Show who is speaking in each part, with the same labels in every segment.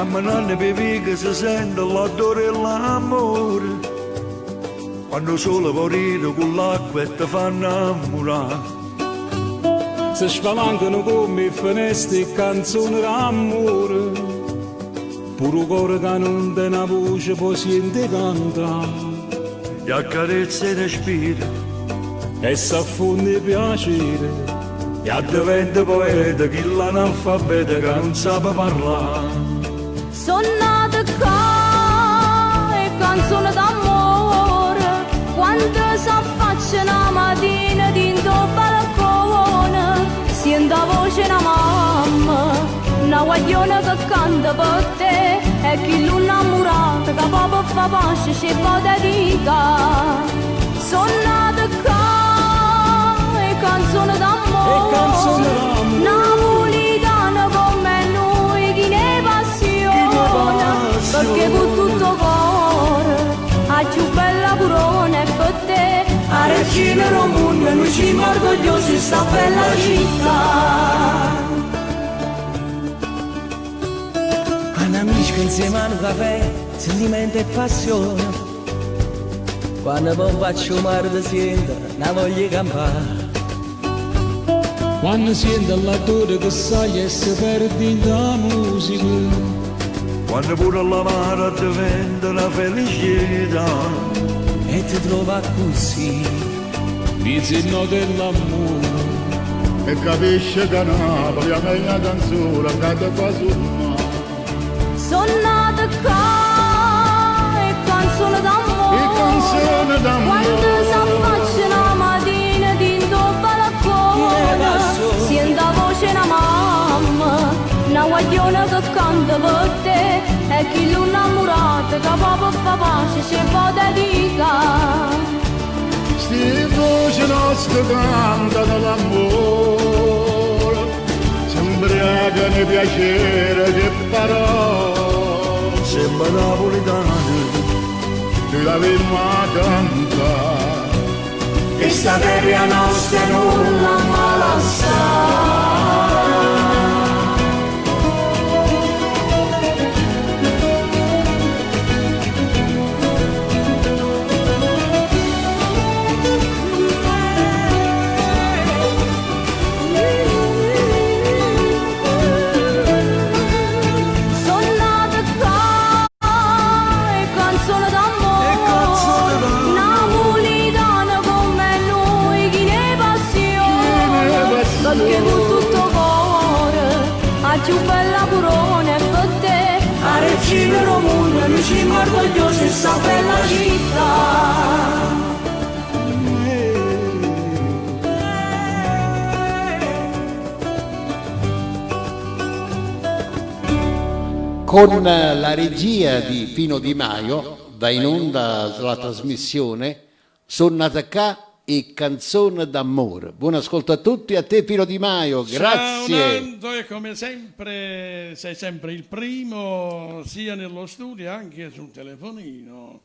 Speaker 1: camminando per via che si sente l'odore e l'amore, quando solo morire con l'acqua e ti fanno innamorare.
Speaker 2: Si spalancano come finestre e canzoni d'amore, pure cuore che non ha una voce poi sente cantare.
Speaker 1: E accarezza il respiro,
Speaker 2: E s'affonda il piacere,
Speaker 1: e diventa poeta chi l'analfabeta che non sa parlare.
Speaker 3: Sono nata qua e canzone d'amore, quando si affaccia la mattina dentro il balcone, sento la voce della mamma, una guagliona che canta per te, e chi l'ha innamorata che proprio fa pace ci può dedicare. Sono nata qua e canzone d'amore, napolitana come noi, chi ne passione, perché con tutto cuore la più bella corona è per te, a regina del mondo noi siamo orgogliosi di sta bella città.
Speaker 4: Quando amici insieme a un caffè, sentimento e passione, quando poi faccio mare di sento, la voglio campare.
Speaker 2: quando sento l'attore che sai e si perde in la musica,
Speaker 1: Quando pure l'amara diventa una felicità,
Speaker 4: E ti trova così,
Speaker 2: vicino dell'amore.
Speaker 5: E capisce che Napoli è una canzone che ti fa sognare.
Speaker 3: Sono nata qua e canzone d'amore,
Speaker 5: E canzone d'amore.
Speaker 3: quando si affaccia la mattina dentro il balcone, sento la voce della mamma, una guagliona che canta per te, e chi l'ha innamorata che proprio fa pace ci può dedicare.
Speaker 5: Sti voci nostre cantano l'amore, si imbriacano di piacere che parole,
Speaker 1: sembra napolitana,
Speaker 5: tu l'avevi a cantare.
Speaker 3: Questa terra nostra non la malassa. Sono nata qua e canzone d'amore, napolitana come noi, chi ne passione, perché con tutto cuore la più bella corona è per te, a regina del mondo noi siamo orgogliosi di sta bella città.
Speaker 6: Con la regia di Pino Di Maio va in onda la trasmissione Sono nata qua e canzone d'amore. Buon ascolto a tutti, a te Pino Di Maio, grazie.
Speaker 7: Ciao Nando, e come sempre sei sempre il primo sia nello studio che sul telefonino.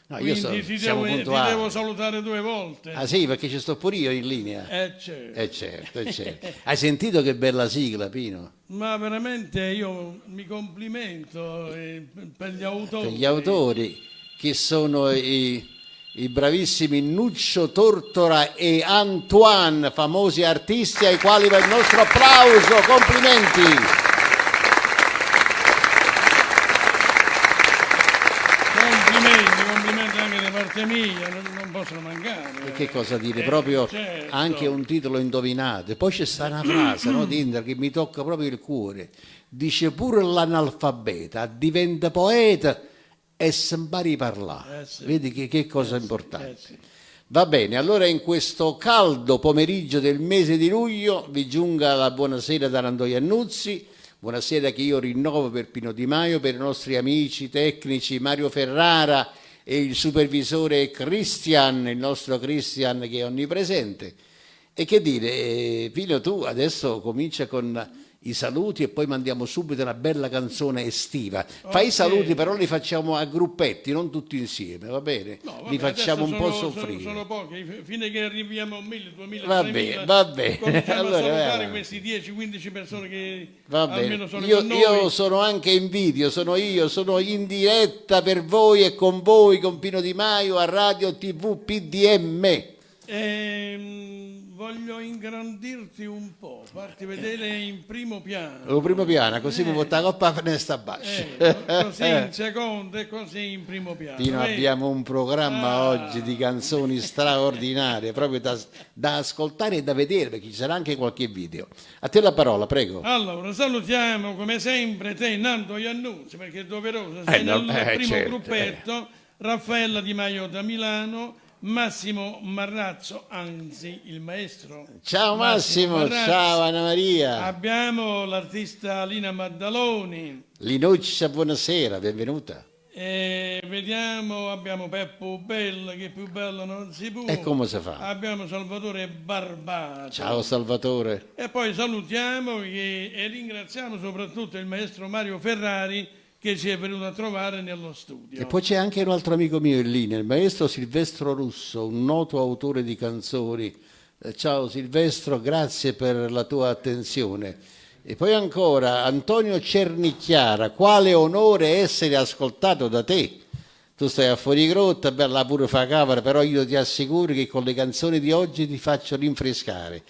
Speaker 6: No, io
Speaker 7: Quindi ti
Speaker 6: siamo
Speaker 7: devo
Speaker 6: puntuali.
Speaker 7: salutare 2 volte.
Speaker 6: Ah sì, perché ci sto pure io in linea.
Speaker 7: Certo.
Speaker 6: Certo. Hai sentito che bella sigla, Pino?
Speaker 7: Ma veramente io mi complimento per gli autori.
Speaker 6: Per gli autori che sono i bravissimi Nuccio Tortora e Antoine, famosi artisti ai quali va il nostro applauso, complimenti.
Speaker 7: Complimenti anche da parte mia, non possono mancare.
Speaker 6: E che cosa dire? Proprio
Speaker 7: certo.
Speaker 6: anche un titolo indovinato. E poi c'è sta una frase, no, Tinder, che mi tocca proprio il cuore. Dice pure l'analfabeta diventa poeta e si impari a parlare.
Speaker 7: Sì.
Speaker 6: Vedi che cosa importante.
Speaker 7: Sì.
Speaker 6: Va bene, allora in questo caldo pomeriggio del mese di luglio vi giunga la buonasera da Nando Iannuzzi, buonasera che io rinnovo per Pino Di Maio, per i nostri amici tecnici Mario Ferrara e il supervisore Christian, il nostro Christian che è onnipresente. E che dire, Pino, tu adesso comincia con i saluti e poi mandiamo subito una bella canzone estiva. Fai i saluti, però li facciamo a gruppetti, non tutti insieme, va bene?
Speaker 7: No, vabbè,
Speaker 6: li facciamo un po'
Speaker 7: sono
Speaker 6: soffrire.
Speaker 7: Sono pochi, fino che arriviamo a 1000, 2000,
Speaker 6: Va
Speaker 7: 3000,
Speaker 6: bene, va bene.
Speaker 7: cominciamo
Speaker 6: Allora,
Speaker 7: a salutare
Speaker 6: va.
Speaker 7: questi 10-15 persone che
Speaker 6: Va
Speaker 7: almeno
Speaker 6: bene,
Speaker 7: sono
Speaker 6: io,
Speaker 7: con noi.
Speaker 6: io sono anche in video, sono in diretta per voi e con voi, con Pino Di Maio a Radio TV PDM.
Speaker 7: Voglio ingrandirti un po', farti vedere in primo piano.
Speaker 6: Lo primo piano, così mi porta la coppa a finestra bassa.
Speaker 7: Così in secondo e così in primo piano.
Speaker 6: Pino,
Speaker 7: vedi?
Speaker 6: abbiamo un programma oggi di canzoni straordinarie, proprio da ascoltare e da vedere, perché ci sarà anche qualche video. A te la parola, prego.
Speaker 7: Allora, salutiamo come sempre te, Nando Iannuzzi, perché è doveroso, sei nel primo
Speaker 6: certo,
Speaker 7: gruppetto, Raffaella Di Maio da Milano, Massimo Marrazzo, anzi il maestro.
Speaker 6: Ciao Massimo,
Speaker 7: Marrazzo.
Speaker 6: ciao Anna Maria.
Speaker 7: Abbiamo l'artista Lina Maddaloni.
Speaker 6: Linuccia, buonasera, benvenuta.
Speaker 7: E vediamo, abbiamo Peppo Bella, che più bello non si può.
Speaker 6: E come si fa?
Speaker 7: Abbiamo Salvatore Barbato.
Speaker 6: Ciao Salvatore.
Speaker 7: E poi salutiamo e ringraziamo soprattutto il maestro Mario Ferrari che ci è venuto a trovare nello studio.
Speaker 6: E poi c'è anche un altro amico mio in linea, il maestro Silvestro Russo, un noto autore di canzoni. Ciao Silvestro, grazie per la tua attenzione. E poi ancora Antonio Cernicchiara, quale onore essere ascoltato da te. Tu stai a Fuorigrotta, bella pure fa cavara, però io ti assicuro che con le canzoni di oggi ti faccio rinfrescare.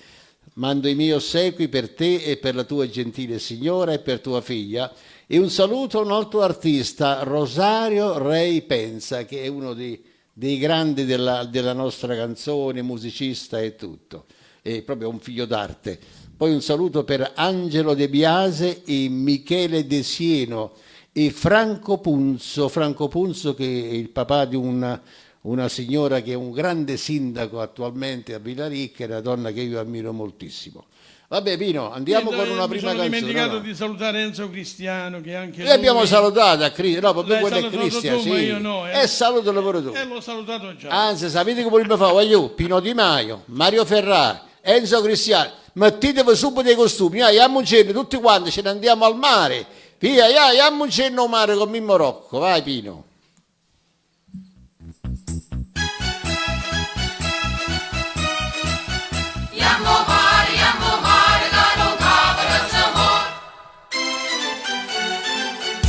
Speaker 6: Mando i miei ossequi per te e per la tua gentile signora e per tua figlia. E un saluto a un altro artista, Rosario Rei Pensa, che è uno dei grandi della nostra canzone, musicista e tutto. È proprio un figlio d'arte. Poi un saluto per Angelo De Biase e Michele De Sieno e Franco Punzo che è il papà di una signora che è un grande sindaco attualmente a Villaricca, è una donna che io ammiro moltissimo. Vabbè Pino, andiamo con una prima canzone.
Speaker 7: Mi sono dimenticato
Speaker 6: no?
Speaker 7: di salutare Enzo Cristiano, che anche
Speaker 6: Noi abbiamo
Speaker 7: lui...
Speaker 6: salutato a Cristian, no, proprio
Speaker 7: L'hai
Speaker 6: quello è
Speaker 7: salutato
Speaker 6: Cristian,
Speaker 7: tu,
Speaker 6: sì.
Speaker 7: ma io no,
Speaker 6: E salutalo pure tu.
Speaker 7: l'ho salutato già.
Speaker 6: Anzi, sapete come mi fa? Voglio Pino Di Maio, Mario Ferrari, Enzo Cristiano, mettetevi subito dei costumi, andiamo un cenno, tutti quanti ce ne andiamo al mare, via, andiamo un cenno al mare con Mimmo Rocco, vai Pino.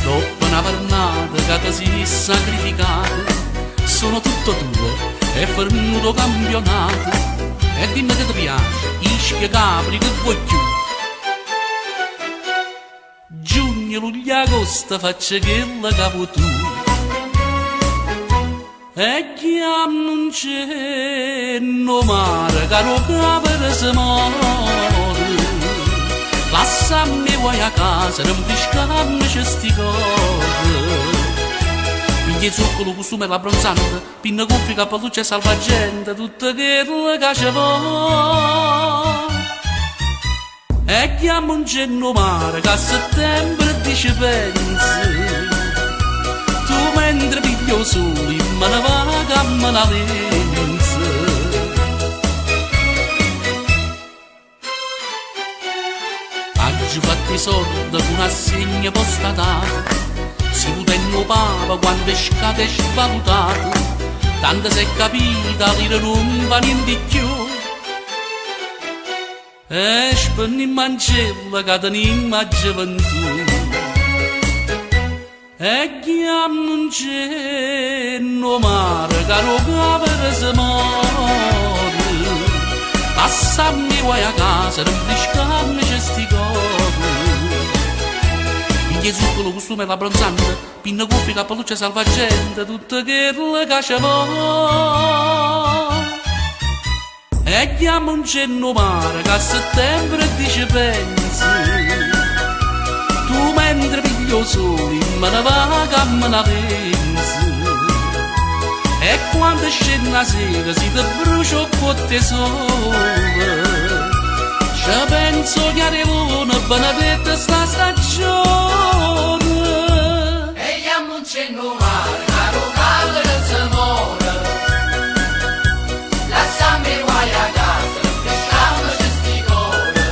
Speaker 8: Dopo una pernata che si è sacrificata, sono tutto tuo e fermuto campionato. E dimmi che ti piace, Ischia Capri che vuoi più. Giugno, luglio, agosto faccio quella che vuoi tu. E chiamo non c'è no mare, caro capre si muore. Lasciami vuoi a casa, non pescarmi sti cose. Pigli zuccolo, costume e la bronzante, pinna cuffi, capelluccia e salvagente, tutto quello che ci vuoi. E chiamo un cenno mare, che a settembre ti ci pensi. Tu mentre piglio soli, me ne vaga, me ne lenza. Oggi fatti i soldi con un assegno postatato, si putenno pava quando è scato e svalutato, tanto si è capita l'ira non va niente più. E spenni in mancella che tenim a gioventù. E chiam non c'è no mare, caro capre si muore. Passammi vuoi a casa, non friscarmi sti cose. Pigli zuccolo, costume e la bronzante, pinna cuffi, capelluccia e salvagente, tutto quello che ci vuoi. E chiamo un cenno mare, che a settembre ti ci pensi. Tu mentre piglio soli, me ne vaga, me ne pensi. E quando scende la sera, si ti brucio con te sole. Ci penso che arrivano, benedetta sta stagione. E chiamo un cenno mare, caro calore si muore. Lasciami guai a casa, pescando sti cose.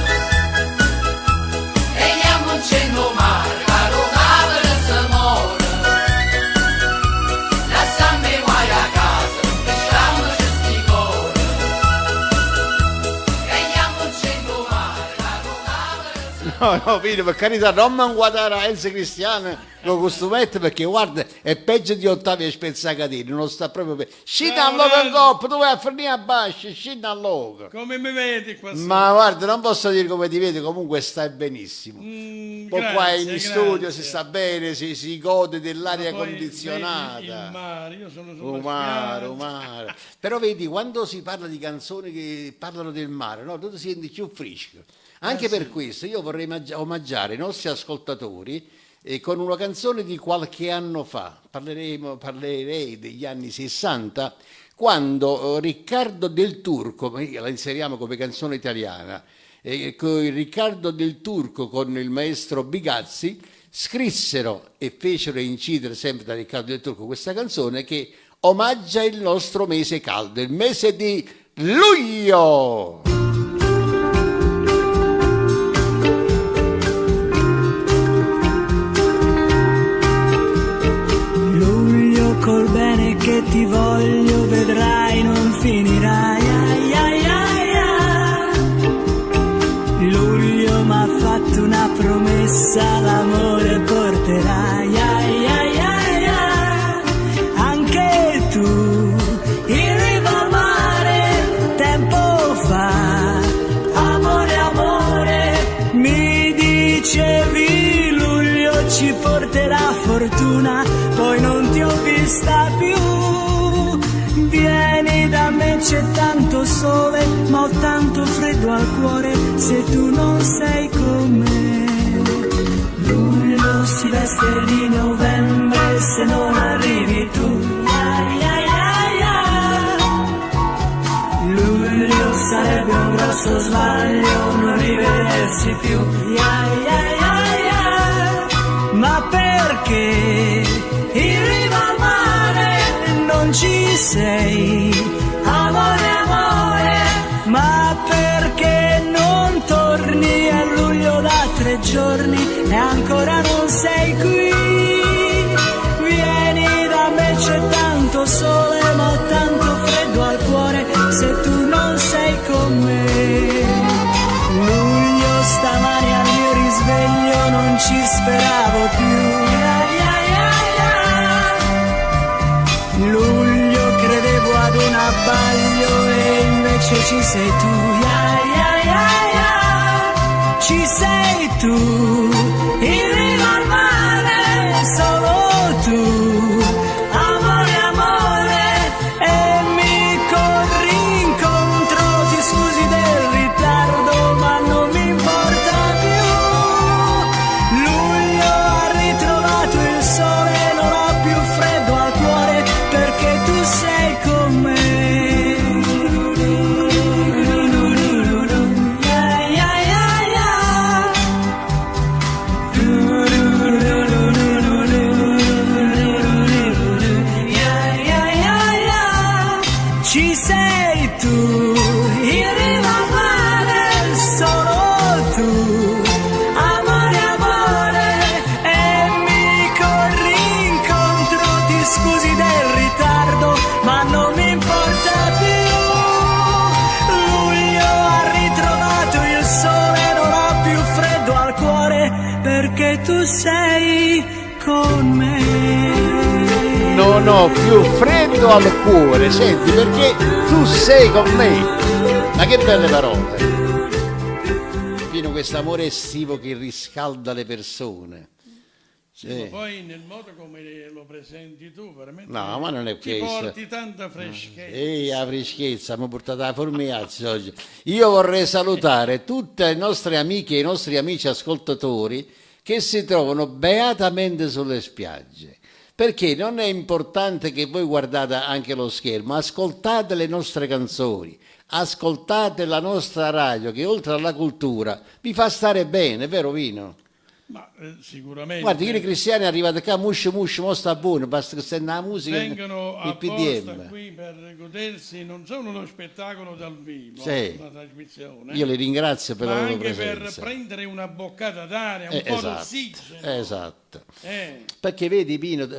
Speaker 8: E
Speaker 6: no, Vino, per carità, non mi guardare a Enzo Cristiano con costumetto, perché guarda, è peggio di Ottavio Spezzacatini, non sta proprio bene. Scendi a loco in coppa, tu vai a finire a bascio, scendi a loco.
Speaker 7: Come mi vedi qua?
Speaker 6: Ma guarda, non posso dire come ti vedi, comunque stai benissimo. Poi qua in studio si sta bene, si gode dell'aria
Speaker 7: Ma poi
Speaker 6: condizionata.
Speaker 7: vedi il mare, io sono sulla
Speaker 6: Mare,
Speaker 7: spiaggia.
Speaker 6: mare. Però vedi, quando si parla di canzoni che parlano del mare, no, tu ti senti più fresco. Anche per questo io vorrei omaggiare i nostri ascoltatori con una canzone di qualche anno fa. Parlerei degli anni 60, quando Riccardo Del Turco, la inseriamo come canzone italiana, Riccardo Del Turco con il maestro Bigazzi scrissero e fecero incidere sempre da Riccardo Del Turco questa canzone che omaggia il nostro mese caldo, il mese di luglio.
Speaker 4: Luglio col bene che ti voglio, vedrai non finirai. Ai, ai, ai, ai. Luglio m'ha fatto una promessa, l'amore porterai. Ai, ai, ai, ai. Anche tu in riva al mare tempo fa, amore, amore, mi dicevi luglio ci porterà fortuna, poi non ti ho vista più. Vieni da me, c'è tanto sole, ma ho tanto freddo al cuore se tu non sei con me. Luglio si veste di novembre se non arrivi tu. Ai, ai, ai, ai. Luglio sarebbe un grosso sbaglio non rivedersi più. Ai, ai, ai, ai. Ma perché in riva al mare non ci sei, amore, amore? Ma perché non torni a luglio da 3 giorni e ancora non sei qui? Vieni da me, c'è tanto sole, ma ho tanto freddo al cuore se tu non sei con me. Luglio stamani al mio risveglio non ci speravo più. Ai, ai, ai, ai. Luglio credevo ad un abbaglio e invece ci sei tu. Ai, ai, ai, ai. Ci sei tu, in riva al mare, solo tu, amore, amore, e mi corri incontro, ti scusi del ritardo, ma non mi importa più. Luglio ha ritrovato il sole, non ho più freddo al cuore, perché tu sei con me. Ai, ai, ai, ai. Ai, ai, ai, ai. Ci sei tu, in riva al mare, solo tu, amore, amore, e mi corri incontro, ti scusi del ritardo, ma non mi importa più. Luglio ha ritrovato il sole, non ho più freddo al cuore, perché tu sei con me.
Speaker 6: Non ho più freddo al cuore, senti, perché tu sei con me. Ma che belle parole. Fino a questo amore estivo che riscalda le persone.
Speaker 7: Sì, ma poi nel modo come lo presenti tu, veramente.
Speaker 6: No, ma non è
Speaker 7: ti
Speaker 6: questo.
Speaker 7: porti tanta freschezza.
Speaker 6: Ehi, la freschezza, mi ha portato la formiazza oggi. Io vorrei salutare tutte le nostre amiche e i nostri amici ascoltatori che si trovano beatamente sulle spiagge. Perché non è importante che voi guardate anche lo schermo, ascoltate le nostre canzoni, ascoltate la nostra radio che oltre alla cultura vi fa stare bene, vero Vino?
Speaker 7: Ma sicuramente
Speaker 6: Guarda, ieri cristiani è arrivato qua, muscio, mo sta buono, basta che senta la musica,
Speaker 7: vengono
Speaker 6: il
Speaker 7: apposta
Speaker 6: PDM.
Speaker 7: qui per godersi non solo uno spettacolo dal vivo,
Speaker 6: Sì.
Speaker 7: una trasmissione,
Speaker 6: Io li ringrazio per
Speaker 7: ma
Speaker 6: la loro
Speaker 7: anche
Speaker 6: presenza.
Speaker 7: per prendere una boccata d'aria, un po'
Speaker 6: Esatto,
Speaker 7: d'ossigeno.
Speaker 6: esatto.
Speaker 7: Eh.
Speaker 6: Perché vedi Pino,
Speaker 7: tu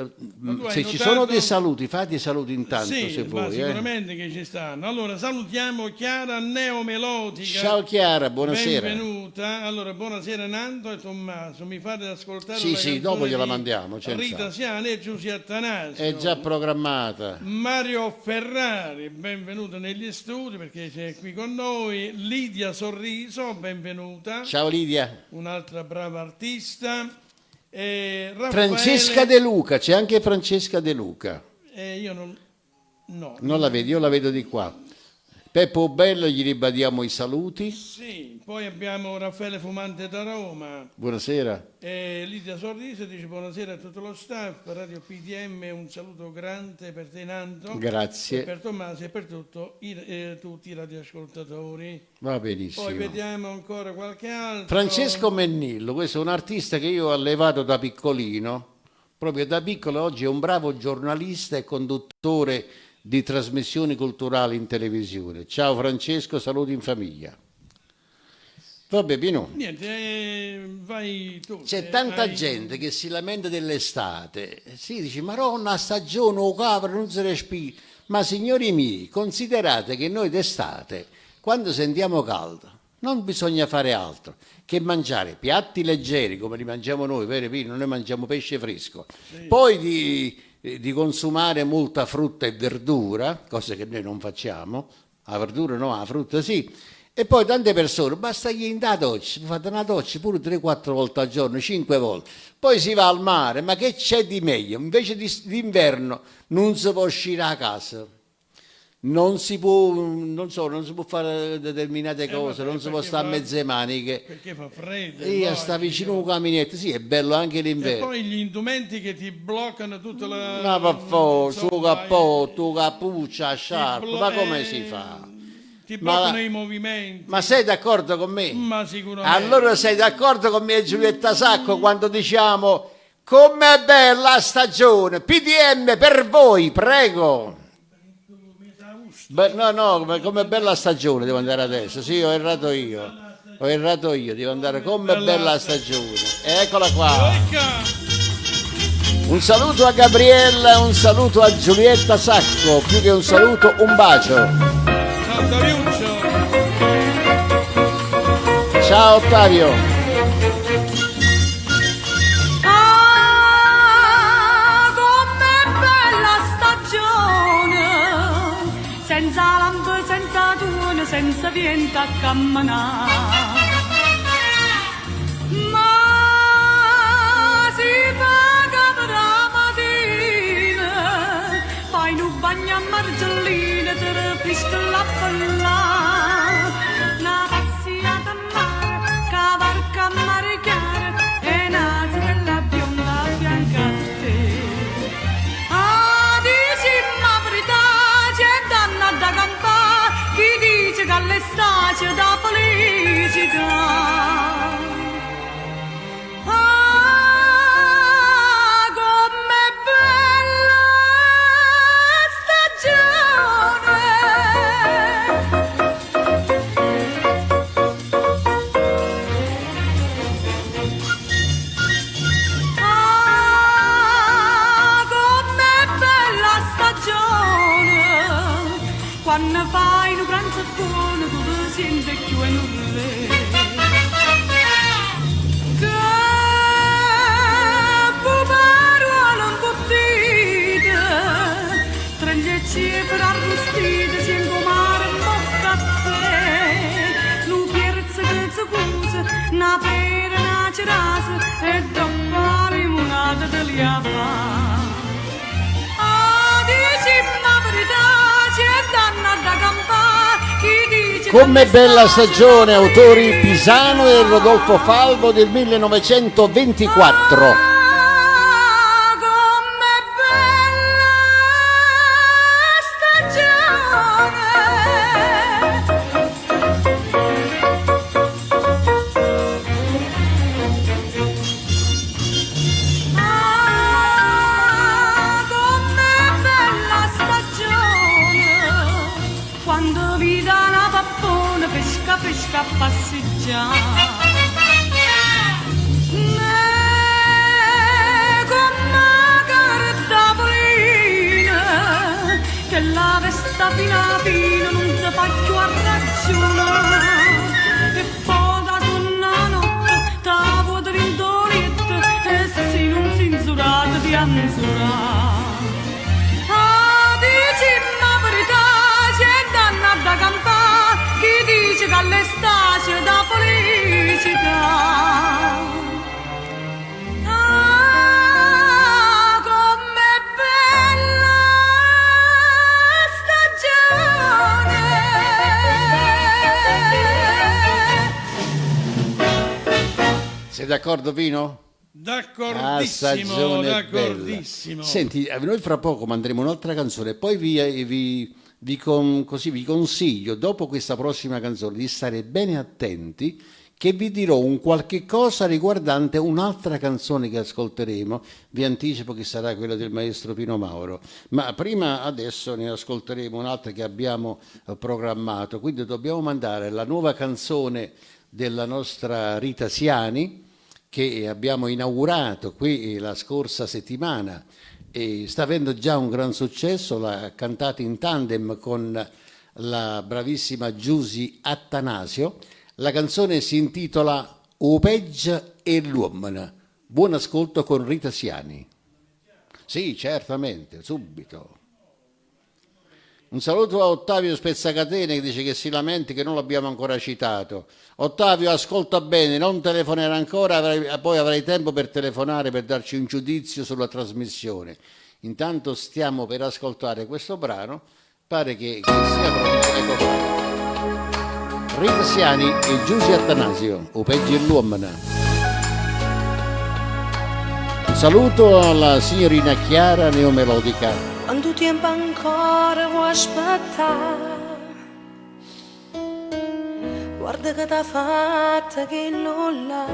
Speaker 6: se
Speaker 7: hai
Speaker 6: ci
Speaker 7: notato-
Speaker 6: sono dei saluti, fate i saluti intanto
Speaker 7: Sì,
Speaker 6: se
Speaker 7: ma
Speaker 6: vuoi.
Speaker 7: sicuramente che ci stanno. Allora salutiamo Chiara Neomelodica.
Speaker 6: Ciao Chiara, buonasera.
Speaker 7: Benvenuta. Allora, buonasera Nando e Tommaso. Mi fate ascoltare
Speaker 6: Sì,
Speaker 7: una
Speaker 6: sì,
Speaker 7: canzone
Speaker 6: dopo gliela
Speaker 7: di
Speaker 6: mandiamo, senza
Speaker 7: Rita
Speaker 6: altro.
Speaker 7: Siani e Giusy Attanasio.
Speaker 6: È già programmata.
Speaker 7: Mario Ferrari, benvenuto negli studi perché sei qui con noi. Lidia Sorriso, benvenuta.
Speaker 6: Ciao Lidia.
Speaker 7: Un'altra brava artista. E Raffaele,
Speaker 6: Francesca De Luca, c'è anche Francesca De Luca.
Speaker 7: io non... No.
Speaker 6: Non la vedi, io la vedo di qua. Peppo Bello, gli ribadiamo i saluti.
Speaker 7: Sì, poi abbiamo Raffaele Fumante da Roma.
Speaker 6: Buonasera.
Speaker 7: E Lidia Sorriso dice buonasera a tutto lo staff, Radio PDM, un saluto grande per te Nando,
Speaker 6: Grazie.
Speaker 7: e per Tommaso e per tutti i radioascoltatori.
Speaker 6: Va benissimo.
Speaker 7: Poi vediamo ancora qualche altro.
Speaker 6: Francesco Mennillo, questo è un artista che io ho allevato da piccolino, proprio da piccolo, oggi è un bravo giornalista e conduttore di trasmissioni culturali in televisione. Ciao Francesco, saluti in famiglia. Vabbè Pino,
Speaker 7: Niente, vai tu.
Speaker 6: c'è tanta
Speaker 7: hai-
Speaker 6: gente che si lamenta dell'estate, si dice Maronna stagione o capra non si respira, ma signori miei considerate che noi d'estate quando sentiamo caldo non bisogna fare altro che mangiare piatti leggeri come li mangiamo noi, vero Pino? Noi mangiamo pesce fresco, poi di consumare molta frutta e verdura, cosa che noi non facciamo, la verdura no, la frutta sì, e poi tante persone, basta gli in da doccia, fate una doccia pure 3-4 volte al giorno, 5 volte, poi si va al mare, ma che c'è di meglio? Invece d'inverno non si può uscire a casa, non si può, non si può fare determinate cose,
Speaker 7: vabbè,
Speaker 6: non si può
Speaker 7: perché
Speaker 6: stare a
Speaker 7: fa-
Speaker 6: mezze maniche.
Speaker 7: Perché fa freddo.
Speaker 6: Io sta vicino a un caminetto, sì, è bello anche
Speaker 7: E
Speaker 6: l'inverno.
Speaker 7: poi gli indumenti che ti bloccano tutta la...
Speaker 6: Ma per favore,
Speaker 7: insomma,
Speaker 6: suo cappotto, cappuccia, sciarpa,
Speaker 7: blo-
Speaker 6: ma come si fa?
Speaker 7: Ti bloccano
Speaker 6: Ma-
Speaker 7: i movimenti.
Speaker 6: Ma sei d'accordo con me?
Speaker 7: Ma sicuramente.
Speaker 6: Allora sei d'accordo con me e Giulietta Sacco quando diciamo com'è bella la stagione? PDM per voi, prego. No, ma com'è bella la stagione devo andare adesso. Sì, ho errato io. Devo andare com'è bella la stagione. Eccola qua. Un saluto a Gabriella, un saluto a Giulietta Sacco, più che un saluto, un bacio.
Speaker 7: Ciao Taviuccio.
Speaker 6: Ciao Ottavio.
Speaker 3: Ah, com'è bella stagione, senza lampo, senza tuono, senza vento a camminare. Ma si paga per la mattina, fai un bagno a margellina, te ne fischi la palla. Una passeggiata a mare, cavarca a mare chiaro, e naso della bionda bianca a te. Ah, dici ma verità, c'è danna da campare, chi dice che all'estate dà felicità. Ah, com'è bella stagione. Ah, com'è bella stagione, quando fai un pranzo buono tu ti senti più e non vedi. Che parola imbottita, trangecci per arrostita, si ingomare un po' caffè, lu pierzo che si cusa, una pera, una cerasa, e dopo la limonata te li fa. Ah, dici ma verità, c'è danna da campare, chi dice
Speaker 6: Com'è bella stagione, autori Pisano e Rodolfo Falvo del 1924.
Speaker 3: Ah, com'è bella stagione. già. Come carta polina, che la vesta fina fino non ti faccio a ragione. E poi da donna notte, da vuota vindolietta, e se non si insurata ti anzura. Da campare, chi dice che all'estate da felicità. Ah, com'è bella stagione.
Speaker 6: Sei d'accordo, Pino?
Speaker 7: D'accordissimo, d'accordissimo.
Speaker 6: Senti, noi fra poco manderemo un'altra canzone, poi vi consiglio, dopo questa prossima canzone, di stare bene attenti, che vi dirò un qualche cosa riguardante un'altra canzone che ascolteremo. Vi anticipo che sarà quella del maestro Pino Mauro, ma prima adesso ne ascolteremo un'altra che abbiamo programmato, quindi dobbiamo mandare la nuova canzone della nostra Rita Siani, che abbiamo inaugurato qui la scorsa settimana e sta avendo già un gran successo. L'ha cantata in tandem con la bravissima Giusy Attanasio. La canzone si intitola O Peggia e l'uomana. Buon ascolto con Rita Siani. Sì, certamente, subito. Un saluto a Ottavio Spezzacatene che dice che si lamenti che non l'abbiamo ancora citato. Ottavio, ascolta bene, non telefonare ancora, poi avrai tempo per telefonare per darci un giudizio sulla trasmissione. Intanto stiamo per ascoltare questo brano, pare che sia pronto. Ecco qua. Rita Siani e Giusy Attanasio, O Peggio e l'uomana. Un saluto alla signorina Chiara Neomelodica.
Speaker 3: Quanto tempo ancora vuoi aspettare? Guarda che t'ha fatta che non l'ha.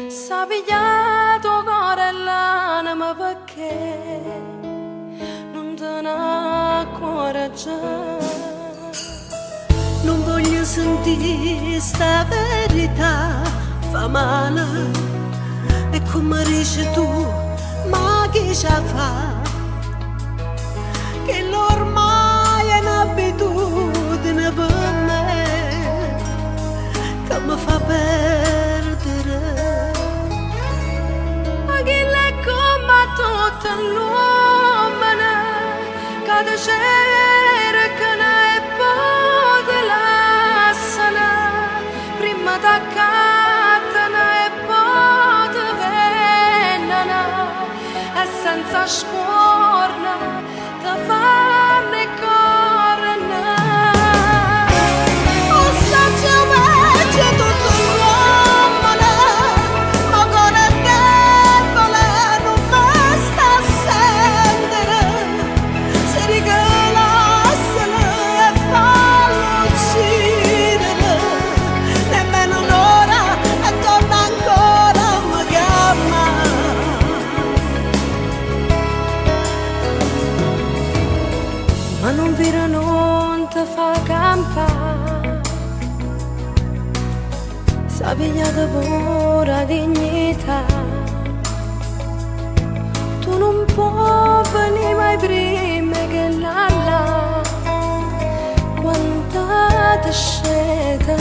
Speaker 3: S'ha pigliato cuore e l'anima perché non te ne coraggiare. Non voglio sentire sta verità, fa male. E come dici tu, ma chi ci fa? Che l'ormai è un'abitudine per me che mi fa perdere. Ma chi l'è come tutta l'uomana che ti cerca e poi te lasciano prima t'accattano e poi te vendono e senza scorna te fanno correre. O saggio peggio tutto l'uomana, ma cuore debole non basta a sentire. Si rigelassero e fallo uccidere, nemmeno un'ora e torna ancora a mi chiamare. Ma non vira non ti fa campare, sa pigliata pura dignità. Tu non puoi venire mai prima che là quanta ti sceta.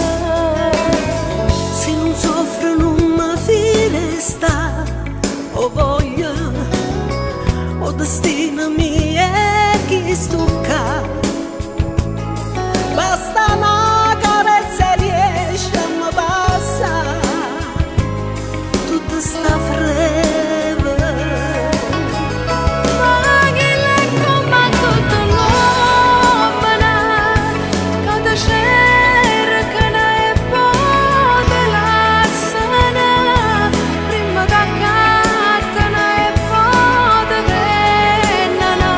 Speaker 3: Se non soffro non mi file sta, o voglia o destino mio è chi stucca. Basta una carezza e riesce a mi passare tutta sta freve. Ma chi l'è come tutto l'uomana che ti cercano e poi te lasciano prima che accattano e poi te vendono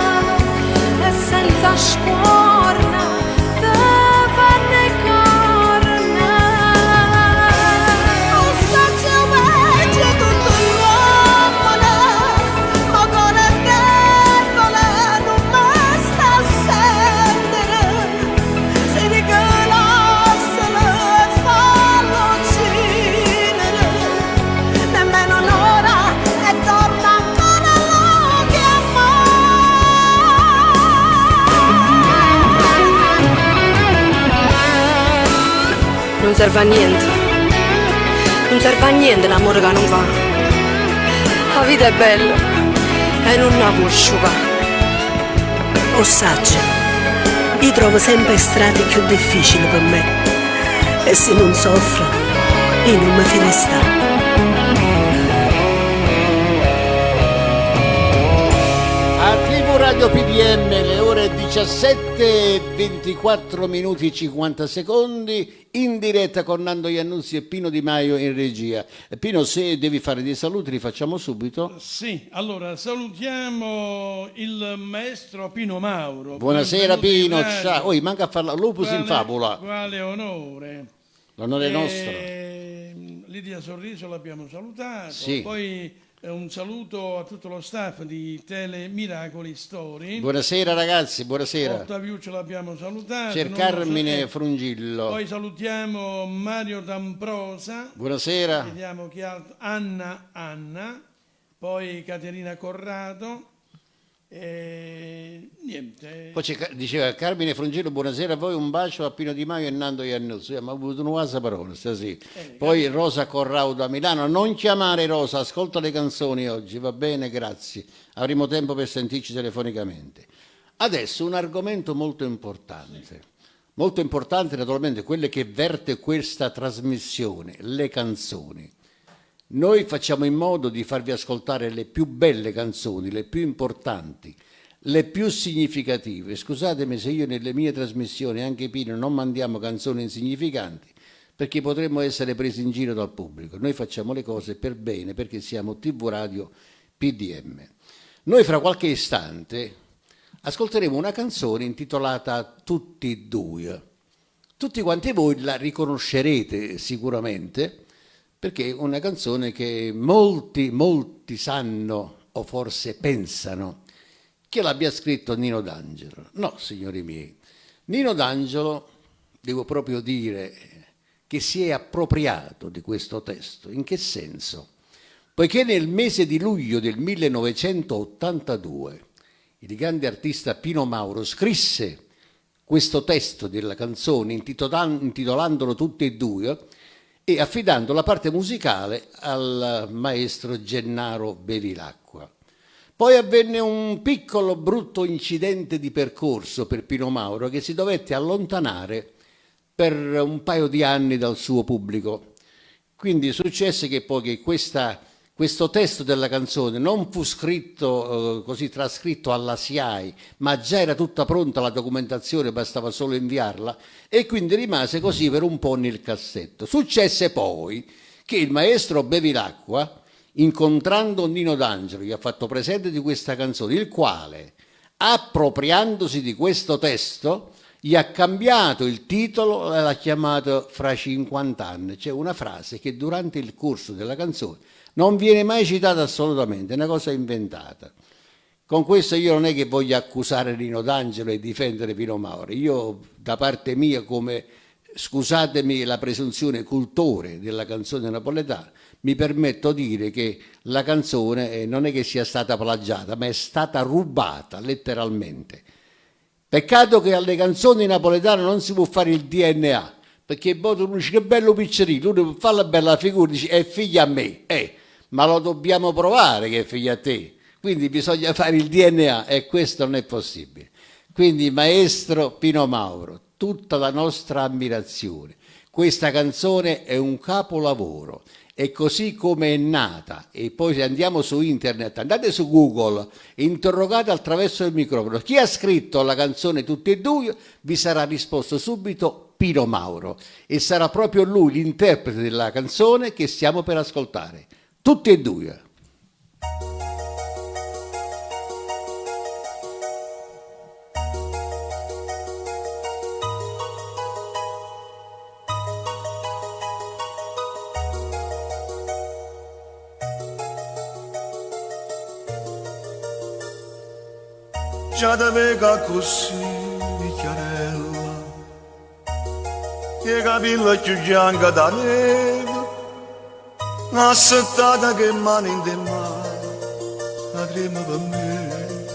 Speaker 9: serve a niente. Non serve a niente l'amore che non va. La vita è bella e non la può asciugare.
Speaker 4: O sacce, io trovo sempre strade più difficili per me. E se non soffro, io non mi fine sta.
Speaker 6: Radio PDM, le ore 17, 24 minuti e 50 secondi, in diretta con Nando Iannuzzi e Pino Di Maio in regia. Pino, se devi fare dei saluti li facciamo subito.
Speaker 7: Sì, allora salutiamo il maestro Pino Mauro.
Speaker 6: Buonasera Pino, ciao. Oh, manca a farla Lupus in fabula.
Speaker 7: Quale onore.
Speaker 6: L'onore è nostro.
Speaker 7: Lidia Sorriso l'abbiamo salutato,
Speaker 6: sì.
Speaker 7: Poi un saluto a tutto lo staff di Tele Miracoli Story.
Speaker 6: Buonasera ragazzi, buonasera.
Speaker 7: Ottaviuccio l'abbiamo salutato.
Speaker 6: Carmine Frungillo.
Speaker 7: Poi salutiamo Mario D'Amprosa.
Speaker 6: Buonasera.
Speaker 7: Vediamo chi altro. Anna. Poi Caterina Corrado. Niente.
Speaker 6: Poi diceva Carmine Frungillo, buonasera a voi, un bacio a Pino Di Maio e Nando Iannuzzi. Ma ho avuto una cosa parola stasera. Poi Rosa Corrao da Milano, non chiamare Rosa, ascolta le canzoni oggi, va bene, grazie. Avremo tempo per sentirci telefonicamente. Adesso un argomento molto importante. Molto importante naturalmente quello che verte questa trasmissione, le canzoni. Noi facciamo in modo di farvi ascoltare le più belle canzoni, le più importanti, le più significative. Scusatemi se io nelle mie trasmissioni, anche Pino, non mandiamo canzoni insignificanti, perché potremmo essere presi in giro dal pubblico. Noi facciamo le cose per bene, perché siamo TV Radio PDM. Noi fra qualche istante ascolteremo una canzone intitolata Tutti e due. Tutti quanti voi la riconoscerete sicuramente, perché è una canzone che molti sanno o forse pensano che l'abbia scritto Nino D'Angelo. No, signori miei, Nino D'Angelo, devo proprio dire, che si è appropriato di questo testo. In che senso? Poiché nel mese di luglio del 1982 il grande artista Pino Mauro scrisse questo testo della canzone intitolandolo Tutti e due, e affidando la parte musicale al maestro Gennaro Bevilacqua. Poi avvenne un piccolo brutto incidente di percorso per Pino Mauro, che si dovette allontanare per un paio di anni dal suo pubblico. Quindi successe che poi che questo testo della canzone non fu scritto così trascritto alla SIAE, ma già era tutta pronta la documentazione, bastava solo inviarla, e quindi rimase così per un po' nel cassetto. Successe poi che il maestro Bevilacqua, incontrando Nino D'Angelo, gli ha fatto presente di questa canzone, il quale, appropriandosi di questo testo, gli ha cambiato il titolo e l'ha chiamato Fra 50 anni. C'è una frase che durante il corso della canzone non viene mai citata assolutamente, è una cosa inventata. Con questo io non è che voglio accusare Nino D'Angelo e difendere Pino Mauro. Io, da parte mia, come, scusatemi la presunzione, cultore della canzone napoletana, mi permetto di dire che la canzone non è che sia stata plagiata, ma è stata rubata, letteralmente. Peccato che alle canzoni napoletane non si può fare il DNA, perché uno dice che bello piccerino, uno fa la bella figura e dice è figlio a me, ma lo dobbiamo provare che è figlio a te, quindi bisogna fare il DNA e questo non è possibile. Quindi maestro Pino Mauro, tutta la nostra ammirazione. Questa canzone è un capolavoro, e così come è nata, e poi se andiamo su internet, andate su Google, interrogate attraverso il microfono chi ha scritto la canzone Tutti e due, vi sarà risposto subito Pino Mauro, e sarà proprio lui l'interprete della canzone che stiamo per ascoltare. Tutti e due.
Speaker 1: Già da vega così chiarella, che capilla più bianca da neve, assettata che mani in te mano, la crema per me.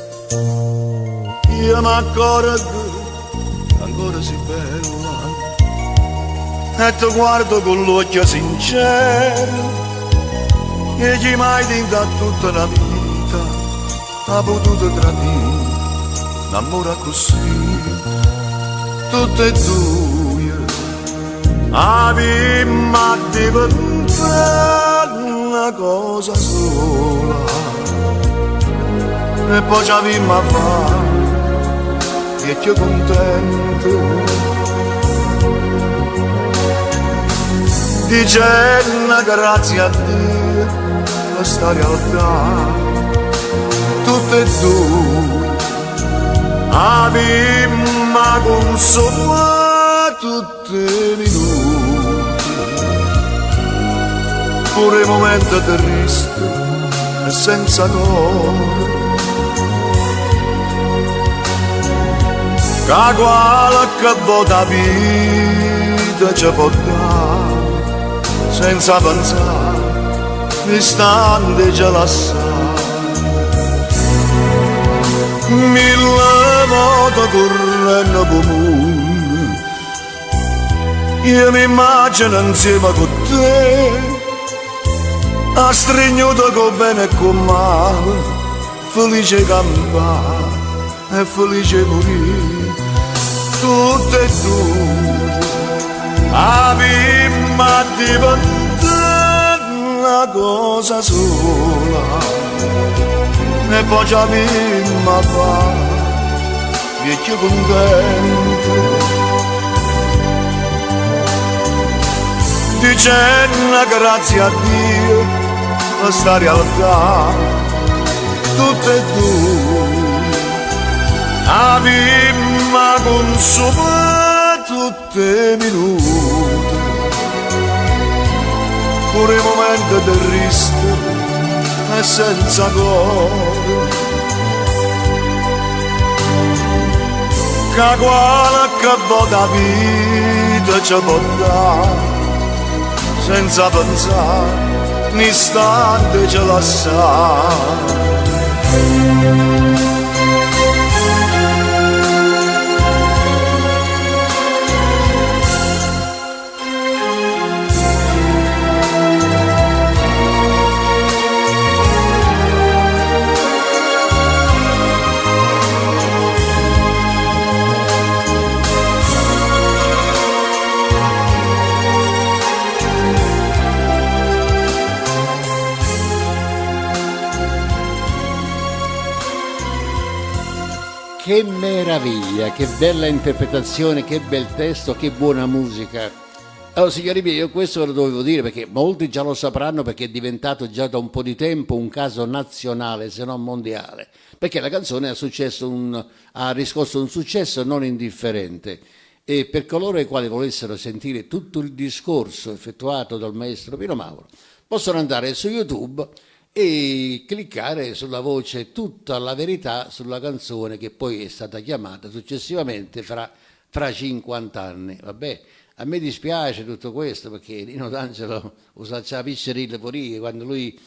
Speaker 1: Io mi accorgo ancora si bella, e ti guardo con l'occhio sincero e chi mai da tutta la vita ha potuto tradire l'amore così tutte e due avevamo diventato una cosa sola e poi ci avevamo a fare e più contento dicendo grazie a Dio questa realtà tutte e due avevamo consumato tutti i minuti pure i momenti tristi e senza cuore che qualche volta vita ci può dare senza pensare, l'istante ce la sa. Mille volte correndo comune, io mi immagino insieme con te, a stringere con bene e con male, felice campare e felice morire, tutte e due. Avevamo diventato una cosa sola e poi ci avevamo a fare vecchio contento dicendo grazie a Dio questa realtà tutte e due avevamo consumato tutti i minuti pure i momenti tristi e senza cuore che qualche volta vita ci può dare senza pensare l'istante ce la sa.
Speaker 6: Che meraviglia, che bella interpretazione, che bel testo, che buona musica. Allora, signori miei, io questo ve lo dovevo dire perché molti già lo sapranno perché è diventato già da un po' di tempo un caso nazionale, se non mondiale, perché la canzone ha riscosso un successo non indifferente. E per coloro i quali volessero sentire tutto il discorso effettuato dal maestro Pino Mauro, possono andare su YouTube e cliccare sulla voce Tutta la verità sulla canzone che poi è stata chiamata successivamente fra 50 anni. Vabbè, a me dispiace tutto questo perché Nino D'Angelo usava piscerille pure quando lui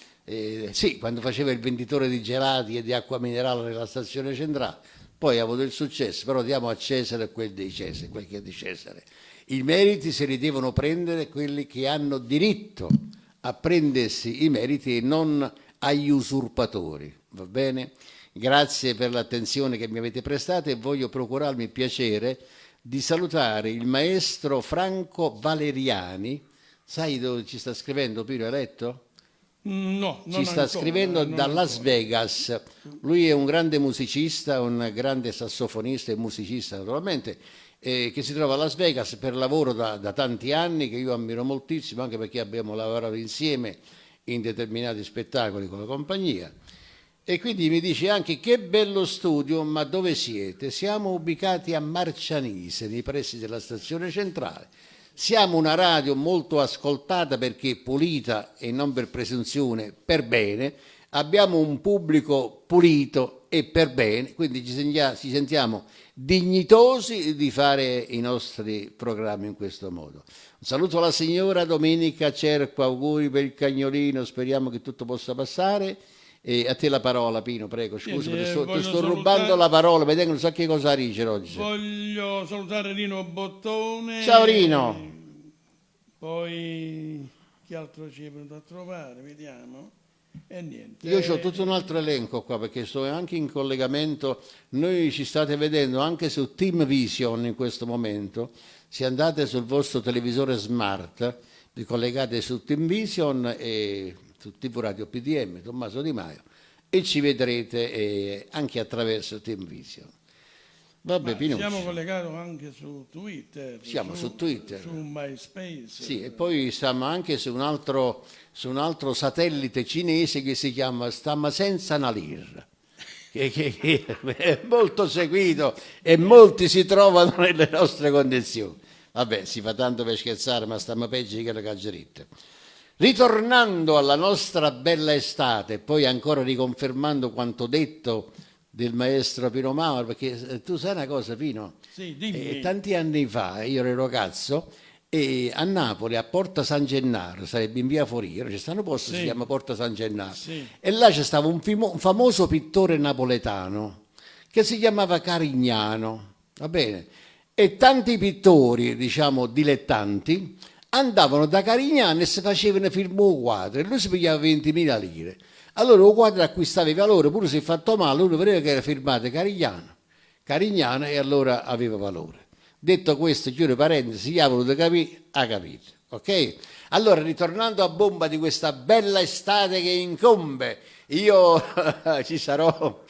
Speaker 6: quando faceva il venditore di gelati e di acqua minerale nella stazione centrale, poi ha avuto il successo, però diamo a Cesare quel di Cesare, quel che è di Cesare. I meriti se li devono prendere quelli che hanno diritto a prendersi i meriti e non agli usurpatori, va bene? Grazie per l'attenzione che mi avete prestato e voglio procurarmi il piacere di salutare il maestro Franco Valeriani. Sai dove ci sta scrivendo, Pino, hai letto?
Speaker 7: No,
Speaker 6: ci sta scrivendo da Las Vegas. Lui è un grande musicista, un grande sassofonista e musicista naturalmente, che si trova a Las Vegas per lavoro da tanti anni, che io ammiro moltissimo, anche perché abbiamo lavorato insieme in determinati spettacoli con la compagnia. E quindi mi dice anche: che bello studio, ma dove siete? Siamo ubicati a Marcianise, nei pressi della stazione centrale. Siamo una radio molto ascoltata perché pulita e non per presunzione, per bene. Abbiamo un pubblico pulito e per bene, quindi ci sentiamo dignitosi di fare i nostri programmi in questo modo. Un saluto alla signora Domenica Cerco, auguri per il cagnolino, speriamo che tutto possa passare. E a te la parola, Pino, prego, scusa, ti sto rubando la parola, vedi che non so che cosa dice oggi.
Speaker 7: Voglio salutare Rino Bottone.
Speaker 6: Ciao Rino.
Speaker 7: Poi chi altro ci è venuto a trovare? Vediamo. E niente.
Speaker 6: Io ho tutto un altro elenco qua perché sto anche in collegamento. Noi ci state vedendo anche su Team Vision in questo momento. Se andate sul vostro televisore smart, vi collegate su Team Vision e su TV Radio PDM, Tommaso Di Maio, e ci vedrete anche attraverso Team Vision. Vabbè, Pinucci.
Speaker 7: Siamo collegati anche su Twitter.
Speaker 6: Siamo su Twitter.
Speaker 7: Su MySpace.
Speaker 6: Sì, e poi stiamo anche su un altro satellite cinese che si chiama Stamma senza Nalir, che è molto seguito e molti si trovano nelle nostre condizioni. Vabbè, si fa tanto per scherzare, ma stiamo peggio che le caggeritte. Ritornando alla nostra bella estate, poi ancora riconfermando quanto detto del maestro Pino Mauro, perché tu sai una cosa, Pino?
Speaker 7: Sì, dimmi.
Speaker 6: Tanti anni fa, io ero ragazzo, e a Napoli, a Porta San Gennaro, sarebbe in via Forio, c'è stato un posto che si chiama Porta San Gennaro, e là c'è stato un famoso pittore napoletano che si chiamava Carignano, va bene? E tanti pittori, diciamo, dilettanti, andavano da Carignano e si facevano firmare un quadro, e lui si pigliava 20.000 lire. Allora il quadro acquistava i valori, pure se è fatto male, uno vedeva che era firmato Carignano e allora aveva valore. Detto questo, chiudo parentesi, chi ha voluto capire, ha capito. Ok? Allora, ritornando a bomba di questa bella estate che incombe, io ci sarò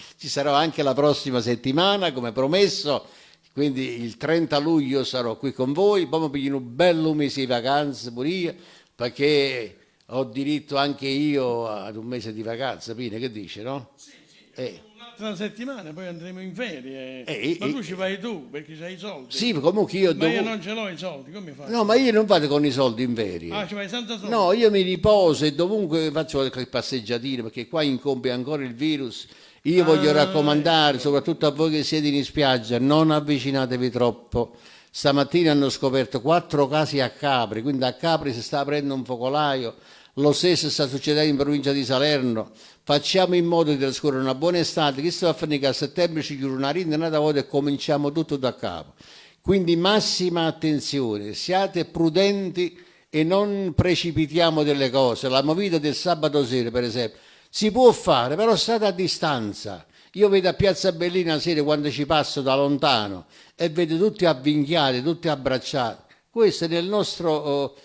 Speaker 6: anche la prossima settimana, come promesso, quindi il 30 luglio sarò qui con voi, poi mi piglio un bello mese di vacanze pure io, perché ho diritto anche io ad un mese di vacanza, Pino, che dice, no?
Speaker 7: Sì. Un'altra settimana, poi andremo in ferie. Ma tu ci vai tu, perché c'hai i soldi.
Speaker 6: Sì, comunque io...
Speaker 7: Ma io non ce l'ho i soldi, come fai?
Speaker 6: No, ma io non vado con i soldi in ferie.
Speaker 7: Ah, ci vai senza soldi?
Speaker 6: No, io mi riposo e dovunque faccio qualche passeggiatina, perché qua incombe ancora il virus. Io voglio raccomandare, soprattutto a voi che siete in spiaggia, non avvicinatevi troppo. Stamattina hanno scoperto 4 casi a Capri, quindi a Capri si sta aprendo un focolaio. Lo stesso sta succedendo in provincia di Salerno. Facciamo in modo di trascorrere una buona estate, che sta a finire che a settembre ci chiude una rinda volta e cominciamo tutto da capo. Quindi massima attenzione, siate prudenti e non precipitiamo delle cose. La movida del sabato sera, per esempio, si può fare, però state a distanza. Io vedo a Piazza Bellina sera quando ci passo da lontano e vedo tutti avvinghiati, tutti abbracciati. Questo è nel nostro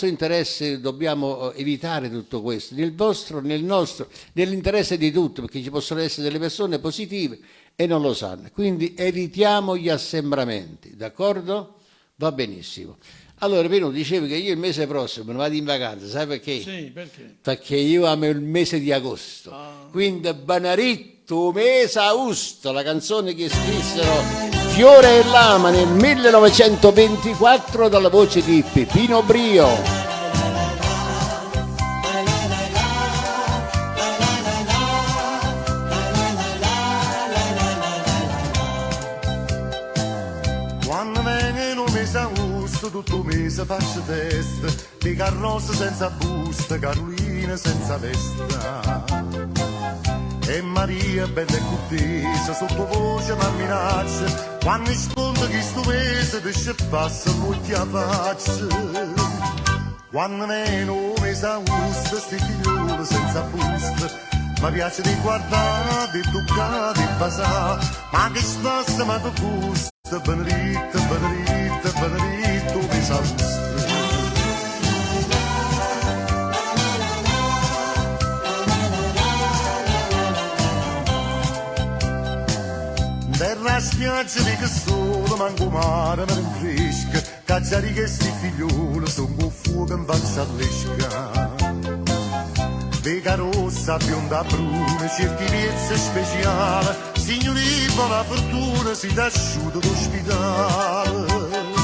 Speaker 6: interesse, dobbiamo evitare tutto questo, nell'interesse di tutti, perché ci possono essere delle persone positive e non lo sanno. Quindi evitiamo gli assembramenti, d'accordo? Va benissimo. Allora, Pino, dicevi che io il mese prossimo me ne vado in vacanza, sai perché?
Speaker 7: Sì, perché?
Speaker 6: Perché io amo il mese di agosto. Quindi Banaritto, mese augusto, la canzone che scrissero Fiore e Lama nel 1924 dalla voce di Peppino Brio.
Speaker 1: Quando vengono mese augusto, tutto mese faccio festa, di carrozze senza busta, Caroline senza vesta. E Maria bella e cottesa, sottovoce ma minaccia, quando risponde che sto mese ti scippassa molti a faccia. Quando vengono mese augusto, sti figlioli senza busta, mi piace di guardare, di toccare, di basare, ma che spassa ma tu gusta. Benedetto, benedetto, benedetto, mi sa terra spiaggia di che sole, manco mare, ma non fresca, cacciari che sti figlioli, son con fuoco in faccia all'esca. Vega rossa, bionda bruna, cerchi piezze speciali, signori buona fortuna, si t'asciuta d'ospitale.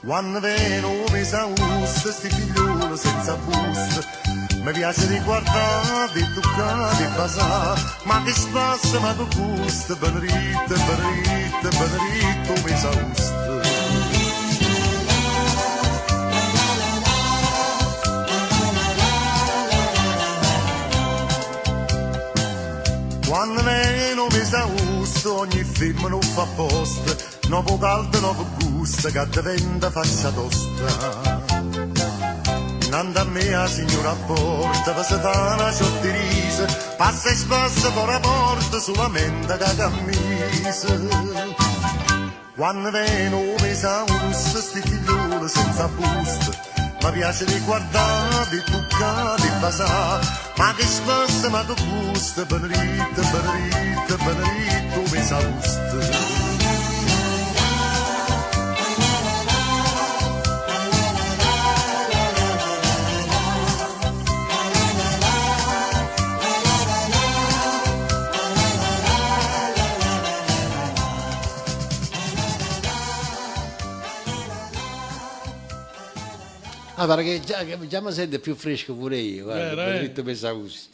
Speaker 1: Quando vengono mese augusto, sti figlioli senza busta, mi piace di guardare, di toccare, di basare, ma che spassa, ma che gusta, benedetto, benedetto, benedetto mese augusto. Quando vengono mese augusto, ogni film non fa posta, nuovo caldo, nuovo gusto, che diventa faccia tosta. innanzi a me la signora porta, per se fa una ciotta di riso, passa e spassa fuori la porta, solamente che cammisa. Quando viene un mese augusto, sti figlioli senza busto, mi piace di guardare, di toccare, di basare, ma che spassa, ma che gusto, benedetto, benedetto, benedetto, un mese augusto.
Speaker 6: Ah, perché già mi sento più fresco pure io, guarda,
Speaker 7: Vero,
Speaker 6: per dritto per Sausi.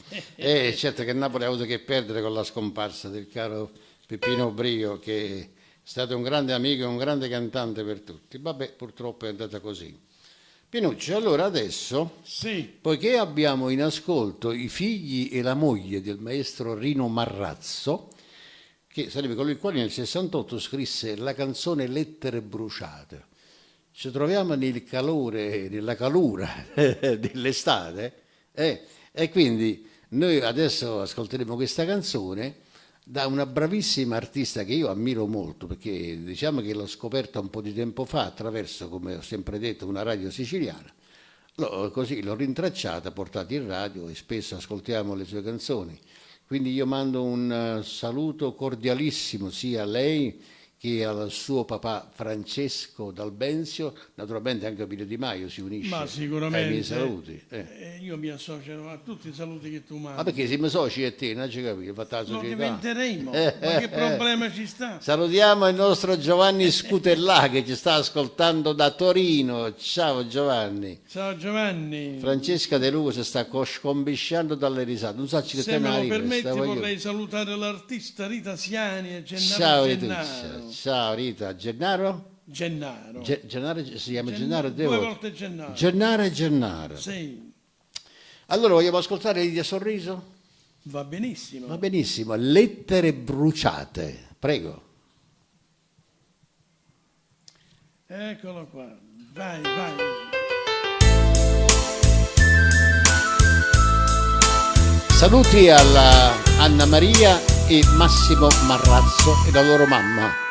Speaker 6: Certo che Napoli ha avuto che perdere con la scomparsa del caro Peppino Brio, che è stato un grande amico e un grande cantante per tutti. Vabbè, purtroppo è andata così. Pinuccio, allora adesso,
Speaker 7: Sì,
Speaker 6: poiché abbiamo in ascolto i figli e la moglie del maestro Rino Marrazzo, che sarebbe colui il quale nel 68 scrisse la canzone Lettere bruciate, ci troviamo nel calore, nella calura dell'estate, e quindi noi adesso ascolteremo questa canzone da una bravissima artista che io ammiro molto, perché diciamo che l'ho scoperta un po' di tempo fa attraverso, come ho sempre detto, una radio siciliana. Così l'ho rintracciata, portata in radio e spesso ascoltiamo le sue canzoni. Quindi io mando un saluto cordialissimo sia a lei che al suo papà Francesco D'Albenzio, naturalmente anche Pino Di Maio si unisce
Speaker 7: ma
Speaker 6: ai
Speaker 7: sicuramente.
Speaker 6: miei saluti.
Speaker 7: Io mi associo a tutti i saluti che tu mandi.
Speaker 6: Ma perché siamo soci e te, non ci capisci, fatta la
Speaker 7: Lo
Speaker 6: società.
Speaker 7: diventeremo, ma che problema ci sta?
Speaker 6: Salutiamo il nostro Giovanni Scutellà che ci sta ascoltando da Torino. Ciao Giovanni.
Speaker 7: Ciao Giovanni.
Speaker 6: Francesca De Luca si sta scombisciando dalle risate. Non so che
Speaker 7: Se me lo
Speaker 6: ride,
Speaker 7: permetti
Speaker 6: stavo io.
Speaker 7: vorrei salutare l'artista Rita Siani e Gennaro
Speaker 6: Ciao
Speaker 7: Gennaro.
Speaker 6: Rita. Ciao Rita. Gennaro?
Speaker 7: Gennaro.
Speaker 6: Gennaro si chiama Gennaro?
Speaker 7: Due volte Gennaro.
Speaker 6: Gennaro e Gennaro.
Speaker 7: Sì,
Speaker 6: Allora vogliamo ascoltare Lidia Sorriso?
Speaker 7: va benissimo.
Speaker 6: Va benissimo. Lettere bruciate. Prego.
Speaker 7: Eccolo qua. Vai, vai.
Speaker 6: Saluti alla Anna Maria e Massimo Marrazzo e la loro mamma.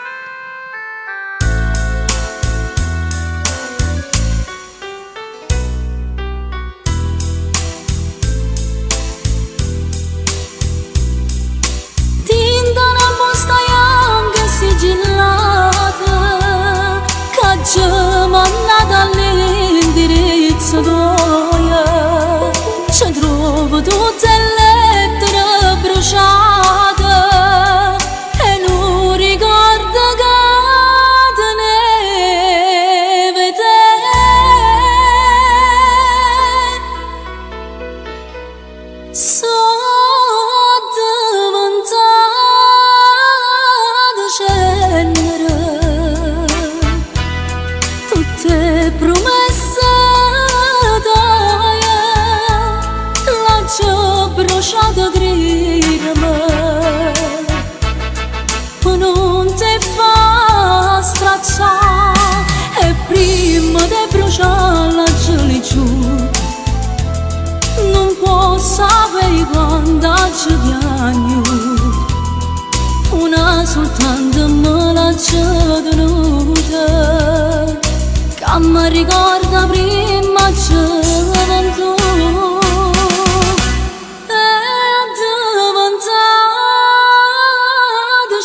Speaker 3: Mannata all'indirizzo tuo, ci trovo tutte le lettere bruciate e non ricordo che te ne vede. Sono diventata cenere, tutte promesse tue, l'ho bruciato grima, non ti fa stracciare e prima di bruciarla giù giù, non può sapere quando ci piango, una soltanto me l'ha tenuta, che mi ricorda prima gioventù e diventata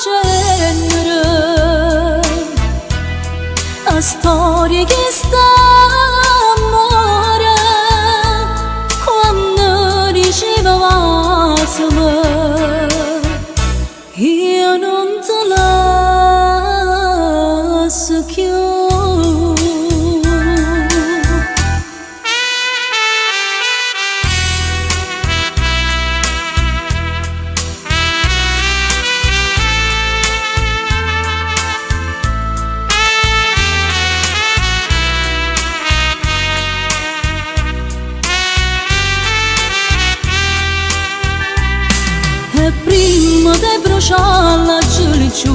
Speaker 3: cenere, la storia che sta amore quando diceva io non te lascio più. E prima di bruciarla giù,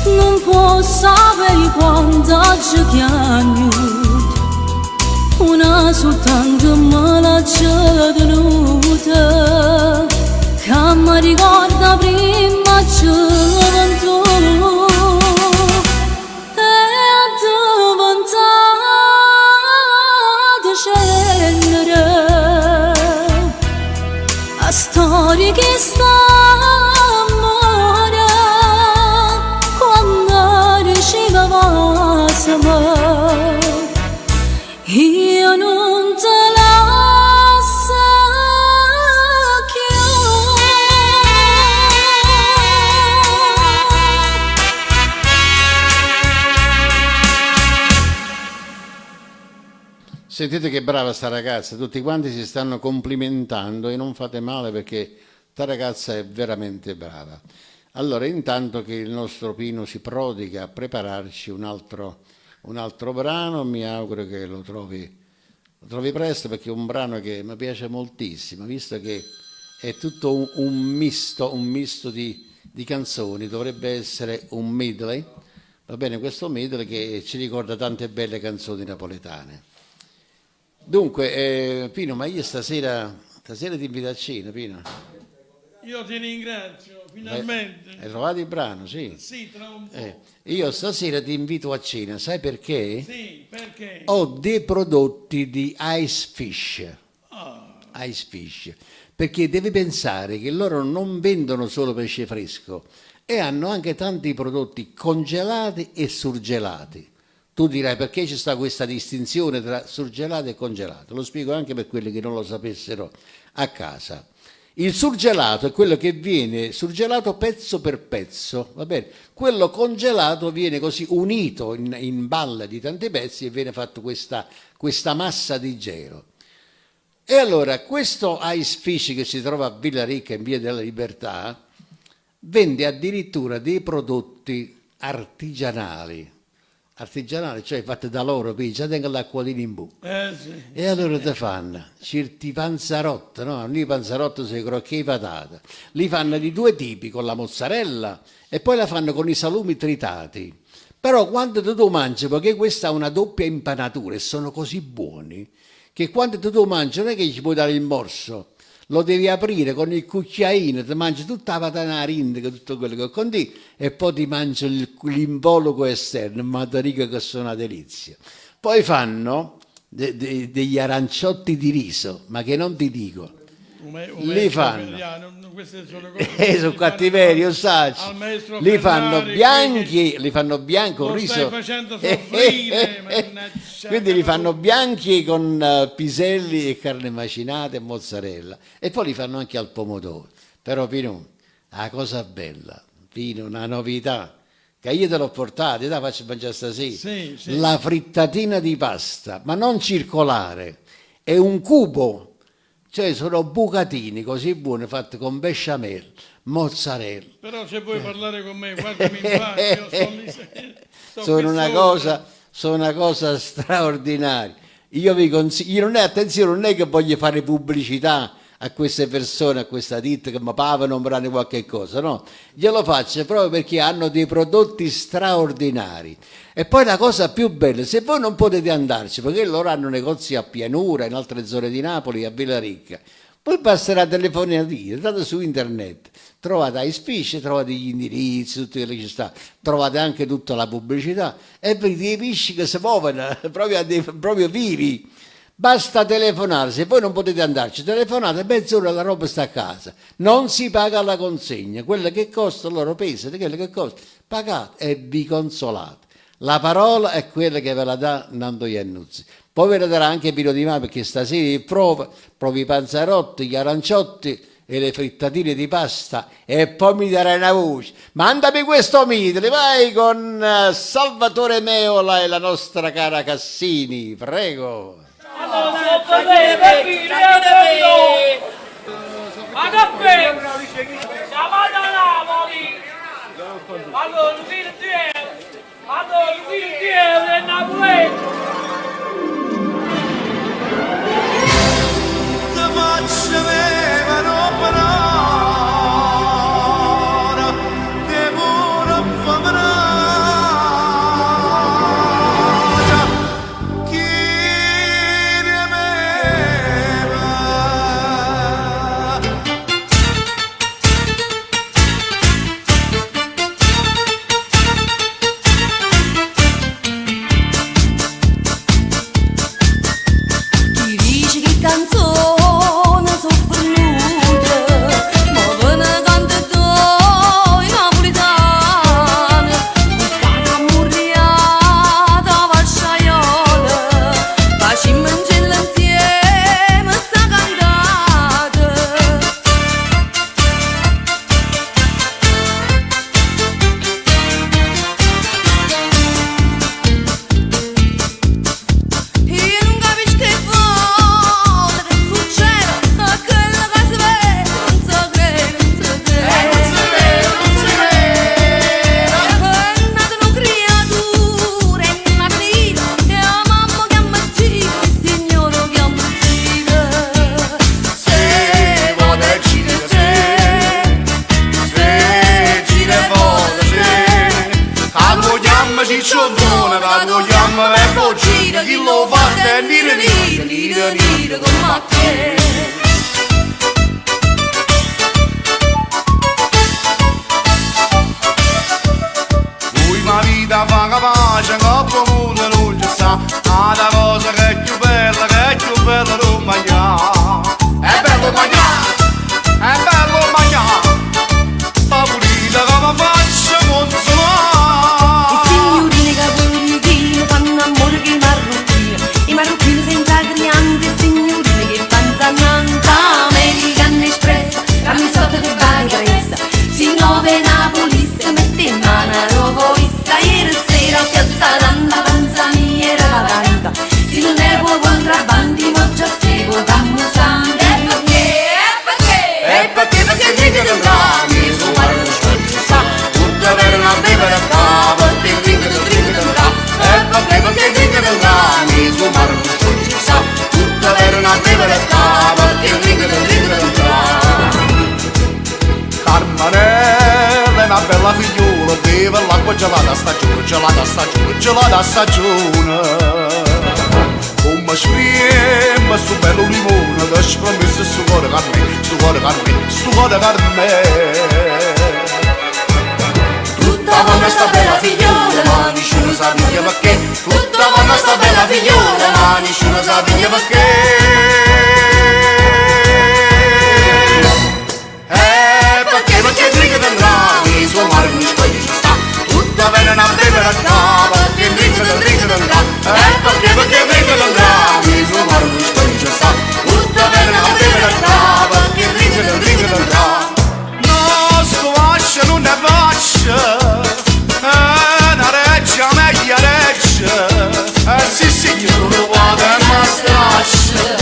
Speaker 3: non può sapere quanto ci piango, una soltanto me l'ha tenuta, che mi ricorda prima gioventù. A storia che sta amore quando riceveva io non te lascio
Speaker 6: Sentite che brava sta ragazza, tutti quanti si stanno complimentando e non fate male perché sta ragazza è veramente brava. Allora, intanto che il nostro Pino si prodiga a prepararci un altro brano, mi auguro che lo trovi presto, perché è un brano che mi piace moltissimo, visto che è tutto un misto di canzoni, dovrebbe essere un medley, va bene, questo medley che ci ricorda tante belle canzoni napoletane. Dunque, Pino, ma io stasera ti invito a cena, Pino.
Speaker 7: Io ti ringrazio, finalmente.
Speaker 6: Hai trovato il brano, sì?
Speaker 7: Sì, tra un po'.
Speaker 6: Io stasera ti invito a cena, sai perché?
Speaker 7: Sì, perché?
Speaker 6: Ho dei prodotti di Ice Fish.
Speaker 7: Ah.
Speaker 6: Ice Fish, perché devi pensare che loro non vendono solo pesce fresco e hanno anche tanti prodotti congelati e surgelati. Tu dirai perché ci sta questa distinzione tra surgelato e congelato? Lo spiego anche per quelli che non lo sapessero a casa. Il surgelato è quello che viene surgelato pezzo per pezzo, va bene? Quello congelato viene così unito in balle di tanti pezzi e viene fatto questa massa di gelo. E allora questo Ice Fish che si trova a Villaricca in Via della Libertà vende addirittura dei prodotti artigianali, cioè fatti da loro, già tengono l'acquolina in bocca.
Speaker 7: Sì.
Speaker 6: E allora ti fanno certi panzarotti, no? Lì i panzarotti sono i crocchè di patata, li fanno di due tipi, con la mozzarella e poi la fanno con i salumi tritati. Però quando tu mangi, perché questa ha una doppia impanatura e sono così buoni, che quando tu mangi non è che ci puoi dare il morso, lo devi aprire con il cucchiaino, ti mangi tutta la patata rindica, tutto quello che contiene, e poi ti mangi l'involucro esterno, ma ti dico che sono una delizia. Poi fanno degli aranciotti di riso, ma che non ti dico. Li fanno,
Speaker 7: queste sono cose
Speaker 6: sono cattiveria, io so. Li fanno bianchi, con
Speaker 7: lo
Speaker 6: riso.
Speaker 7: stai facendo soffrire, mannaggia.
Speaker 6: Quindi li fanno bianchi con piselli e carne macinata e mozzarella. E poi li fanno anche al pomodoro. Però Pino, la cosa bella, Pino, una novità, che io te l'ho portata, te la faccio mangiare stasera.
Speaker 7: Sì, sì.
Speaker 6: La frittatina di pasta, ma non circolare, è un cubo. Cioè sono bucatini così buoni fatti con besciamella, mozzarella.
Speaker 7: Però se vuoi parlare con me, guardami in faccia, io
Speaker 6: sono una cosa straordinaria. Io vi consiglio, non è che voglio fare pubblicità a queste persone, a questa ditta che mi pagano un brano qualche cosa, no? Glielo faccio proprio perché hanno dei prodotti straordinari. E poi la cosa più bella, se voi non potete andarci, perché loro hanno negozi a Pianura, in altre zone di Napoli, a Villaricca, poi basterà telefonare, andate su internet, trovate Ice Fish, trovate gli indirizzi, tutto quello che ci sta, trovate anche tutta la pubblicità e vedete i pesci che si muovono proprio vivi. Basta telefonare, se voi non potete andarci, telefonate, mezz'ora la roba sta a casa, non si paga la consegna, quello che costa loro pesate, quello che costa, pagate e vi consolate. La parola è quella che ve la dà Nando Iannuzzi. Poi ve la darà anche Pino Di Maio, perché stasera provi i panzarotti, gli aranciotti e le frittatine di pasta e poi mi darai una voce. Mandami questo midle, vai con Salvatore Meola e la nostra cara Cassini, prego.
Speaker 1: lo fate nire nire nire nire con macchie. Ma vita fa capace, che mondo non ci sta, una cosa che è più bella non mangiare. È bello mangiare, è bello mangiare, favorita come faccio consolare.
Speaker 9: I signorini caporichini fanno amore che i marocchini senza crianze, i signorini che panzananza, American Express, camisotta che va presa, si nove napolista, mette in mano a rogoista, ieri sera a piazza Nanda, panza mia era la vanta, si non ne può contrabbandi, ma già spiego, dammo sangue, perché dice che brami, su mare non ci sta, tutta per una bevere a capo, perché dice che brami, perché dice che brami, su mare non ci sta, tutta per una bevere a capo, perché dice che brami.
Speaker 1: Carmanella è una bella figliola, beve l'acqua gelata stagione, gelata stagione, gelata stagione. Come spriema sto bello limone, da spromesso sto cuore carne, sto cuore carne, sto cuore carne.
Speaker 9: Tutta buona sta bella figliola,
Speaker 1: ma nessuno sa piglia perché. Tutta buona sta bella figliola, ma nessuno sa piglia perché dringa del rami, suo mare non ci sta, tutta bene una bevere a capo, perché dringa del rami, perché dringa del rami, suo mare non ci sta, tutta bene una bevere a capo, perché dringa del rami. No, sto vascia non ne faccia, una reggia meglio reggia, sì signore, guarda ma straccia,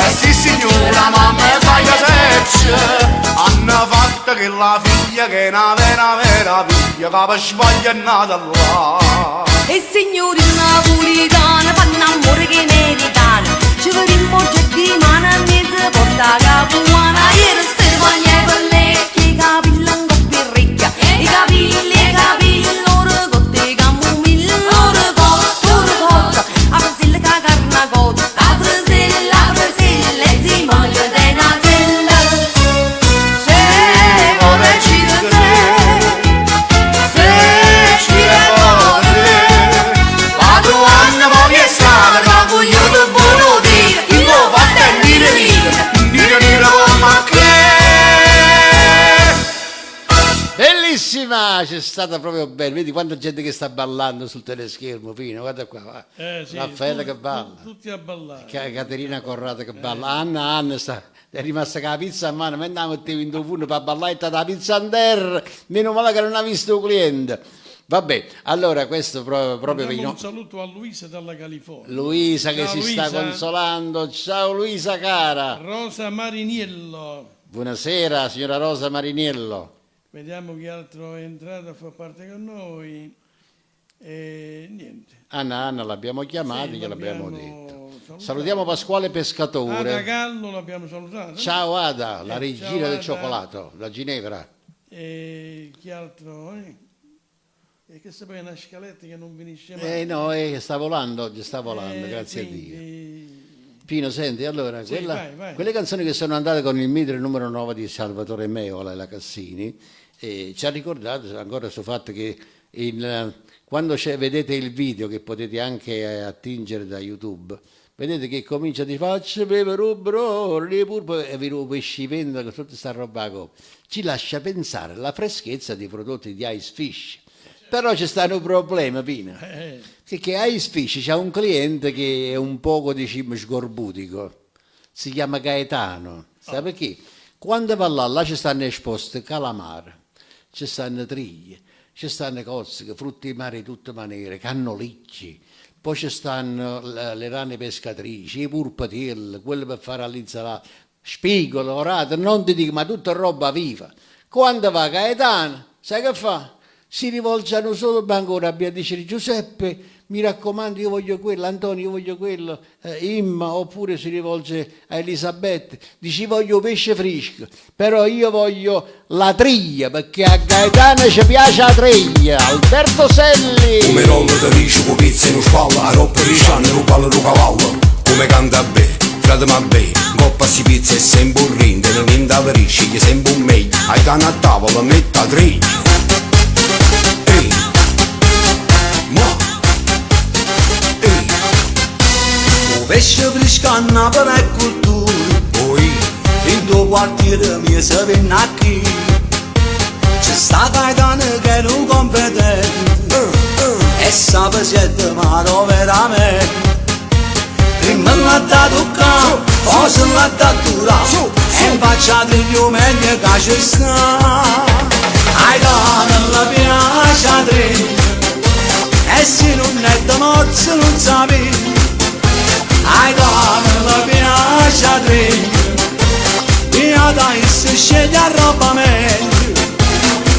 Speaker 1: sì signora, ma me fai caseccia. Hanno fatto che la figlia che è una vera figlia, che per sbaglio è nata là.
Speaker 9: e signori napolitani fanno amore che meritano, ci vedremo oggetti mano a mezzo porta capuana, ieri sera voglio pellecchi, i capelli un po' più ricchi, i capelli loro cotte, i camomilli loro cotta, a frasella che carna cotta, a frasella, e si mangia dei naselli, se vuole ci
Speaker 6: Bellissima, c'è stata proprio bella. Vedi quanta gente che sta ballando sul teleschermo, Pino, guarda qua, va.
Speaker 7: Sì,
Speaker 6: Raffaella che balla,
Speaker 7: tutti a ballare.
Speaker 6: Caterina Corrado che balla, Anna è rimasta con la pizza a mano, ma andiamo a te in forno per ballare, è stata la pizza in terra, meno male che non ha visto un cliente. Vabbè, allora questo proprio
Speaker 7: Diamo
Speaker 6: Pino.
Speaker 7: un saluto a Luisa dalla California.
Speaker 6: Luisa che
Speaker 7: Ciao,
Speaker 6: si
Speaker 7: Luisa.
Speaker 6: sta consolando, ciao Luisa cara.
Speaker 7: Rosa Mariniello.
Speaker 6: Buonasera signora Rosa Mariniello.
Speaker 7: Vediamo chi altro è entrato a far parte con noi. E niente.
Speaker 6: Anna l'abbiamo chiamata,
Speaker 7: Sì,
Speaker 6: gliel'abbiamo
Speaker 7: l'abbiamo
Speaker 6: detto.
Speaker 7: salutato.
Speaker 6: Salutiamo Pasquale
Speaker 7: Ada
Speaker 6: Pescatore.
Speaker 7: Gallo l'abbiamo salutato.
Speaker 6: Ciao Ada, la
Speaker 7: ciao,
Speaker 6: regina del
Speaker 7: Ada.
Speaker 6: cioccolato, da Ginevra.
Speaker 7: E chi altro? E questa poi è una scaletta che non finisce mai.
Speaker 6: No, sta volando oggi, sta volando, grazie a Dio.
Speaker 7: Dio.
Speaker 6: Pino, senti, allora,
Speaker 7: Sì, vai.
Speaker 6: quelle canzoni che sono andate con il mitre numero 9 di Salvatore Meola e la Cassini, ci ha ricordato ancora sul fatto che quando vedete il video, che potete anche attingere da YouTube, vedete che comincia di faccia peperubro, e vi pescivendo con tutta questa roba qua. Ci lascia pensare alla freschezza dei prodotti di Ice Fish. Però c'è stato un problema, Pino, che Ice Fish c'ha un cliente che è un poco, diciamo, sgorbutico, si chiama Gaetano, sai perché? Quando va là ci stanno esposti calamari, ci stanno triglie, ci stanno cozze, frutti di mare di tutte maniere, cannolicci, poi ci stanno le rane pescatrici, i purpatelli, quelli per fare all'insalata, spigolo, orate, non ti dico, ma tutta roba viva. Quando va Gaetano, sai che fa? Si rivolgono solo ancora a dice Giuseppe, mi raccomando, io voglio quello, Antonio, io voglio quello, Imma, oppure si rivolge a Elisabetta, dice voglio pesce fresco, però io voglio la triglia, perché a Gaetano ci piace la triglia. Alberto Selli.
Speaker 10: Come rolla da rice con pizza in spalla, a roppa di cianne, rubalo di cavallo. Come canta bene, frate ma bene, coppa si pizza e sempre un rinde, non indava rice, che sempre un meglio, ai cani a tavola, metta triglia. Ehi, ma, ehi.
Speaker 4: O pesce fresco a Napoli è cultura,
Speaker 10: Poi,
Speaker 4: in tuo quartiere mi si viene qui. C'è sta Gaetano che è un competente, e sa siete mano veramente. Prima l'ha dato qua, poi se l'ha dato là, e in faccia degli uomini che ci sta. Gaetano la piace a tre, e se non è da morte non sape. Gaetano la piace a tre, via dai se sceglie a roba meglio.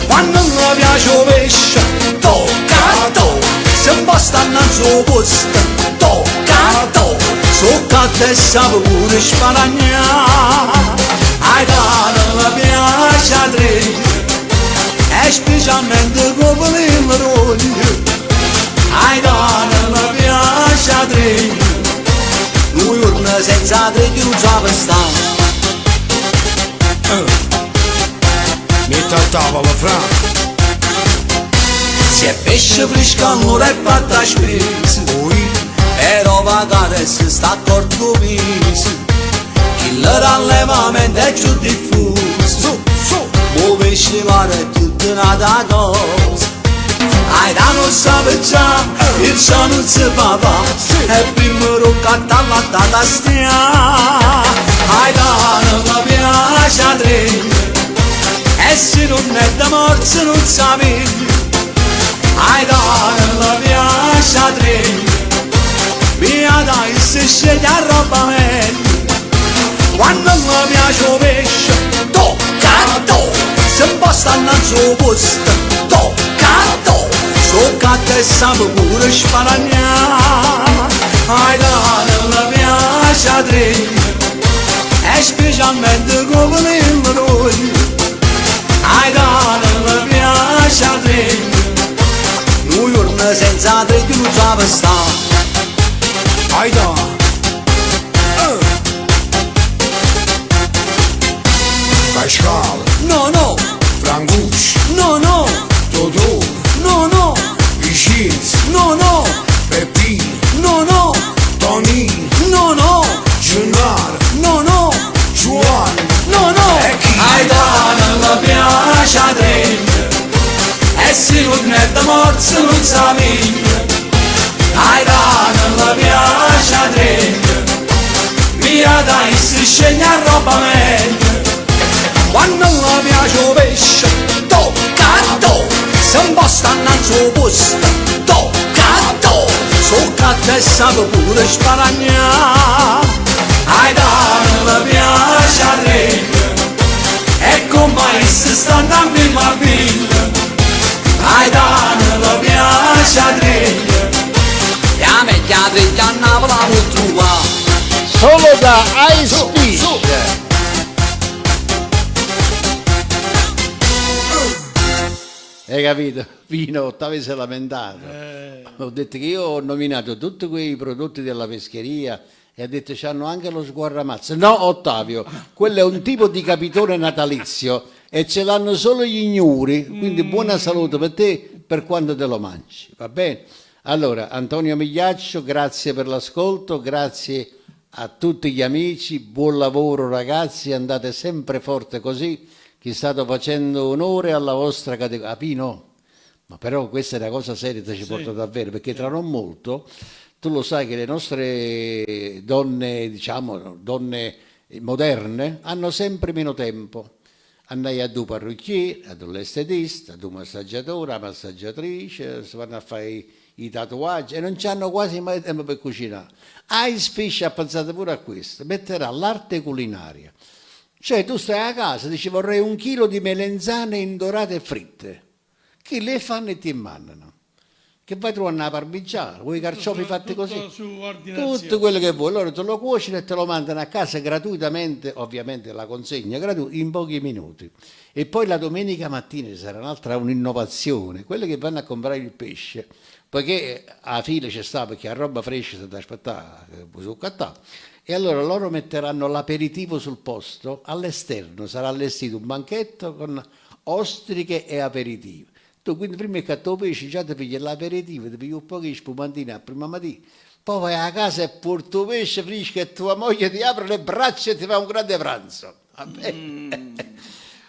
Speaker 4: Quando non piace il pesce, tocca a to, se un po' stanno al suo posto, tocca a to, socca a te sape pure sparagnare. Gaetano la piace a tre, e specialmente come il roglio. Gaetano la piace a tre, lui urna senza tre che non sa per stare.
Speaker 10: metta a tavola, fra.
Speaker 4: Se è pesce fresco allora è fatta a spesa,
Speaker 10: Poi,
Speaker 4: però pagare se sta accorto viso. Il rallevamento è più diffuso, o pesce vale tutta una cosa. Gaetano sape già, il ciò non si papà, e prima roccatta la data stia. Gaetano la piace a tre, e se non è da morte non sape. Gaetano la piace a tre, via dai se sceglie a roba meglio. Quando non piace il pesce, tocca a to, se un po' stanno al suo posto, tocca a to, socca a te sape pure sparagnare. Gaetano la piace a tre, e specialmente come il roglio. Gaetano la piace a tre, lui urna senza tre che non sa per stare.
Speaker 10: Gaetano. Pascal,
Speaker 4: No, no,
Speaker 10: Frangucci,
Speaker 4: no, no,
Speaker 10: Totò,
Speaker 4: no, no,
Speaker 10: Vicins,
Speaker 4: no, no,
Speaker 10: Peppino,
Speaker 4: no, no,
Speaker 10: Tonino,
Speaker 4: no, no,
Speaker 10: Gennaro,
Speaker 4: no, no,
Speaker 10: Giovanni,
Speaker 4: no, no.
Speaker 10: E chi?
Speaker 4: Gaetano la piace a tre, e se non è da morte non sape. Gaetano la piace a tre, via dai se sceglie a roba meglio. Quando non piace il pesce, tocca a to, se un po' stanno al suo posto, tocca a to, socca a te sape pure sparagnare. Gaetano la piace a tre, e con mai se stanno a prima fila. Gaetano la piace a tre, e a me gli altri gli hanno la mutrua.
Speaker 6: Solo da Ice Fish. Hai capito? Pino, t'avevi si è lamentato. Ho detto che io ho nominato tutti quei prodotti della pescheria e ha detto c'hanno anche lo sguarramazzo. No, Ottavio, quello è un tipo di capitone natalizio e ce l'hanno solo gli ignuri, quindi buona salute per te per quando te lo mangi, va bene? Allora, Antonio Migliaccio, grazie per l'ascolto, grazie a tutti gli amici, buon lavoro ragazzi, andate sempre forte così, che state facendo onore alla vostra categoria. Ah, Pino, ma però questa è una cosa seria, che ci porta davvero, perché tra non molto, tu lo sai che le nostre donne, diciamo, donne moderne, hanno sempre meno tempo. Andai a due parrucchieri, ad un estetista, ad un massaggiatore, a massaggiatrice, si vanno a fare i tatuaggi e non hanno quasi mai tempo per cucinare. Ice Fish ha pensato pure a questo, metterà l'arte culinaria. Cioè tu stai a casa, dici vorrei 1 chilo di melenzane indorate e fritte. Che le fanno e ti mandano. che vai trovare una parmigiana, vuoi i carciofi fatti così?
Speaker 7: Tutto su ordinazione.
Speaker 6: Tutto quello che vuoi, loro te lo cuociono e te lo mandano a casa gratuitamente, ovviamente la consegna gratuita in pochi minuti. E poi la domenica mattina ci sarà un'innovazione, quelli che vanno a comprare il pesce, poiché a fila c'è sta, perché la roba fresca si deve aspettare, e allora loro metteranno l'aperitivo sul posto, all'esterno sarà allestito un banchetto con ostriche e aperitivo. Tu quindi prima che tu pesci già ti pigli l'aperitivo, ti pigli un po' di spumantina a prima mattina, poi vai a casa e porti il pesce fresco e tua moglie ti apre le braccia e ti fa un grande pranzo. Va bene?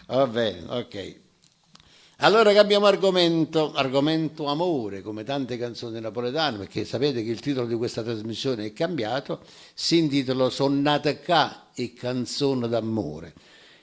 Speaker 6: Va bene, ok. Allora cambiamo argomento amore, come tante canzoni napoletane, perché sapete che il titolo di questa trasmissione è cambiato, si intitola Sonnata ca e canzone d'amore.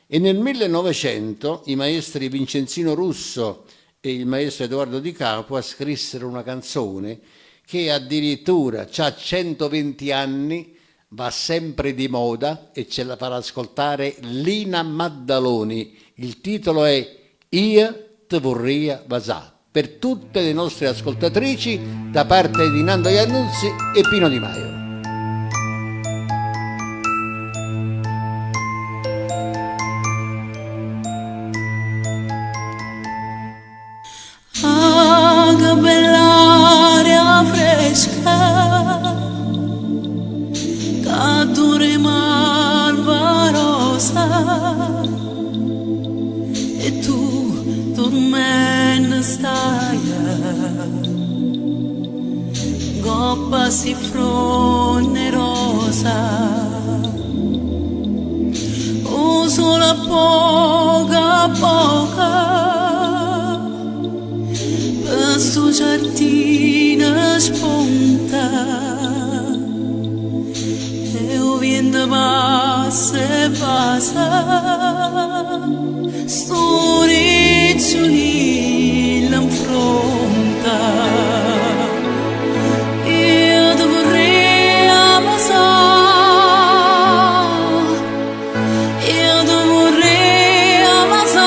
Speaker 6: E nel 1900 i maestri Vincenzino Russo e il maestro Edoardo Di Capua scrissero una canzone che addirittura ha 120 anni, va sempre di moda e ce la farà ascoltare Lina Maddaloni. Il titolo è Io te vorrei vasà, per tutte le nostre ascoltatrici da parte di Nando Iannuzzi e Pino Di Maio.
Speaker 4: Ah, che bell'aria fresca, che dure malvarosa, e tu dormendo stai, goppa si fronnerosa, o solo a poca, sto giardino spunta e o vento passa e passa, sto ricciolino in fronte. Io ti vorrei ammazzare, io ti vorrei ammazzare,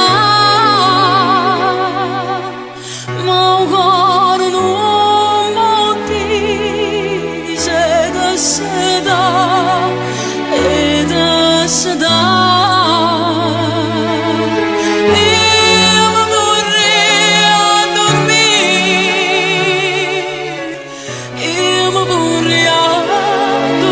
Speaker 4: ma un cuore non mi dice che si dà e che si dà. Io mi vorrei addormire, io mi vorrei addormire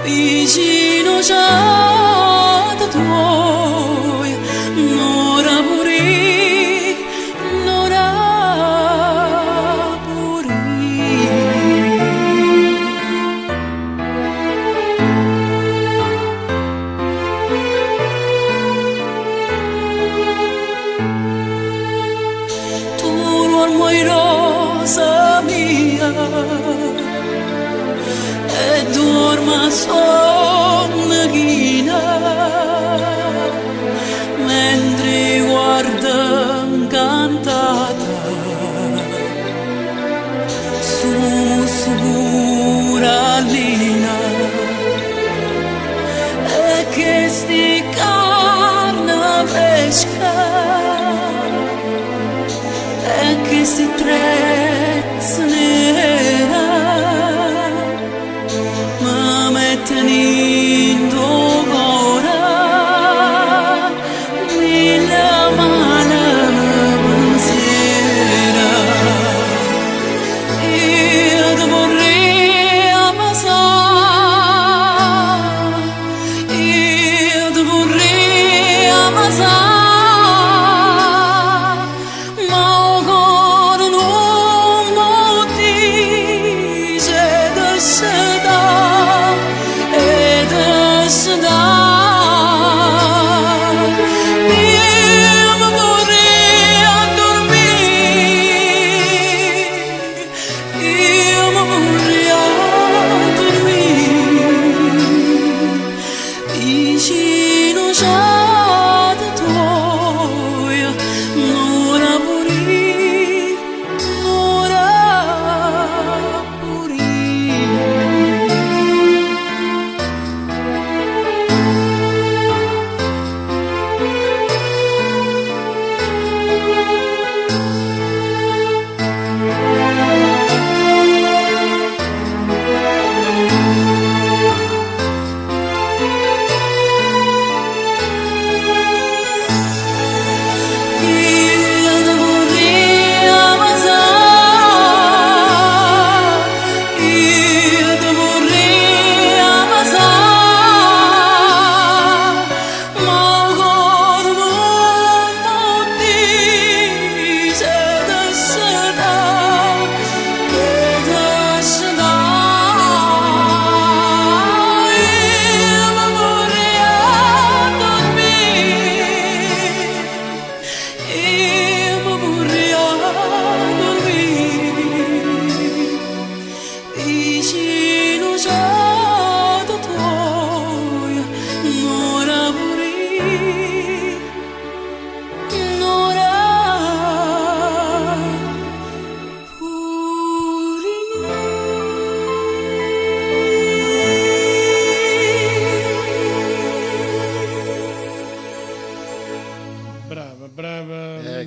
Speaker 4: vicino già da tuoi, un'ora pure, un'ora pure. Tu l'uomo rosa mia e dorma sonnechina mentre guarda incantata su murallina, e che sti carne fresca e che sti trezze nera mi mettono in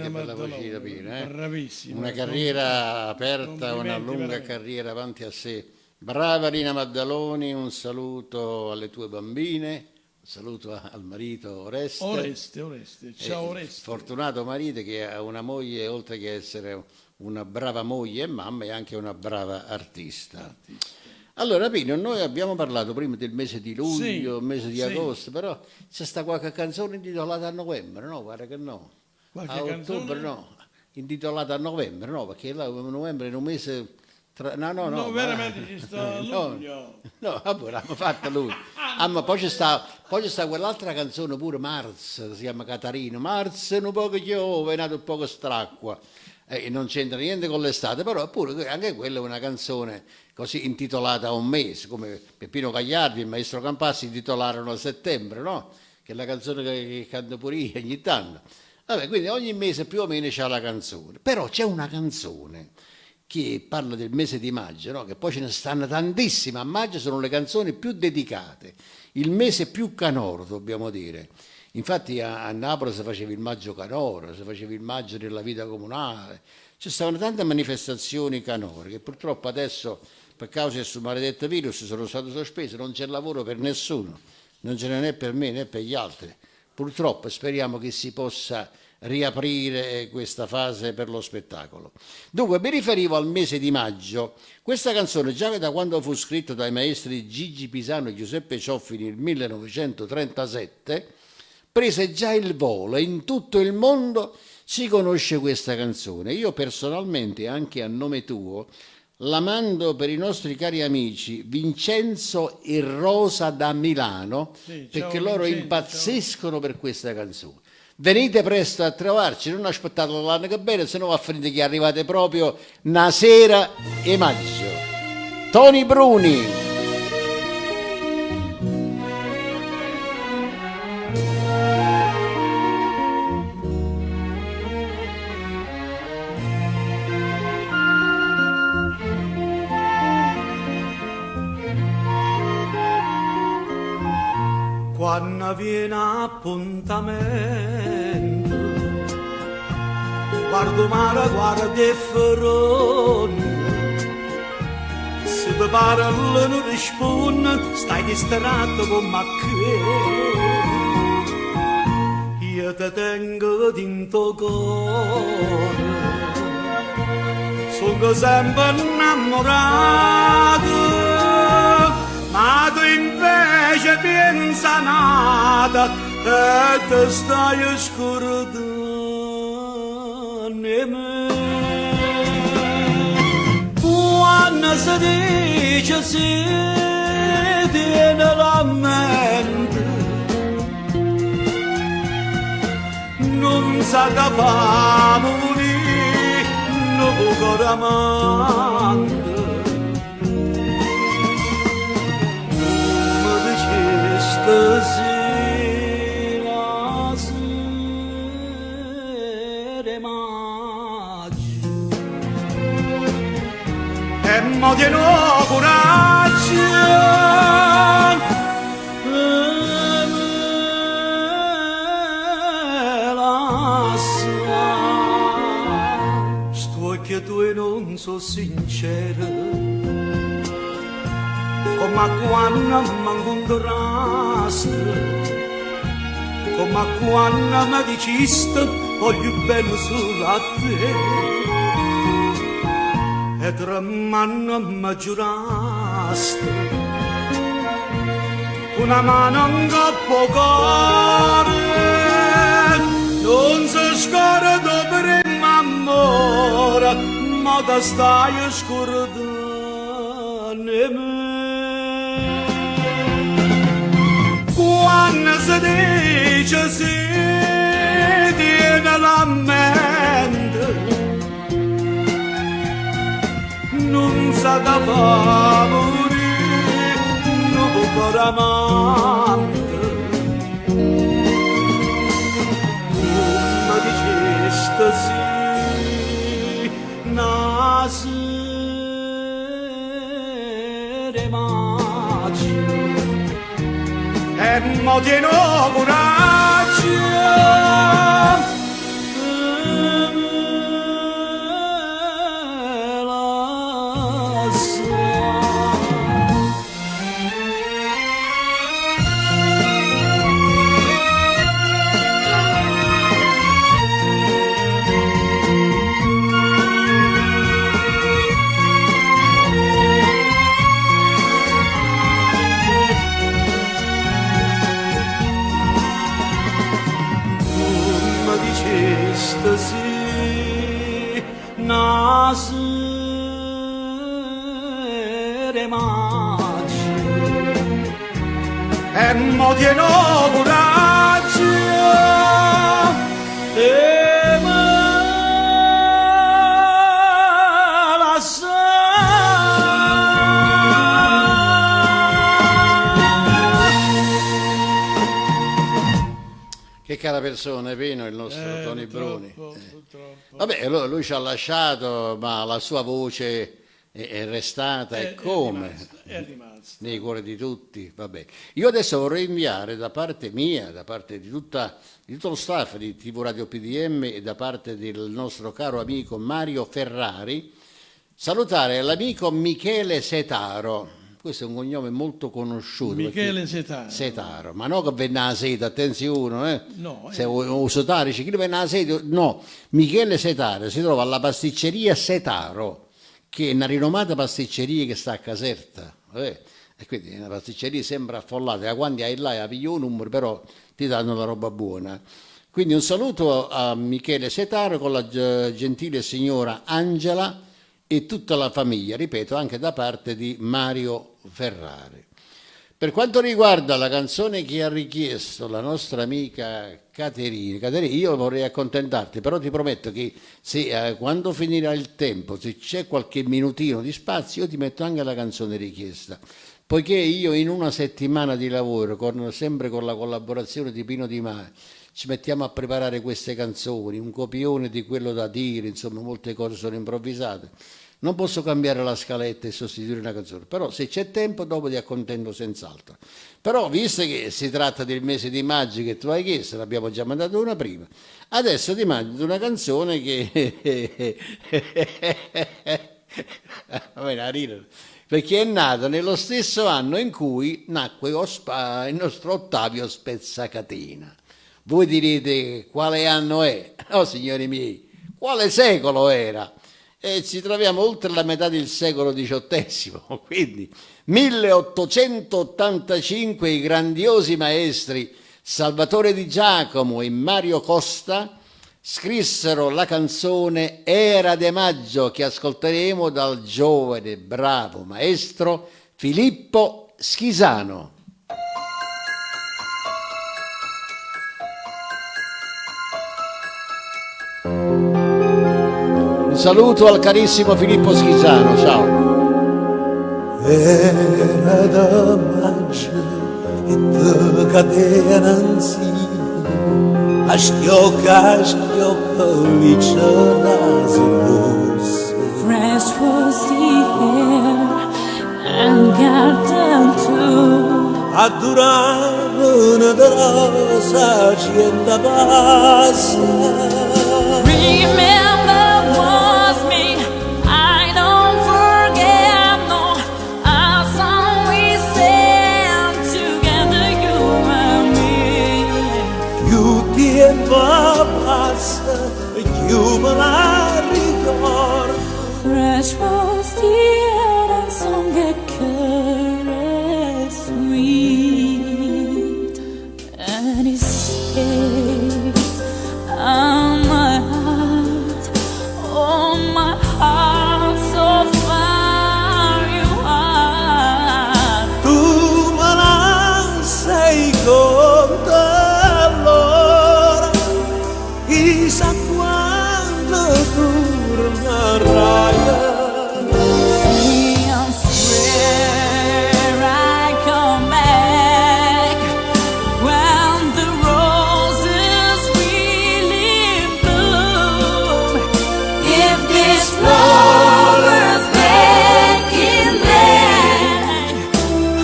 Speaker 6: che bella
Speaker 7: Maddaloni,
Speaker 6: vocina Pino,
Speaker 7: bravissima.
Speaker 6: una carriera aperta, una
Speaker 7: Complimenti,
Speaker 6: lunga
Speaker 7: veramente.
Speaker 6: carriera avanti a sé. Brava Rina Maddaloni, un saluto alle tue bambine, un saluto al marito Oreste.
Speaker 7: Oreste, ciao Oreste.
Speaker 6: Fortunato marito che ha una moglie, oltre che essere una brava moglie e mamma, è anche una brava artista. Allora Pino, noi abbiamo parlato prima del mese di luglio,
Speaker 7: Sì,
Speaker 6: mese di
Speaker 7: sì.
Speaker 6: agosto, però c'è sta qualche canzone intitolata a novembre, no? Guarda che no.
Speaker 7: Qualche
Speaker 6: A
Speaker 7: canzone?
Speaker 6: ottobre no, intitolata a novembre, no? Perché là novembre è un mese...
Speaker 7: No, veramente ci sta a
Speaker 6: no,
Speaker 7: luglio.
Speaker 6: no, vabbè, l'hanno fatta lui. Ma poi c'è sta quell'altra canzone pure, Mars, si chiama Catarina. Mars è un po' che piove, è nato un po' stracqua. Non c'entra niente con l'estate, però pure anche quella è una canzone così intitolata a un mese, come Peppino Gagliardi e il maestro Campassi intitolarono a settembre, no? Che è la canzone che canto pure io ogni tanto. Vabbè, quindi ogni mese più o meno c'ha la canzone. Però c'è una canzone che parla del mese di maggio, no? Che poi ce ne stanno tantissime, a maggio sono le canzoni più dedicate, il mese più canoro, dobbiamo dire. Infatti a Napoli si faceva il maggio canoro, si faceva il maggio della vita comunale, ci stavano tante manifestazioni canore che purtroppo adesso per causa di questo maledetto virus sono state sospese, non c'è lavoro per nessuno, non ce n'è né per me né per gli altri. Purtroppo speriamo che si possa riaprire questa fase per lo spettacolo. Dunque mi riferivo al mese di maggio. Questa canzone già da quando fu scritta dai maestri Gigi Pisano e Giuseppe Cioffi nel 1937 prese già il volo e in tutto il mondo si conosce questa canzone. Io personalmente, anche a nome tuo, la mando per i nostri cari amici Vincenzo e Rosa da Milano,
Speaker 7: Sì, ciao,
Speaker 6: perché loro
Speaker 7: Vincenzo,
Speaker 6: impazziscono per questa canzone. Venite presto a trovarci, non aspettate l'anno che bene, se no va a finire che arrivate proprio una sera e maggio. Tony Bruni.
Speaker 4: Quando viene appuntamento, guardo mare, guarda differente. Se ti parlo non rispondo, stai distratto con me che io ti tengo dentro cuore. Sono sempre innamorato, ma tu invece pensa nata e te stai scordando me. Quando si dice si tiene la mente, non sa che fa morire, non può amante. Stasera sera maggio e mo di nuovo coraggio me lascia. Sto che tu e non so sincero, come quando mi incontrasti, come quando mi dicesti voglio bene solo a te, e tremando mi giurasti, una mano in coppo cuore, non si scorda per il amore, ma ti stai scordando me. Quando si dice si tiene la mente, non sa da fa morire, non può amante. Come diceste sì, una sera maggio e mo di nuovo coraggio
Speaker 8: estasi nasere maggio e mo tieno coraggio e me lascia.
Speaker 6: Che cara persona, è pieno il nostro Tony Bruni.
Speaker 7: Purtroppo.
Speaker 6: Vabbè, lui ci ha lasciato, ma la sua voce è restata e come?
Speaker 7: È rimasta.
Speaker 6: Nei cuori di tutti. Vabbè. Io adesso vorrei inviare da parte mia, da parte di tutto lo staff di TV Radio PDM e da parte del nostro caro amico Mario Ferrari, salutare l'amico Michele Setaro. Questo è un cognome molto conosciuto.
Speaker 7: Michele Setaro.
Speaker 6: Setaro, ma no che venne a sede, attenzione,
Speaker 7: No,
Speaker 6: se uso tarici, chi venne a sede? No, Michele Setaro si trova alla pasticceria Setaro, che è una rinomata pasticceria che sta a Caserta, e quindi è una pasticceria sempre affollata, quando hai là pigli un numero, però ti danno la roba buona. Quindi un saluto a Michele Setaro con la gentile signora Angela e tutta la famiglia, ripeto, anche da parte di Mario Ferrari. Per quanto riguarda la canzone che ha richiesto la nostra amica Caterina, io vorrei accontentarti, però ti prometto che se quando finirà il tempo, se c'è qualche minutino di spazio, io ti metto anche la canzone richiesta, poiché io in una settimana di lavoro, sempre con la collaborazione di Pino Di Maio, ci mettiamo a preparare queste canzoni, un copione di quello da dire, insomma molte cose sono improvvisate. Non posso cambiare la scaletta e sostituire una canzone, però se c'è tempo dopo ti accontento senz'altro. Però visto che si tratta del mese di maggio che tu hai chiesto, l'abbiamo già mandato una prima, adesso ti mando una canzone che... perché è nata nello stesso anno in cui nacque il nostro Ottavio Spezzacatena. Voi direte quale anno è? No, signori miei, quale secolo era? E ci troviamo oltre la metà del secolo XVIII, quindi 1885 i grandiosi maestri Salvatore Di Giacomo e Mario Costa scrissero la canzone Era de Maggio, che ascolteremo dal giovane bravo maestro Filippo Schisano. Saluto al carissimo Filippo Schisano, ciao.
Speaker 11: Era da maggio e te cadenanzi, a schiocca, vicino naso rosso.
Speaker 3: Fresh was the air and garden too.
Speaker 11: A durare da rosa cienda passa.
Speaker 3: Remember was me, I don't forget, no. A song we sang together, you and me.
Speaker 11: Più tempo passa, più me la ricordo.
Speaker 3: Fresh was the air and song that caressed sweet, and it stayed on my heart, oh my heart, so far you are.
Speaker 11: Tu me la sei conta allora, chissà quando tornerai.
Speaker 3: I swear I come back when the roses really bloom. If this flower's back in bed,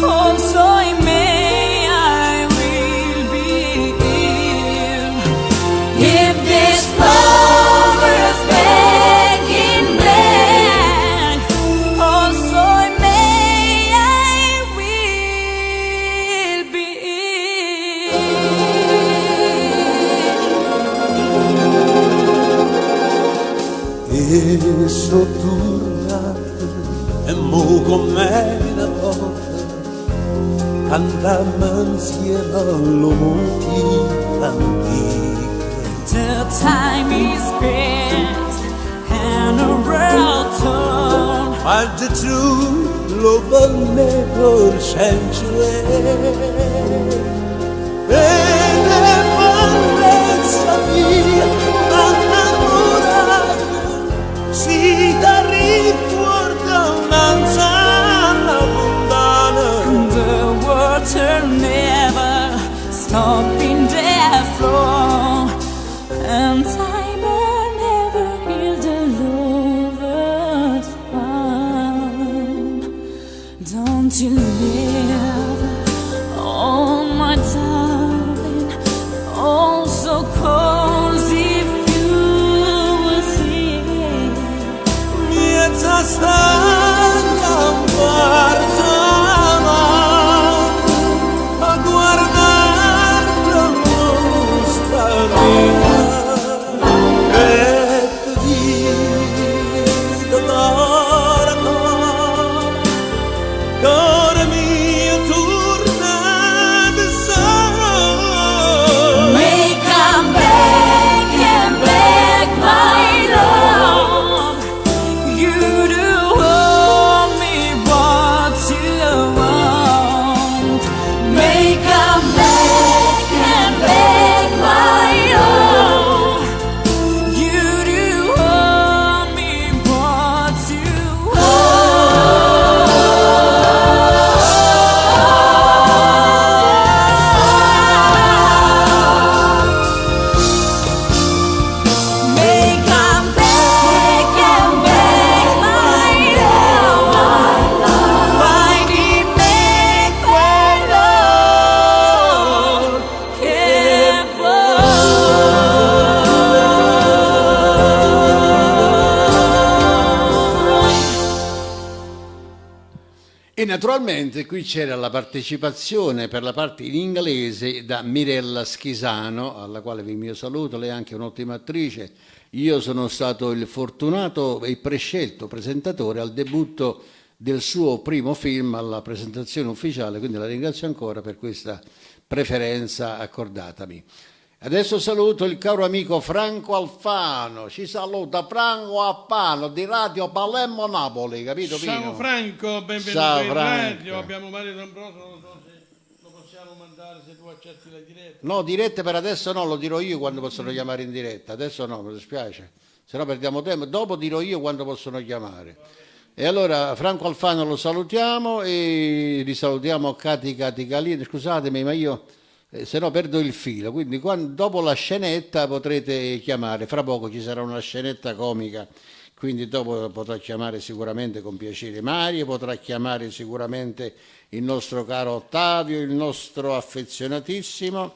Speaker 3: oh, so may I will be ill. If this flower's back in bed, oh, so may I will be
Speaker 11: E so tornato e mo con me una volta cantammo insieme all'uomo antico.
Speaker 3: the
Speaker 4: time is past and a world torn.
Speaker 11: But the true love will never change away. E le bellezza mia innamorata si da ricorda un'anzana lontana.
Speaker 4: The water never stopped in their flow, and time will never heal the lover's wound. Don't you live, oh my darling, oh so cozy if you will see.
Speaker 11: Miezza stalla guardava a guardar la nostra vita e ti dico d'ora cuore mio torna di sole.
Speaker 4: May come back and back my love. You do owe me what you want. May come back and back my love. You do owe me what you want. May come back and back my love. Find it back where love came
Speaker 6: E naturalmente qui c'era la partecipazione per la parte in inglese da Mirella Schisano, alla quale vi mio saluto, lei è anche un'ottima attrice. Io sono stato il fortunato e prescelto presentatore al debutto del suo primo film, alla presentazione ufficiale, quindi la ringrazio ancora per questa preferenza accordatami. Adesso saluto il caro amico Franco Alfano, ci saluta Franco Alfano di Radio Palermo Napoli, capito Pino?
Speaker 7: Ciao Franco, benvenuto
Speaker 6: Ciao,
Speaker 7: in
Speaker 6: Franco.
Speaker 7: radio. Abbiamo Mario D'Ambrosio, non so se lo possiamo mandare, se tu accetti la diretta.
Speaker 6: No, dirette per adesso no, lo dirò io quando possono chiamare in diretta, adesso no, mi dispiace, se no perdiamo tempo, dopo dirò io quando possono chiamare. E allora Franco Alfano lo salutiamo e risalutiamo Cati Calini, scusatemi ma io se no perdo il filo, quindi dopo la scenetta potrete chiamare, fra poco ci sarà una scenetta comica, quindi dopo potrà chiamare sicuramente con piacere Mario, potrà chiamare sicuramente il nostro caro Ottavio, il nostro affezionatissimo.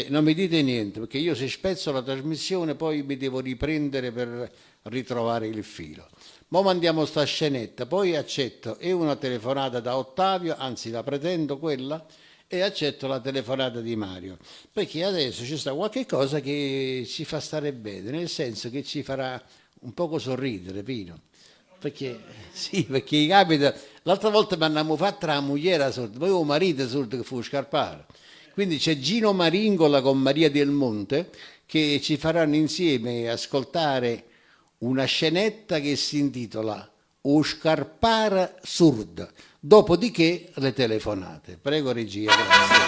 Speaker 6: Non mi dite niente perché io se spezzo la trasmissione poi mi devo riprendere per ritrovare il filo. Mo mandiamo sta scenetta, poi accetto e una telefonata da Ottavio, anzi la pretendo quella, e accetto la telefonata di Mario, perché adesso ci sta qualche cosa che ci fa stare bene, nel senso che ci farà un poco sorridere, Pino. Perché sì, perché capita, l'altra volta mi hanno fatto la mogliera sorda, poi il marito sordo che fu scarpare. Quindi c'è Gino Maringola con Maria Del Monte che ci faranno insieme ascoltare una scenetta che si intitola O scarpara surda. Dopodiché le telefonate. Prego regia, grazie.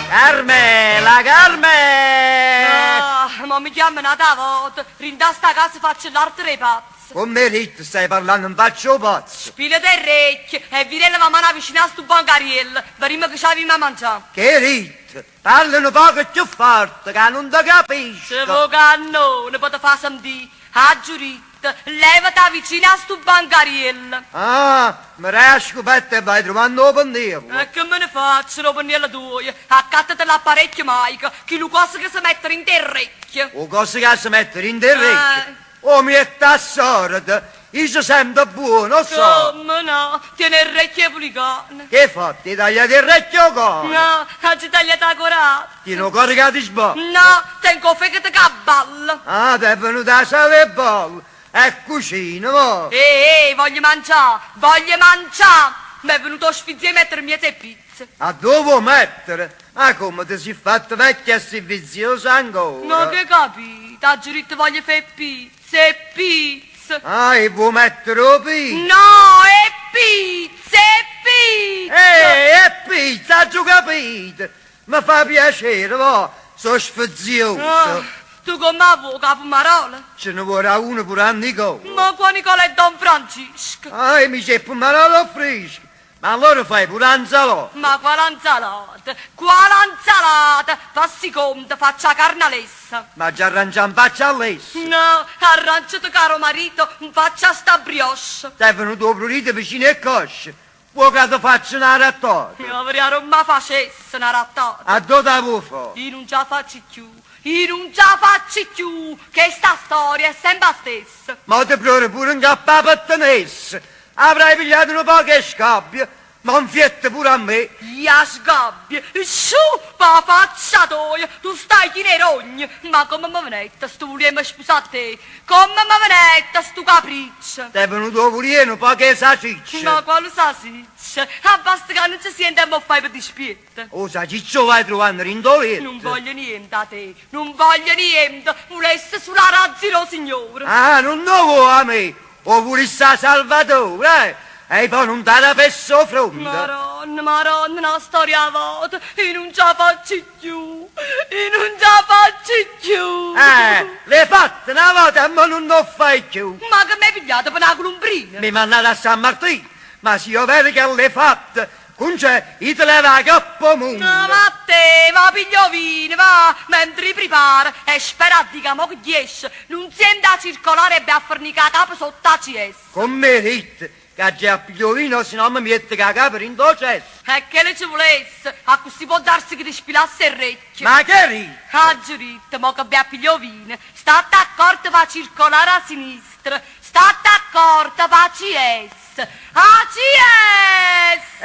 Speaker 12: Carmela, Carmela!
Speaker 9: Ah, ma mi chiamano da volta, rinda sta casa faccio l'arte dei pazzi.
Speaker 12: Con merito stai parlando, non faccio pazzo.
Speaker 9: Spile te orecchie e virella ma mano vicino a sto bancariello, prima che c'avevi a mangiare.
Speaker 12: Che rito? Parlano poco più forte, che non ti capisco.
Speaker 9: Se vuoi cannone, potete fare sentire, a giurita, levati vicino a sto bancariello.
Speaker 12: Ah, mi hai scoperto e vai trovando lo pannello.
Speaker 9: E che me ne faccio, lo pannello tuo? Accattati l'apparecchio Mike, che lo cosa che si mette in te orecchie.
Speaker 12: O cosa che si mette in te orecchie? Oh, mi è tassorata, io sono sempre buono, so.
Speaker 9: Come no, tiene il orecchio pulicone.
Speaker 12: Che fai? Ti tagliati il orecchio o cosa?
Speaker 9: No, oggi tagliata la corata.
Speaker 12: Ti non coricati sbocco?
Speaker 9: No, tengo feghe di cavallo.
Speaker 12: Ah, ti è venuta a sale e bollo. e cucina, mo.
Speaker 9: Ehi, voglio mangiare, voglio mangiare. Mi è venuto sfizzio di mettermi le pizze.
Speaker 12: A dove vuoi mettere? Ah, come ti sei fatto vecchia e sei viziosa ancora?
Speaker 9: Ma che capito? A giurito voglio fare pizze, pizze.
Speaker 12: Ah, e vuoi mettere o pizza?
Speaker 9: No, è pizza, è pizza.
Speaker 12: È pizza, hai già capito? Mi fa piacere, va. Sono sfizioso.
Speaker 9: Ah, tu come vuoi, capo Marola?
Speaker 12: Ce ne vorrà uno pure a Nicola.
Speaker 9: Ma qua Nicola è Don Francisco.
Speaker 12: Ah, e mi c'è pure Marola fresco. Ma allora fai pure anzalò.
Speaker 9: Ma quale insalata? Quale insalata? Fassi conto, faccia carnalessa.
Speaker 12: Ma già arrangiamo faccia a lei.
Speaker 9: No, arrangiati caro marito, faccia sta brioche.
Speaker 12: Sei venuto prurito vicino al cosce. Vuoi che ti faccia una rattata?
Speaker 9: Io avrei non mi facesse una rattata.
Speaker 12: A dove la vuoi fare?
Speaker 9: Io non ce la faccio più. Io non ce la faccio più. Che sta storia è sempre la stessa.
Speaker 12: Ma ti provi pure un capo a pattanesse. Avrai pigliato un po' che scabbia. Ma un fiette pure a me.
Speaker 9: Ia sgabbia, su, pa facciatoia, tu stai chi ne rogni. Ma come mi venette stu volemme sposare a te? Come mi venette stu capriccio?
Speaker 12: Sei venuto pure un po' che saciccia.
Speaker 9: Ma quale sasiccia? Basta che non ci sente e mi fai per dispietta.
Speaker 12: O saciccio vai trovando rindoletta.
Speaker 9: Non voglio niente a te, non voglio niente. Volesse sulla razzino, signore.
Speaker 12: Ah, non lo vuoi a me. O volesse a Salvatore, eh? E poi non dà la pesso fronte.
Speaker 9: Maronna, una storia a volte, io non ce la faccio più, io non ce la faccio più.
Speaker 12: L'hai fatta una volta, ma non lo fai più.
Speaker 9: Ma che mi hai pigliato per una colombrina?
Speaker 12: Mi mandate a San Martino, ma se io vedo che l'hai fatta, con c'è, io te le va coppo mondo.
Speaker 9: No, ma te, va piglio vino, va, mentre prepara, e spera di che mo che esce, non si andrà a circolare e a fornicare capo sotto a CS.
Speaker 12: Con me dite, che già a piglio vino, se no mi mette che capo in docesse.
Speaker 9: E che le ci volesse, a così può darsi che ti spilasse il recchio.
Speaker 12: Ma che ridi?
Speaker 9: Ah, giurito, mo che abbia piglio vino, state accorto va a circolare a sinistra, state accorto va a CS. A CS!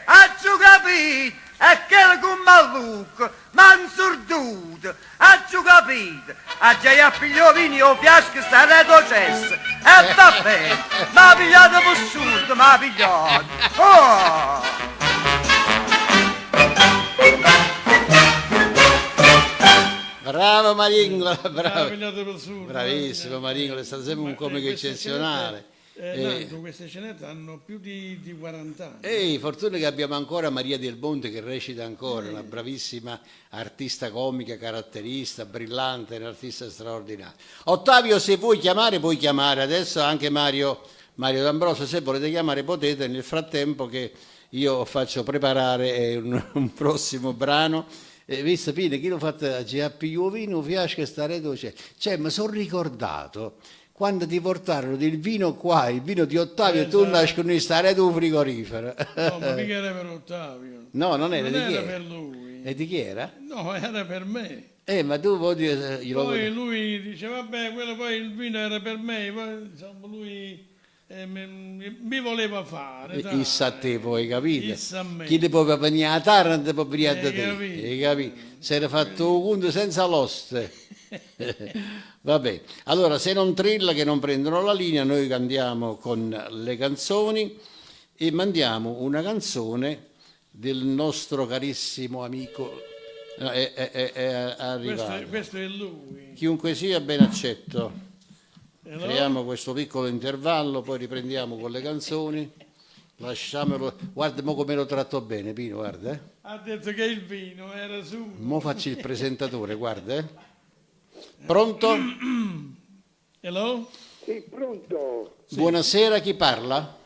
Speaker 12: Ha già capito? E che con Mallucco, ma un sorduto, ha già capito? Ha già pigliato vini o fiasco sta retrocesso. E va bene, ma ha pigliato per surdo, ma ha pigliato. Oh!
Speaker 6: Bravo Maringolo, bravo.
Speaker 7: pigliato per surdo.
Speaker 6: Bravissimo Maringolo, è stato sempre un comico eccezionale.
Speaker 7: Nando, queste scenette hanno più di 40 anni.
Speaker 6: Ehi, fortuna che abbiamo ancora Maria Del Monte che recita ancora, una bravissima artista comica, caratterista, brillante, un artista straordinario. Ottavio, se vuoi chiamare, adesso anche Mario D'Ambrosio, se volete chiamare potete, nel frattempo che io faccio preparare un prossimo brano. Visto Pino, chi l'ho fatto a più vino, fiasco stare dolce. Cioè, mi sono ricordato quando ti portarono del vino qua, il vino di Ottavio, tu nascondi stare tu frigorifero.
Speaker 7: No, ma mica era per Ottavio.
Speaker 6: No, non era,
Speaker 7: non
Speaker 6: di chi
Speaker 7: era
Speaker 6: era?
Speaker 7: per lui.
Speaker 6: E di chi era?
Speaker 7: No, era per me.
Speaker 6: Ma tu vuoi dire...
Speaker 7: Poi lui dice, vabbè, quello poi il vino era per me, poi insomma lui mi voleva fare. Dai.
Speaker 6: Issa a te poi, capito?
Speaker 7: Issa a me.
Speaker 6: Chi ti può venire a Taranto può venire da te,
Speaker 7: capito.
Speaker 6: hai capito? Si era fatto un conto senza l'oste. Vabbè, allora se non trilla che non prendono la linea, noi andiamo con le canzoni e mandiamo una canzone del nostro carissimo amico. È arrivato.
Speaker 7: Questo è lui.
Speaker 6: Chiunque sia, ben accetto.
Speaker 7: Allora?
Speaker 6: Creiamo questo piccolo intervallo, poi riprendiamo con le canzoni. Lasciamolo. Guarda mo come lo tratto bene, Pino, guarda.
Speaker 7: Ha detto che il vino era suo.
Speaker 6: Mo faccio il presentatore, guarda. Pronto?
Speaker 7: Hello?
Speaker 13: Sì, pronto.
Speaker 6: Buonasera, chi parla?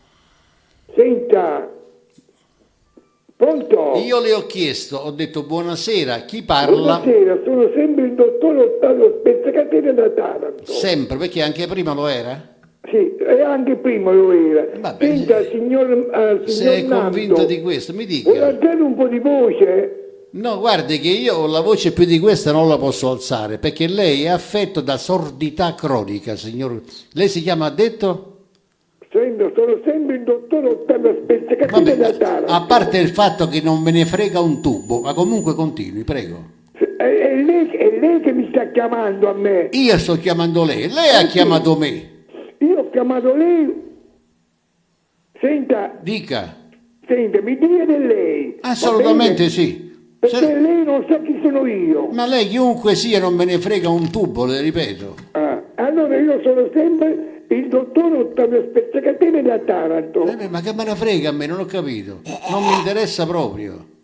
Speaker 13: Senta. Pronto?
Speaker 6: Io le ho chiesto, ho detto buonasera, chi parla?
Speaker 13: Buonasera, sono sempre il dottor Ottavio Spezzacatena da Taranto.
Speaker 6: Sempre, perché anche prima lo era?
Speaker 13: Sì, e anche prima lo era.
Speaker 6: Vabbè,
Speaker 13: Senta, signor
Speaker 6: sei
Speaker 13: Nando,
Speaker 6: convinto di questo? Mi dica.
Speaker 13: vuole alzare un po' di voce?
Speaker 6: No, guardi che io la voce più di questa non la posso alzare, perché lei è affetto da sordità cronica, signor. Lei si chiama, ha detto?
Speaker 13: Senta, sono sempre il dottor Ottavio Spezzacatena da Taranto.
Speaker 6: A parte il fatto che non me ne frega un tubo, ma comunque continui, prego.
Speaker 13: È lei che mi sta chiamando a me.
Speaker 6: Io sto chiamando lei ha chiamato me.
Speaker 13: Io ho chiamato lei. Senta,
Speaker 6: Dica.
Speaker 13: mi dia di lei.
Speaker 6: Assolutamente sì.
Speaker 13: Perché lei non sa chi sono io.
Speaker 6: Ma lei chiunque sia non me ne frega un tubo, le ripeto.
Speaker 13: Allora io sono sempre il dottor Ottavio Spezzacatene da Taranto.
Speaker 6: Ma che me ne frega a me, non ho capito. Non mi interessa proprio.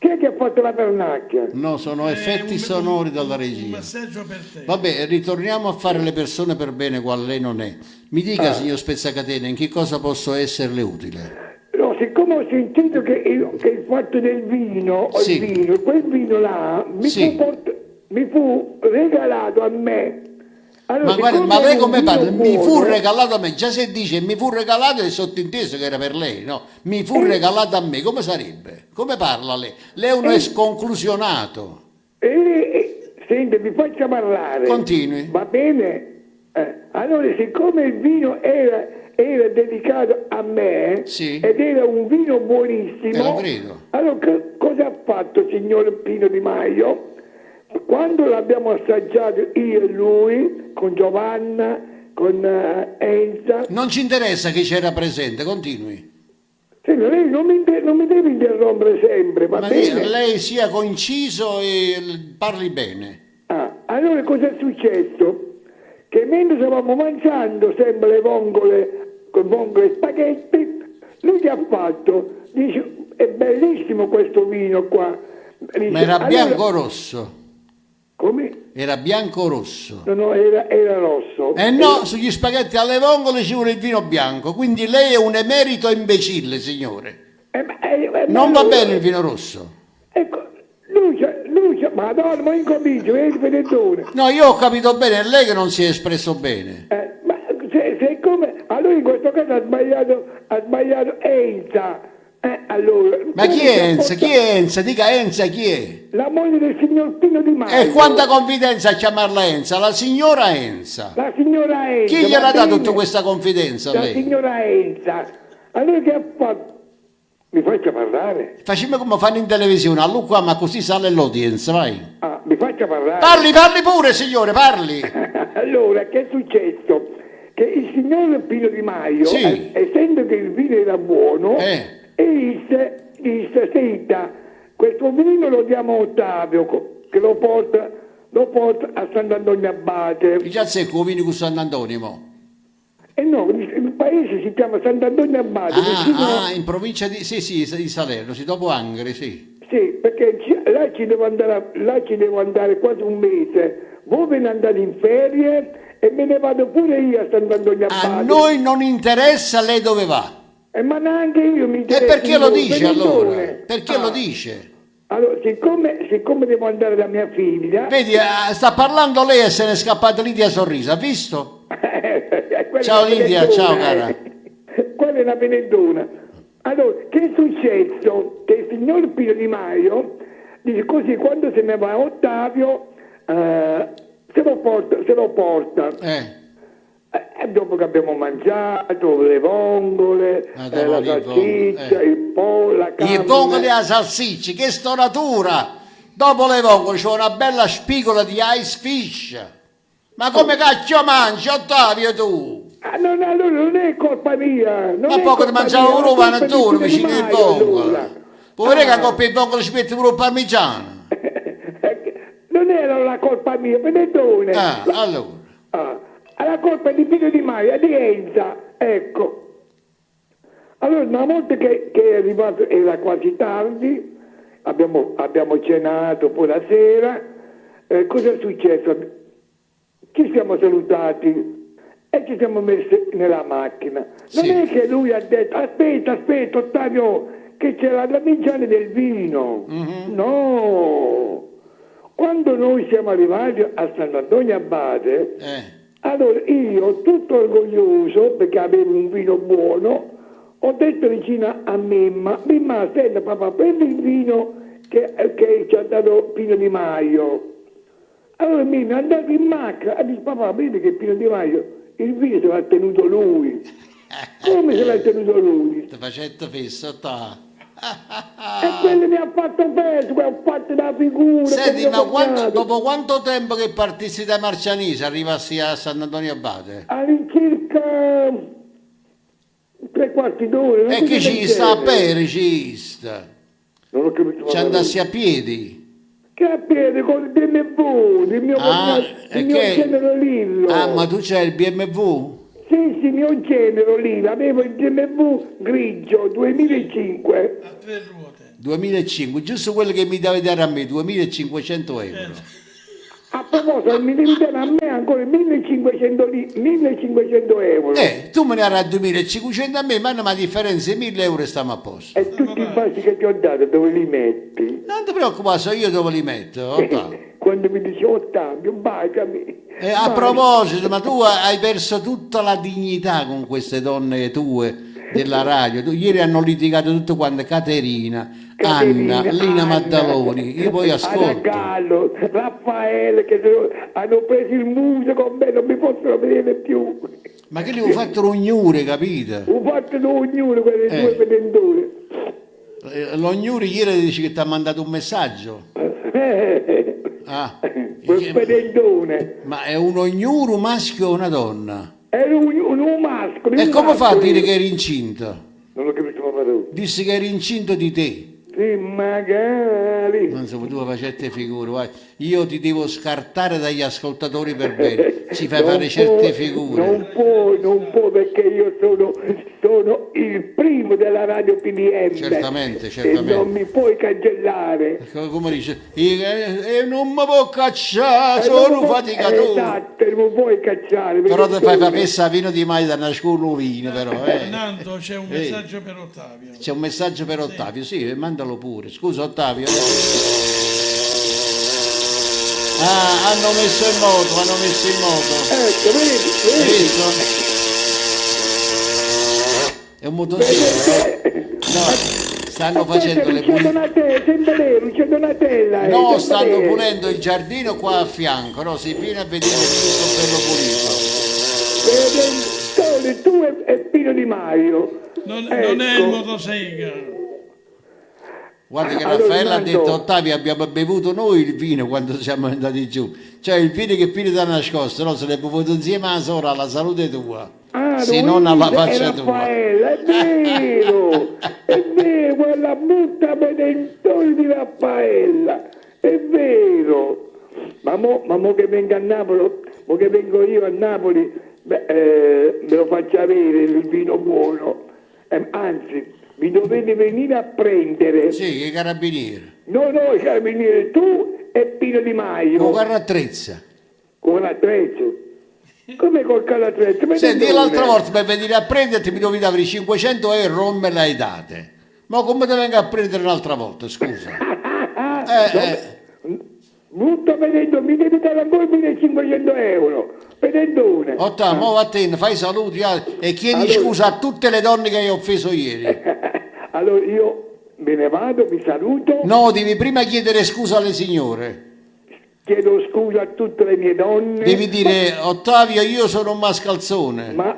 Speaker 13: Chi è che ha fatto la pernacchia?
Speaker 6: No, sono effetti sonori dalla
Speaker 7: Un
Speaker 6: regia.
Speaker 7: massaggio per te.
Speaker 6: Vabbè, ritorniamo a fare le persone per bene, qual lei non è. Mi dica, signor Spezzacatene, in che cosa posso esserle utile?
Speaker 13: No, siccome ho sentito che il fatto del vino,
Speaker 6: Sì.
Speaker 13: quel vino là
Speaker 6: Sì.
Speaker 13: mi fu regalato a me. Allora,
Speaker 6: Ma guarda,
Speaker 13: siccome
Speaker 6: ma lei
Speaker 13: era un
Speaker 6: come parla?
Speaker 13: vino
Speaker 6: Mi fu
Speaker 13: buono,
Speaker 6: regalato a me, già se dice mi fu regalato è sottinteso che era per lei, no? Mi fu regalato a me, come sarebbe? Come parla lei? Lei è uno sconclusionato.
Speaker 13: Senti, mi faccia parlare.
Speaker 6: Continui.
Speaker 13: Va bene? Allora, siccome il vino era dedicato a me
Speaker 6: Sì.
Speaker 13: ed era un vino buonissimo,
Speaker 6: lo credo.
Speaker 13: allora cosa ha fatto signor Pino Di Maio? Quando l'abbiamo assaggiato io e lui, con Giovanna, con Enza,
Speaker 6: Non ci interessa chi c'era presente, continui.
Speaker 13: senti, lei non mi deve interrompere sempre, va
Speaker 6: Ma
Speaker 13: bene?
Speaker 6: lei sia conciso e parli bene.
Speaker 13: Allora cosa è successo? Che mentre stavamo mangiando sempre le vongole e spaghetti, lui che ha fatto? Dice, è bellissimo questo vino qua. Dice,
Speaker 6: Ma era
Speaker 13: allora-
Speaker 6: bianco o rosso?
Speaker 13: Come?
Speaker 6: Era bianco o rosso?
Speaker 13: No, era rosso.
Speaker 6: No, sugli spaghetti alle vongole ci vuole il vino bianco, quindi lei è un emerito imbecille, signore. Non va bene il vino rosso.
Speaker 13: Ecco, Lucia, madonna, ma incomincio, vedi, Fenettone.
Speaker 6: No, io ho capito bene, è lei che non si è espresso bene.
Speaker 13: Ma siccome allora in questo caso ha sbagliato Enza. Allora,
Speaker 6: Ma chi è Enza? Chi è Enza? Dica Enza chi è?
Speaker 13: la moglie del signor Pino Di Maio.
Speaker 6: E quanta confidenza a chiamarla Enza? La signora Enza.
Speaker 13: La signora Enza.
Speaker 6: Chi gliela
Speaker 13: va
Speaker 6: ha dato
Speaker 13: bene?
Speaker 6: tutta questa confidenza a
Speaker 13: La
Speaker 6: lei?
Speaker 13: signora Enza. Allora che ha fatto? Mi faccia parlare?
Speaker 6: Facciamo come fanno in televisione, a Luca, ma così sale l'audience, vai.
Speaker 13: Mi faccia parlare?
Speaker 6: Parli pure, signore, parli.
Speaker 13: Allora, che è successo? Che il signor Pino Di Maio,
Speaker 6: Sì.
Speaker 13: essendo che il vino era buono, disse, senta, questo vino lo diamo a Ottavio, che lo porta a Sant'Antonio Abate.
Speaker 6: Già sei convini con Sant'Antonio, mo.
Speaker 13: No, il paese si chiama Sant'Antonio Abate.
Speaker 6: In provincia di Salerno, sì, dopo Angri, sì.
Speaker 13: Sì, perché là ci devo andare quasi un mese. Voi ve ne andate in ferie e me ne vado pure io a Sant'Antonio Abate.
Speaker 6: A noi non interessa lei dove va.
Speaker 13: Ma neanche io mi
Speaker 6: E
Speaker 13: interessa.
Speaker 6: perché lo dice
Speaker 13: Fenettone.
Speaker 6: allora? Perché lo dice?
Speaker 13: Allora, siccome devo andare da mia figlia...
Speaker 6: Vedi, sta parlando lei e se ne è scappata Lidia Sorriso, ha visto? Ciao Lidia, ciao cara.
Speaker 13: Quella è una Venettona. Allora, che è successo? Che il signor Pino Di Maio dice così, quando se ne va Ottavio, se lo porta. Dopo che abbiamo mangiato le vongole, la salsiccia, il pollo, la carne...
Speaker 6: I vongoli a salsiccia, che stonatura! Dopo le vongole c'è una bella spigola di ice fish. Ma come cacchio mangi, Ottavio, tu?
Speaker 13: Allora non è colpa mia.
Speaker 6: Ma poco ti mangiavo pure un panettone vicino ai vongoli. Pure che coppa i vongoli ci metti pure un parmigiano.
Speaker 13: Non era la colpa mia, Benettone.
Speaker 6: Allora.
Speaker 13: La colpa è di Pino Di Maio, di Enza, ecco. Allora, una volta che è arrivato, era quasi tardi, abbiamo cenato poi la sera, cosa è successo? Ci siamo salutati e ci siamo messi nella macchina. Non è che lui ha detto, aspetta, Ottavio, che c'era la damigiana del vino. No! Quando noi siamo arrivati a Sant'Antonio Abate, allora io, tutto orgoglioso, perché avevo un vino buono, ho detto vicino a Mimma, senta papà, prendi il vino che ci ha dato Pino Di Maio. Allora Mimma è andato in macchina e dice, papà, vedi che Pino Di Maio, il vino se l'ha tenuto lui. Come se l'ha tenuto lui?
Speaker 6: Ti facendo fesso, ta.
Speaker 13: E quello mi ha fatto Facebook, ho fatto una figura.
Speaker 6: Senti,
Speaker 13: con
Speaker 6: ma
Speaker 13: mio cognato.
Speaker 6: dopo quanto tempo che partissi da Marcianise arrivassi a Sant'Antonio Abate?
Speaker 13: All'incirca 3/4 d'ora.
Speaker 6: E che ci sta per, ci sta?
Speaker 13: Non ho capito.
Speaker 6: Ci andassi a piedi?
Speaker 13: Che a piedi con il BMW, il mio cognato, il mio genero Lillo.
Speaker 6: Ah, ma tu c'hai il BMW?
Speaker 13: Sì, il mio genero Lillo, avevo il BMW grigio 2005.
Speaker 7: A 3 ruote.
Speaker 6: 2005, giusto quello che mi deve dare a me, 2.500 euro.
Speaker 13: A proposito, mi devi dare a me ancora 1.500 euro.
Speaker 6: Tu me ne darai 2.500 a me, ma la differenza è 1.000 euro e stiamo a posto.
Speaker 13: E tutti i passi che ti ho dato dove li metti?
Speaker 6: Non ti preoccupare, so io dove li metto.
Speaker 13: Quando mi dici Ottavio, baciami.
Speaker 6: A proposito, ma tu hai perso tutta la dignità con queste donne tue della radio. Ieri hanno litigato tutto quanto Caterina, Anna, Lina Maddaloni. Io poi ascolto.
Speaker 13: Gallo, Raffaele, che hanno preso il muso con me, non mi possono vedere più.
Speaker 6: Ma che gli ho fatto l'ognure, capito?
Speaker 13: Ho fatto l'ognure, quelle due pedendore.
Speaker 6: L'ognure ieri dice che ti ha mandato un messaggio.
Speaker 13: Quel pedendone.
Speaker 6: Ma è un ognuro maschio o una donna?
Speaker 13: Era un maschio.
Speaker 6: E come fa a dire che eri incinta?
Speaker 13: Non l'ho capito, ma tu.
Speaker 6: Disse che eri incinto di te.
Speaker 13: Sì, magari.
Speaker 6: Non so, tu facette figure, guarda. Io ti devo scartare dagli ascoltatori per bene. Ci fai fare certe figure.
Speaker 13: Non può perché io sono il primo della radio PDM.
Speaker 6: Certamente.
Speaker 13: E non mi puoi cancellare.
Speaker 6: Come dice? E non mi può cacciare, sono faticato.
Speaker 13: Esatto, non mi puoi cacciare.
Speaker 6: Però ti fai fessa vino di mai da nascondere però.
Speaker 7: Fernando, c'è un messaggio per Ottavio.
Speaker 6: C'è un messaggio per Ottavio, sì, mandalo pure. Scusa Ottavio. Hanno messo in moto.
Speaker 13: Ecco, vedi?
Speaker 6: Visto? È un motoscafo. No, stanno facendo le pulizie.
Speaker 13: C'è Donatella.
Speaker 6: No, stanno pulendo il giardino qua a fianco, no? Si viene a vedere tutto bello pulito.
Speaker 13: Tu e Pino Di Maio.
Speaker 7: Non è il motosega.
Speaker 6: Guarda che Raffaella ha detto Ottavio abbiamo bevuto noi il vino quando siamo andati giù, cioè il vino che Pino ti ha nascosto, no? Se l'hai bevuto insieme a Sora alla salute tua, se non alla faccia tua.
Speaker 13: È vero, quella brutta pedentone di Raffaella, è vero. Ma mo che vengo a Napoli, mo che vengo io a Napoli, me lo faccio avere il vino buono, anzi. Mi dovete venire a prendere.
Speaker 6: Sì, i carabinieri.
Speaker 13: No, i carabinieri, tu e Pino Di Maio.
Speaker 6: Con carrattrezza.
Speaker 13: Con l'attrezzo? Come col carrattrezzo?
Speaker 6: Senti, l'altra volta per venire a prenderti mi dovevi avere 500 euro, non me le hai date. Ma come te vengo a prendere un'altra volta, scusa?
Speaker 13: Brutto vedendo, mi devi dare ancora 1.500 euro. Pedendone.
Speaker 6: Ottavio, vattene, fai saluti e chiedi scusa a tutte le donne che hai offeso ieri.
Speaker 13: Allora io me ne vado, vi saluto.
Speaker 6: No, devi prima chiedere scusa alle signore.
Speaker 13: Chiedo scusa a tutte le mie donne.
Speaker 6: Devi dire, Ottavio, io sono un mascalzone.
Speaker 13: Ma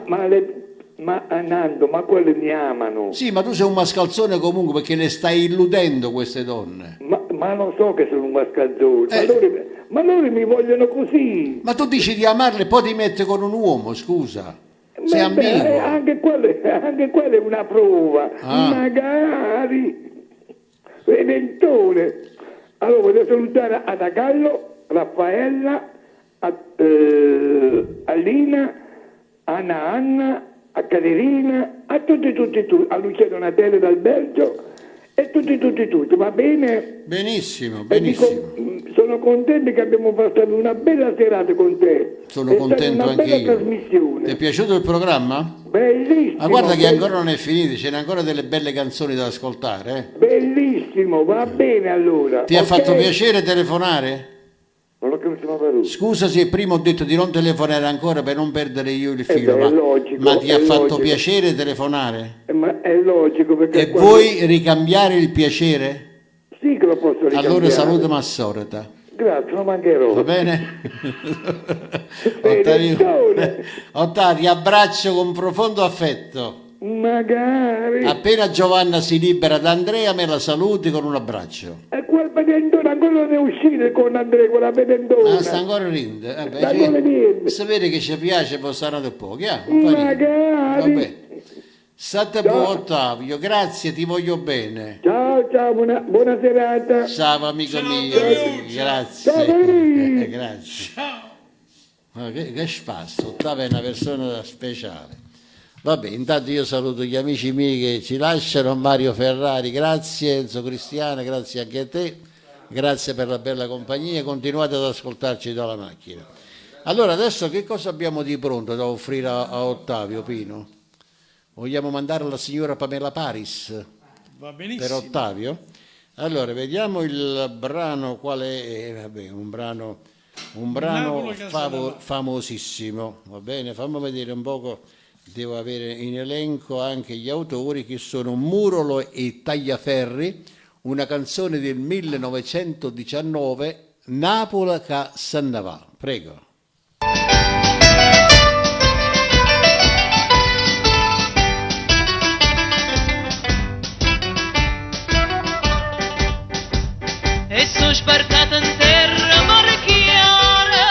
Speaker 13: Nando, ma quelle mi amano.
Speaker 6: Sì, ma tu sei un mascalzone comunque perché le stai illudendo queste donne.
Speaker 13: Ma non so che sono un mascalzone. Ma loro mi vogliono così.
Speaker 6: Ma tu dici di amarle e poi ti metti con un uomo, scusa. Sei ambiguo.
Speaker 13: Anche quella è una prova. Magari. Redentore. Allora voglio salutare a Dagallo, Raffaella, a Lina, a Anna, a Caterina, a tutti, a Lucia Donatella dal Belgio e tutti, va bene?
Speaker 6: Benissimo.
Speaker 13: Sono contento che abbiamo passato una bella serata con te.
Speaker 6: Sono contento anche io.
Speaker 13: Trasmissione.
Speaker 6: Ti è piaciuto il programma?
Speaker 13: Bellissimo.
Speaker 6: Ma guarda che ancora non è finito, ce n'è ancora delle belle canzoni da ascoltare.
Speaker 13: Bellissimo, va bene allora.
Speaker 6: Ti ha fatto piacere telefonare?
Speaker 13: Non l'ho capito, ma per
Speaker 6: Scusa se prima ho detto di non telefonare ancora per non perdere io il filo,
Speaker 13: logico,
Speaker 6: ma ti ha fatto
Speaker 13: logico.
Speaker 6: Piacere telefonare?
Speaker 13: Ma è logico perché...
Speaker 6: E vuoi ricambiare il piacere?
Speaker 13: Sì che lo posso ricambiare.
Speaker 6: Allora saluta Massorata.
Speaker 13: Grazie, non mancherò.
Speaker 6: Va bene? Ottavio, ti abbraccio con profondo affetto.
Speaker 13: Magari.
Speaker 6: Appena Giovanna si libera da Andrea me la saluti con un abbraccio.
Speaker 13: E quel pedendone ancora non è uscito con Andrea, quella pedendona.
Speaker 6: Ah, sta ancora rinde.
Speaker 13: Sta ancora niente.
Speaker 6: Se vede che ci piace può stare da poco.
Speaker 13: Magari.
Speaker 6: Vabbè. State buon Ottavio, grazie, ti voglio bene.
Speaker 13: Ciao, ciao, buona serata.
Speaker 6: Ciao amico mio, grazie.
Speaker 13: Ciao,
Speaker 6: grazie. Ma che spasso, Ottavio è una persona speciale. Vabbè, intanto io saluto gli amici miei che ci lasciano, Mario Ferrari, grazie, Enzo Cristiano, grazie anche a te, grazie per la bella compagnia, continuate ad ascoltarci dalla macchina. Allora, adesso che cosa abbiamo di pronto da offrire a Ottavio, Pino? Vogliamo mandare la signora Pamela Paris?
Speaker 7: Va benissimo.
Speaker 6: Per Ottavio? Allora, vediamo il brano, quale è? Vabbè, un brano famosissimo, va bene? Fammi vedere un poco, devo avere in elenco anche gli autori che sono Murolo e Tagliaferri, una canzone del 1919, Napola ca Sannavà. Prego.
Speaker 14: E sono sbarcata in terra marchiara,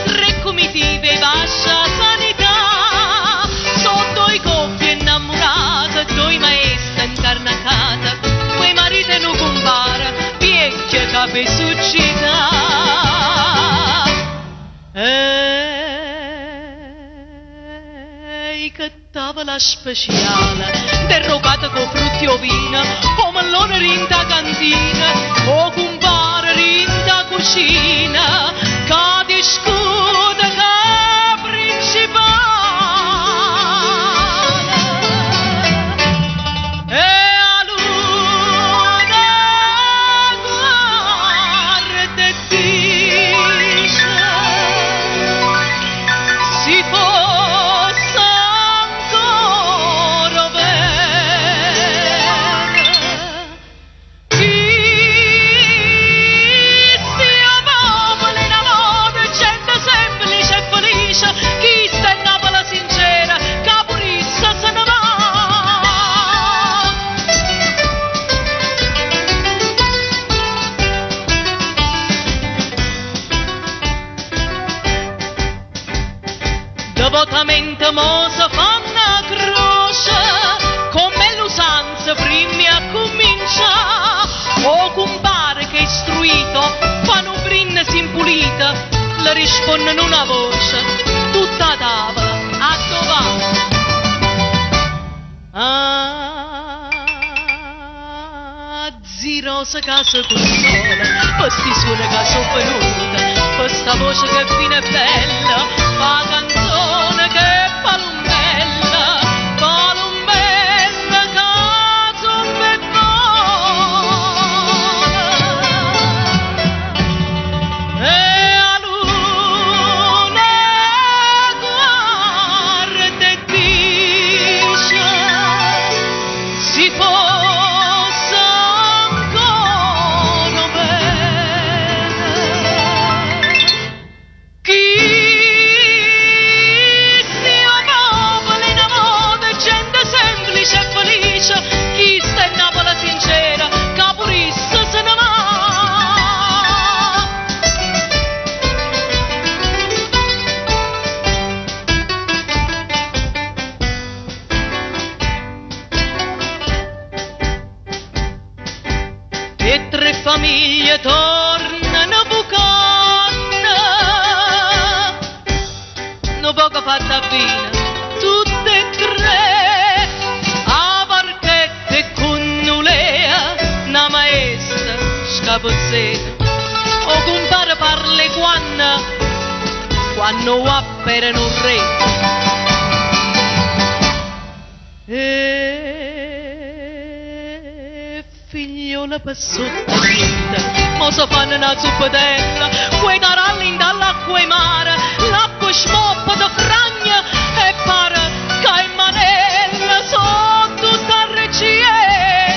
Speaker 14: tre comitive bascia sanità, sotto i coppie innamorate, due maestre incarnacate, quei mariti non compara, vecchia capi succità. E che tavola speciale, derrogata con frutti o vino, o mellone rinta cantina, o compare rinta cucina, che discuta che principale. E a luna guarda e dice, si fosse ancora bene, chi stia popolo in amore, gente semplice e felice, chi sta in Napola sincera, caporissa se ne va. Devotamente mo si fa una croce, come l'usanza primi a cominciare, o compare che è istruito, fanno brindisi impulita, le rispondono una voce, tutta a tavola, a dov'è? Zirosa casa consola, questi suoni che sono venuta, questa voce che fine è bella, fa canzone che è palombella, palombella caso e a luna guarda e dice, si fosse ancora bene, chi sia popolo in amore, gente semplice e felice, chi sta in Napola sincera, caporissa se ne va. E tre famiglie tornano bucane, no poco fatta bene, tutte e tre, a Varchetta e Cunnulea, una maestra scapozzeta, o compare parle quando apperano un re. E figliola per sotto mo si fanno una zuppatella, quei taralli dall'acqua e mare, l'acqua smoppa da fragna e pare che in manella sotto sta reggienda.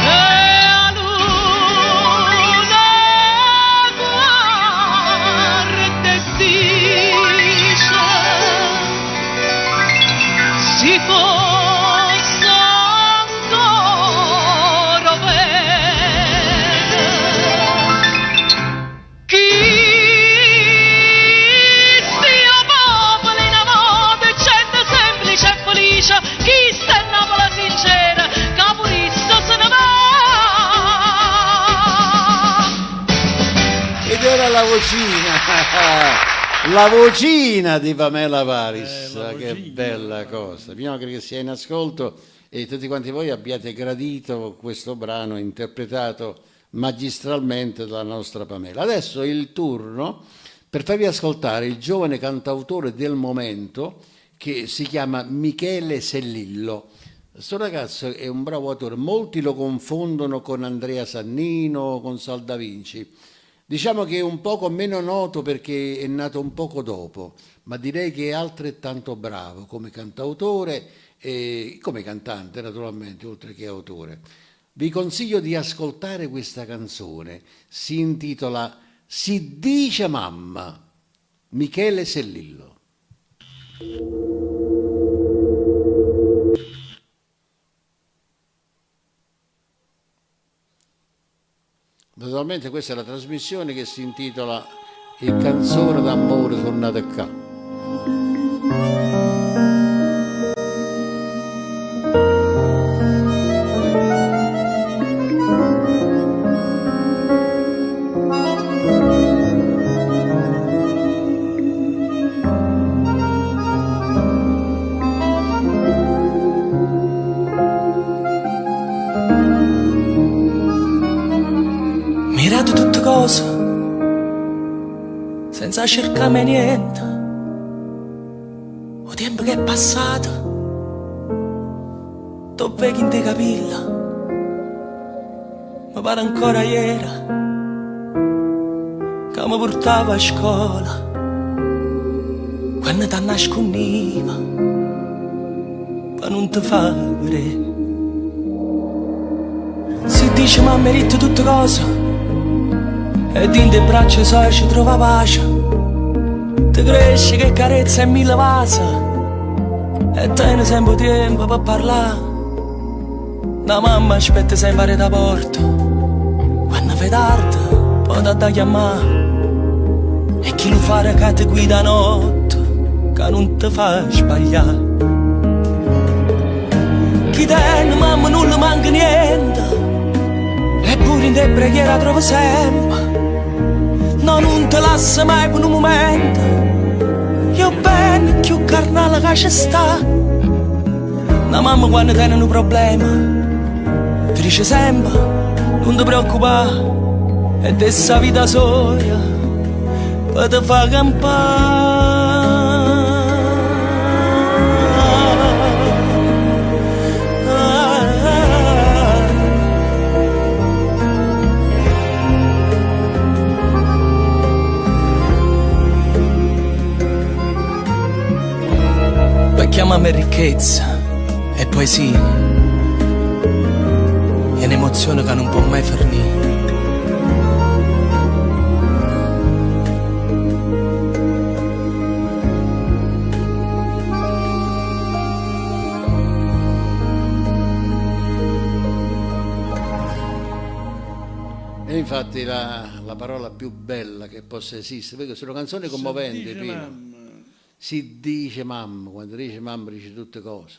Speaker 14: E a luna guarda e dice, posso ancora vedere chi stia popolo in amore, gente semplice e felice, chi sta in Napoli sincera, Capurissa se ne va.
Speaker 6: Ed era la vocina di Pamela Varis, che bella cosa. Mi auguro che sia in ascolto e tutti quanti voi abbiate gradito questo brano interpretato magistralmente dalla nostra Pamela. Adesso è il turno per farvi ascoltare il giovane cantautore del momento che si chiama Michele Sellillo. Questo ragazzo è un bravo autore, molti lo confondono con Andrea Sannino, con Sal Da Vinci. Diciamo che è un poco meno noto perché è nato un poco dopo, ma direi che è altrettanto bravo come cantautore e come cantante naturalmente, oltre che autore. Vi consiglio di ascoltare questa canzone, si intitola Si dice mamma, Michele Sellillo. Naturalmente questa è la trasmissione che si intitola Il canzone d'amore tornate qua.
Speaker 4: Mirate tutte cose senza cercarmi niente. O tempo che è passato, dove che in te capilla, mi pare ancora ieri che mi portava a scuola, quando ti nascondiva per non ti far vedere. Si dice ma merito tutte cose e in te braccia sole ci trova pace, ti cresce che carezza e mille vase e tieni sempre tempo per parlare. La mamma aspetta sempre da porta, quando fai tardi poi da chiamare, e chi lo fa che ti guida notte che non ti fa sbagliare. Chi tiene mamma non le manca niente, eppure in te preghiera trova sempre. No, non te lascia mai per un momento, io bene più carnale che ci sta. La mamma quando tiene un problema ti dice sempre non ti preoccupare, e dessa vita sola per te fa chiamami ricchezza e poesia, è un'emozione che non può mai fornire.
Speaker 6: E infatti la parola più bella che possa esistere, perché sono canzoni commoventi, Pino. Si dice mamma, quando dice mamma dice tutte cose.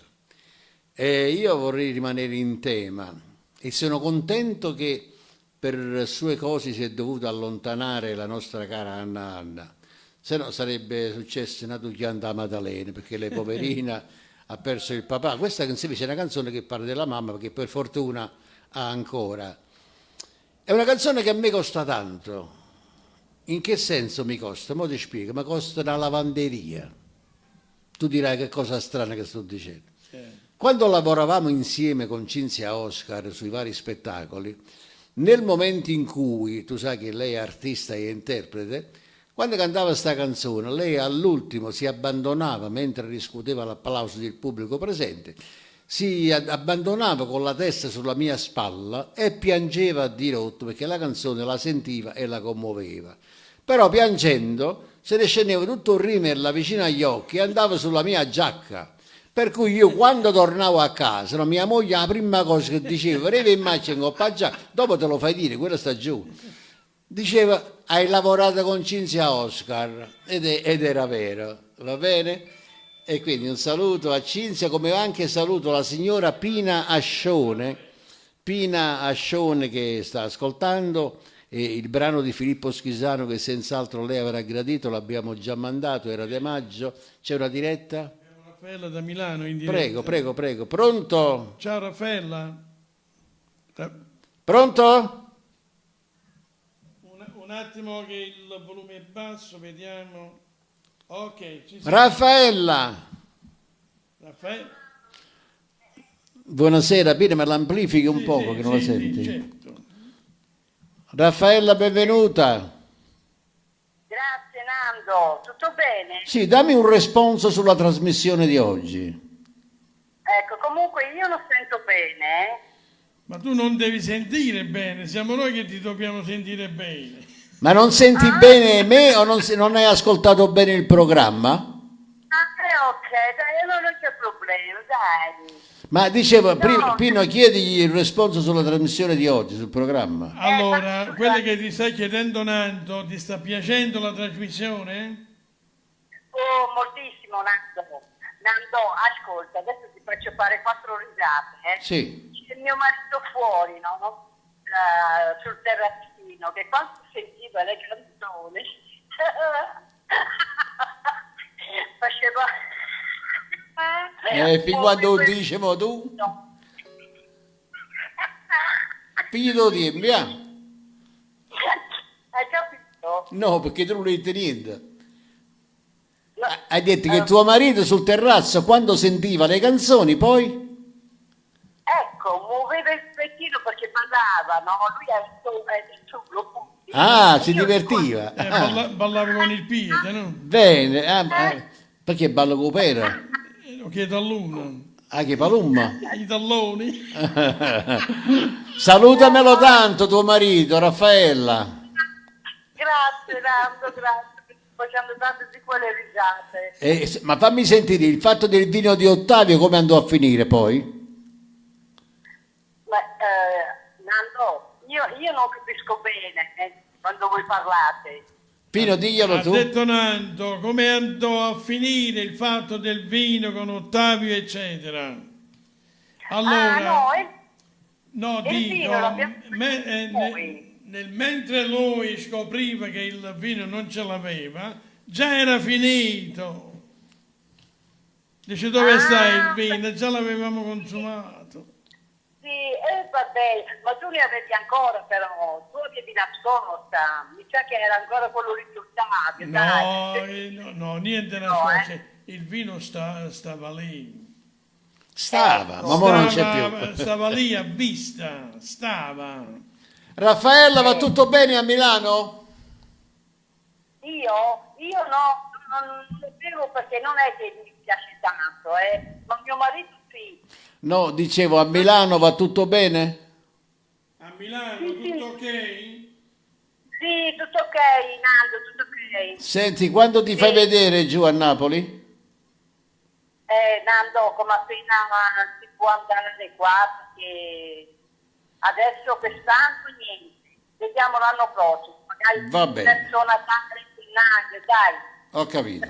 Speaker 6: E io vorrei rimanere in tema e sono contento che per sue cose si è dovuto allontanare la nostra cara Anna, se no sarebbe successo una tuglianda a Maddalena, perché lei poverina ha perso il papà. Questa invece è una canzone che parla della mamma, che per fortuna ha ancora. È una canzone che a me costa tanto. In che senso mi costa? Mo ti spiego, mi costa una lavanderia. Tu dirai che cosa strana che sto dicendo. Quando lavoravamo insieme con Cinzia Oscar sui vari spettacoli, nel momento in cui, tu sai che lei è artista e interprete, quando cantava sta canzone, lei all'ultimo si abbandonava, mentre riscuoteva l'applauso del pubblico presente, si abbandonava con la testa sulla mia spalla e piangeva a dirotto, perché la canzone la sentiva e la commuoveva. Però piangendo se ne scendeva tutto un rimel vicino agli occhi e andava sulla mia giacca, Per cui io quando tornavo a casa, no, mia moglie la prima cosa che diceva, "Reve immagine coppa già, dopo te lo fai dire, quella sta giù." Diceva, "Hai lavorato con Cinzia Oscar", ed era vero, va bene? E quindi un saluto a Cinzia, come anche saluto la signora Pina Ascione che sta ascoltando, e il brano di Filippo Schisano che senz'altro lei avrà gradito, l'abbiamo già mandato, era De Maggio. C'è una diretta?
Speaker 7: Raffaella da Milano in diretta.
Speaker 6: Prego. Pronto?
Speaker 7: Ciao Raffaella.
Speaker 6: Pronto?
Speaker 7: Un attimo che il volume è basso, vediamo. Ok, ci siamo.
Speaker 6: Raffaella.
Speaker 7: Raffaella.
Speaker 6: Buonasera, Pina, me l'amplifichi un poco che non la senti. Certo. Raffaella, benvenuta.
Speaker 15: Grazie Nando, tutto bene?
Speaker 6: Sì, dammi un responso sulla trasmissione di oggi.
Speaker 15: Ecco, comunque io lo sento bene.
Speaker 7: Ma tu non devi sentire bene, siamo noi che ti dobbiamo sentire bene.
Speaker 6: Ma non senti bene me o non hai ascoltato bene il programma?
Speaker 15: Ok, dai, non c'è problema, dai.
Speaker 6: Ma dicevo,
Speaker 15: No.
Speaker 6: Pino, chiedigli il responso sulla trasmissione di oggi, sul programma.
Speaker 7: Allora, quello che ti stai chiedendo Nando, ti sta piacendo la trasmissione?
Speaker 15: Oh, moltissimo Nando. Nando, ascolta, adesso ti faccio fare 4 risate.
Speaker 6: Sì.
Speaker 15: C'è mio marito fuori, no? Sul terrazzino, che quando sentiva le canzoni faceva...
Speaker 6: Fin quando dicevo tu?
Speaker 15: No.
Speaker 6: Figlio di via.
Speaker 15: Hai capito?
Speaker 6: No, perché tu non hai detto niente. Hai detto che tuo marito sul terrazzo, quando sentiva le canzoni, poi?
Speaker 15: Ecco, muoveva il spettino perché ballava, no? Lui è il suo
Speaker 6: Ah, si divertiva.
Speaker 7: Ballava con il piede, no?
Speaker 6: Bene, perché ballo con pera?
Speaker 7: Lo chiedo a Luna.
Speaker 6: Ah, che palumma?
Speaker 7: I talloni.
Speaker 6: Salutamelo tanto tuo marito, Raffaella.
Speaker 15: Grazie Nando, grazie, mi sto facendo tante di quelle risate.
Speaker 6: Ma fammi sentire il fatto del vino di Ottavio come andò a finire poi?
Speaker 15: Ma Nando, io non capisco bene quando voi parlate.
Speaker 6: Pino, diglielo tu.
Speaker 7: Ha detto Nando, come andò a finire il fatto del vino con Ottavio, eccetera. Allora, no,
Speaker 15: il
Speaker 7: dico,
Speaker 15: vino l'abbiamo
Speaker 7: mentre lui scopriva che il vino non ce l'aveva, già era finito. Dice, dove sta il vino? Già l'avevamo consumato.
Speaker 15: Sì, vabbè, ma tu ne avevi ancora però, tu avevi nascosta, mi sa che era ancora quello lì di Ottavio,
Speaker 7: No, niente nascosto, il vino stava lì.
Speaker 6: Stava, ma ora non c'è più.
Speaker 7: Stava lì a vista, stava.
Speaker 6: Raffaella, va tutto bene a Milano?
Speaker 15: Io no, non sapevo perché non è che mi piace tanto, ma mio marito sì.
Speaker 6: No, dicevo, a Milano va tutto bene?
Speaker 7: A Milano
Speaker 15: Sì,
Speaker 7: tutto ok?
Speaker 15: Sì, tutto ok, Nando, tutto ok.
Speaker 6: Senti, quando ti fai vedere giù a Napoli?
Speaker 15: Nando, come appena si può andare qua, perché adesso quest'anno niente, vediamo l'anno prossimo, magari
Speaker 6: Va bene.
Speaker 15: verso Natale, gennaio, dai.
Speaker 6: Ho capito.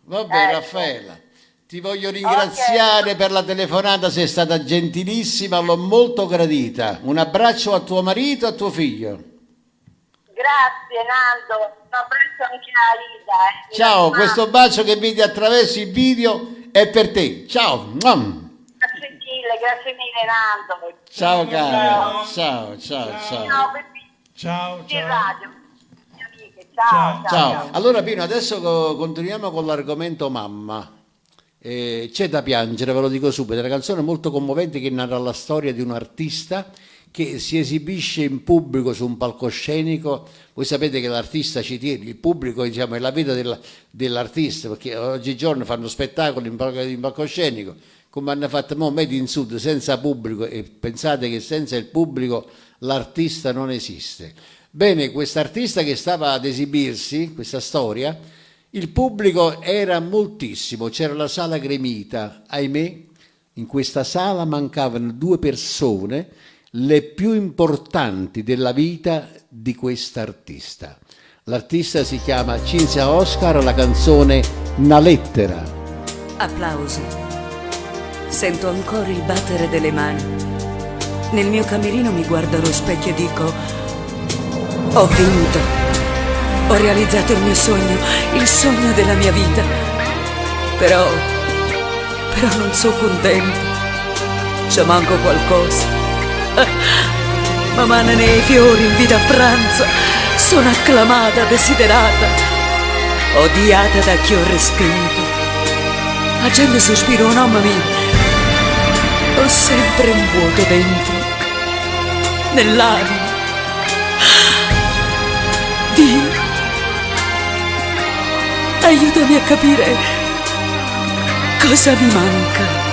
Speaker 6: Va bene, Raffaella. Ti voglio ringraziare per la telefonata, sei stata gentilissima, l'ho molto gradita. Un abbraccio a tuo marito e a tuo figlio.
Speaker 15: Grazie Nando, un abbraccio anche a Ida.
Speaker 6: Ciao, questo bacio che vedi attraverso il video è per te. Ciao.
Speaker 15: Grazie mille Nando.
Speaker 6: Ciao caro. Ciao.
Speaker 15: Ciao, baby.
Speaker 7: Ciao.
Speaker 15: In radio. Amiche, ciao.
Speaker 6: Allora Pino, adesso continuiamo con l'argomento mamma. C'è da piangere, ve lo dico subito, è una canzone molto commovente che narra la storia di un artista che si esibisce in pubblico su un palcoscenico. Voi sapete che l'artista ci tiene, il pubblico, diciamo, è la vita dell'artista, perché oggigiorno fanno spettacoli in palcoscenico, come hanno fatto Made in Sud, senza pubblico, e pensate che senza il pubblico l'artista non esiste. Bene, quest'artista che stava ad esibirsi, questa storia, Il pubblico era moltissimo, c'era la sala gremita, ahimè, in questa sala mancavano 2 persone, le più importanti della vita di questa artista. L'artista si chiama Cinzia Oscar, la canzone Una lettera.
Speaker 16: Applausi. Sento ancora il battere delle mani. Nel mio camerino mi guardo allo specchio e dico: ho vinto. Ho realizzato il mio sogno, il sogno della mia vita. Però non sono contenta. Ci manco qualcosa. Mamma nei fiori in vita a pranzo. Sono acclamata, desiderata, odiata da chi ho respinto. La gente sospira, oh mamma mia. Ho sempre un vuoto dentro, nell'anima. Dio, aiutami a capire cosa mi manca.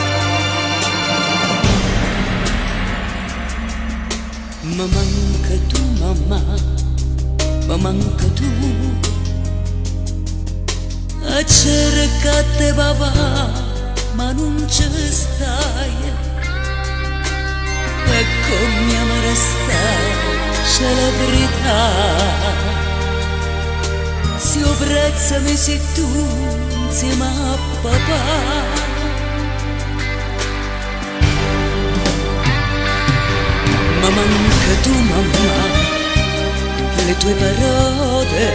Speaker 16: Ma manca tu, mamma, ma manca tu. A cercate papà, ma non ci stai. E come mi resta celebrità. Si apprezzami se tu insieme a papà. Ma manca tu, mamma, le tue parole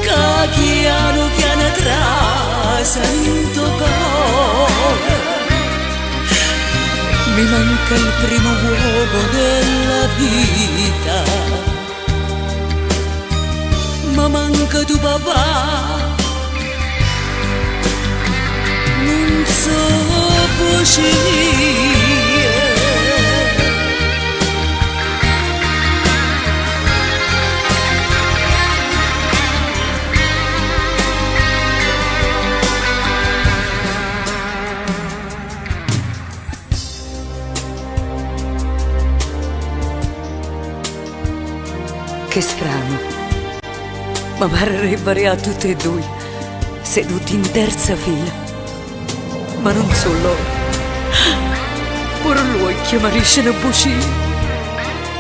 Speaker 16: che piano piano trasano cuore. Mi manca il primo uomo della vita, ma manca tu papà. Non so uscire. Che strano, ma parrebbe a tutti e due, seduti in terza fila. Ma non solo loro, pure lui chiamarisce una bucina.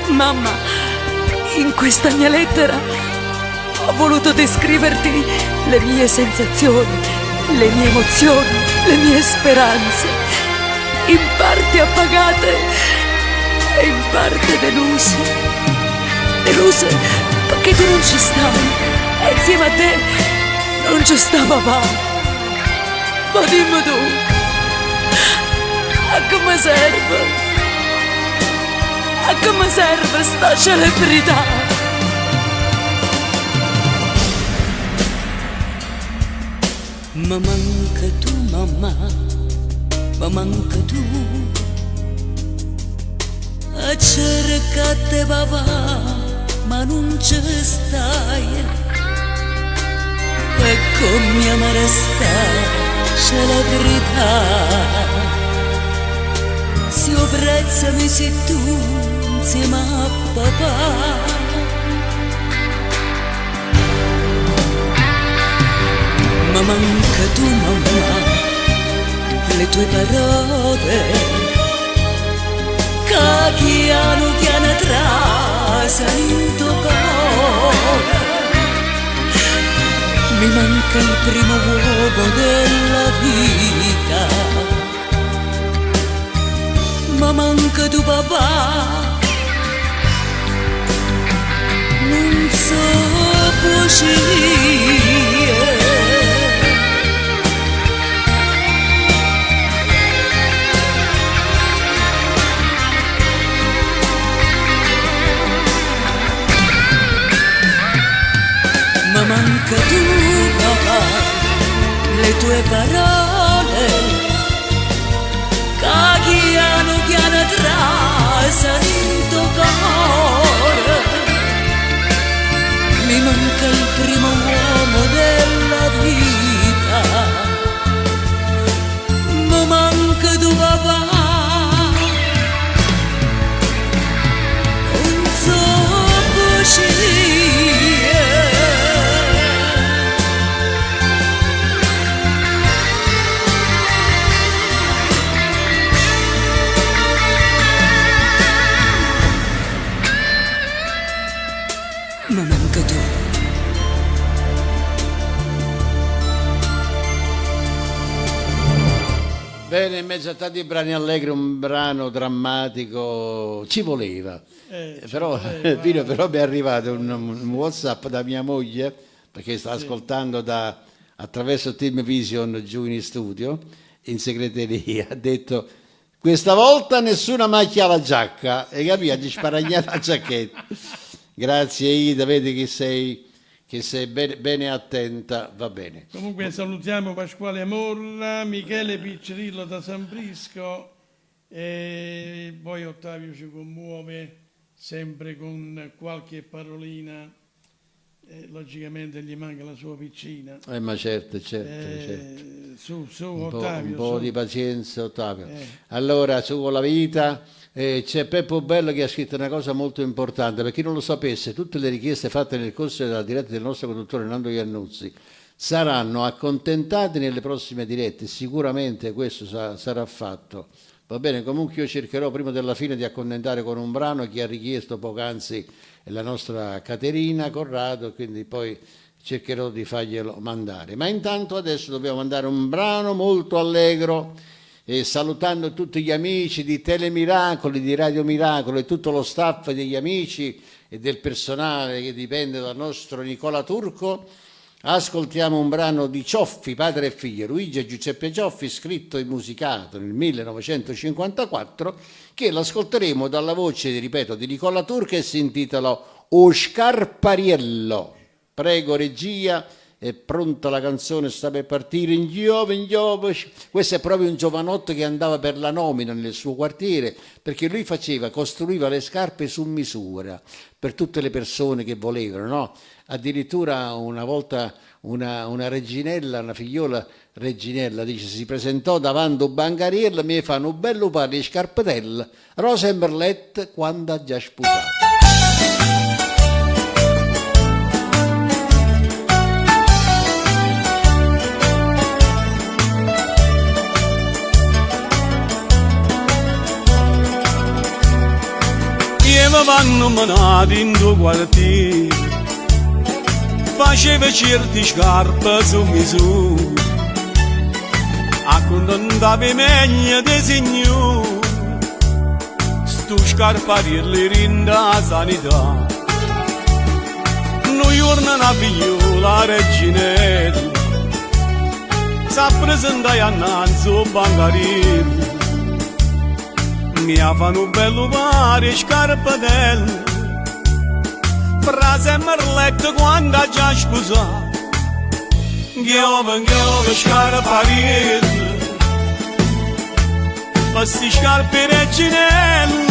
Speaker 16: Mamma, in questa mia lettera ho voluto descriverti le mie sensazioni, le mie emozioni, le mie speranze, in parte appagate e in parte deluse. Deluse perché tu non ci stavi e insieme a te non ci sta papà. Ma dimmi tu, a che mi serve? A che mi serve sta celebrità? Ma manca tu, mamma, ma manca tu. A cercate papà, ma non ci stai. E come amare sta celebrità. Si apprezzami se tu insieme a papà. Ma manca tu, mamma, le tue parole che piano piano trasano cuore. Mi manca il primo uomo della vita, ma manca tu papà. Non so uscire. Ma manca tu, papà, le tue parole che piano piano trasano cuore. Mi manca il primo uomo della vita, ma manca tu, papà. Non so uscire.
Speaker 6: Bene, in mezzo a tanti brani allegri, un brano drammatico ci voleva. Però mi è arrivato un WhatsApp da mia moglie, perché sta ascoltando attraverso Team Vision giù in studio, in segreteria. Ha detto: questa volta nessuna macchia alla giacca, e capì? Ha sparagnato la giacchetta. Grazie Ida, vedi che sei bene attenta, va bene.
Speaker 7: Comunque salutiamo Pasquale Amorra, Michele Piccirillo da San Prisco, e poi Ottavio ci commuove sempre con qualche parolina, logicamente gli manca la sua piccina.
Speaker 6: Ma certo.
Speaker 7: Su Ottavio.
Speaker 6: Un po' di pazienza, Ottavio. Allora, su con la vita. C'è Peppo Bello che ha scritto una cosa molto importante. Per chi non lo sapesse, tutte le richieste fatte nel corso della diretta del nostro conduttore Nando Iannuzzi saranno accontentate nelle prossime dirette, sicuramente questo sarà fatto. Va bene, comunque io cercherò prima della fine di accontentare con un brano chi ha richiesto poc'anzi la nostra Caterina Corrado, quindi poi cercherò di farglielo mandare. Ma intanto adesso dobbiamo mandare un brano molto allegro, e salutando tutti gli amici di Telemiracoli, di Radio Miracolo e tutto lo staff degli amici e del personale che dipende dal nostro Nicola Turco, ascoltiamo un brano di Cioffi, padre e figlio, Luigi e Giuseppe Cioffi, scritto e musicato nel 1954, che l'ascolteremo dalla voce, ripeto, di Nicola Turco, e si intitola O Scarpariello. Prego regia. È pronta la canzone, sta per partire. In Giove. Questo è proprio un giovanotto che andava per la nomina nel suo quartiere, perché lui costruiva le scarpe su misura per tutte le persone che volevano, no? Addirittura una volta una reginella, una figliola reginella, dice, si presentò davanti un bancariello, mi fanno un bello par di scarpetelle, rosa e merlette, quando ha già sposato.
Speaker 11: Vanno manati in due quartieri, faceva certi scarpe su misura, accontentava meglio dei signori, stu scarparielli rinda sanità. Noi giorno una figliola reginella, sa presentare annanzi un bancariello, mi fanno bello pare scarpatelle, frase e merlette quando ha già sposato. Giove scarpariello, questi scarpe reginelle.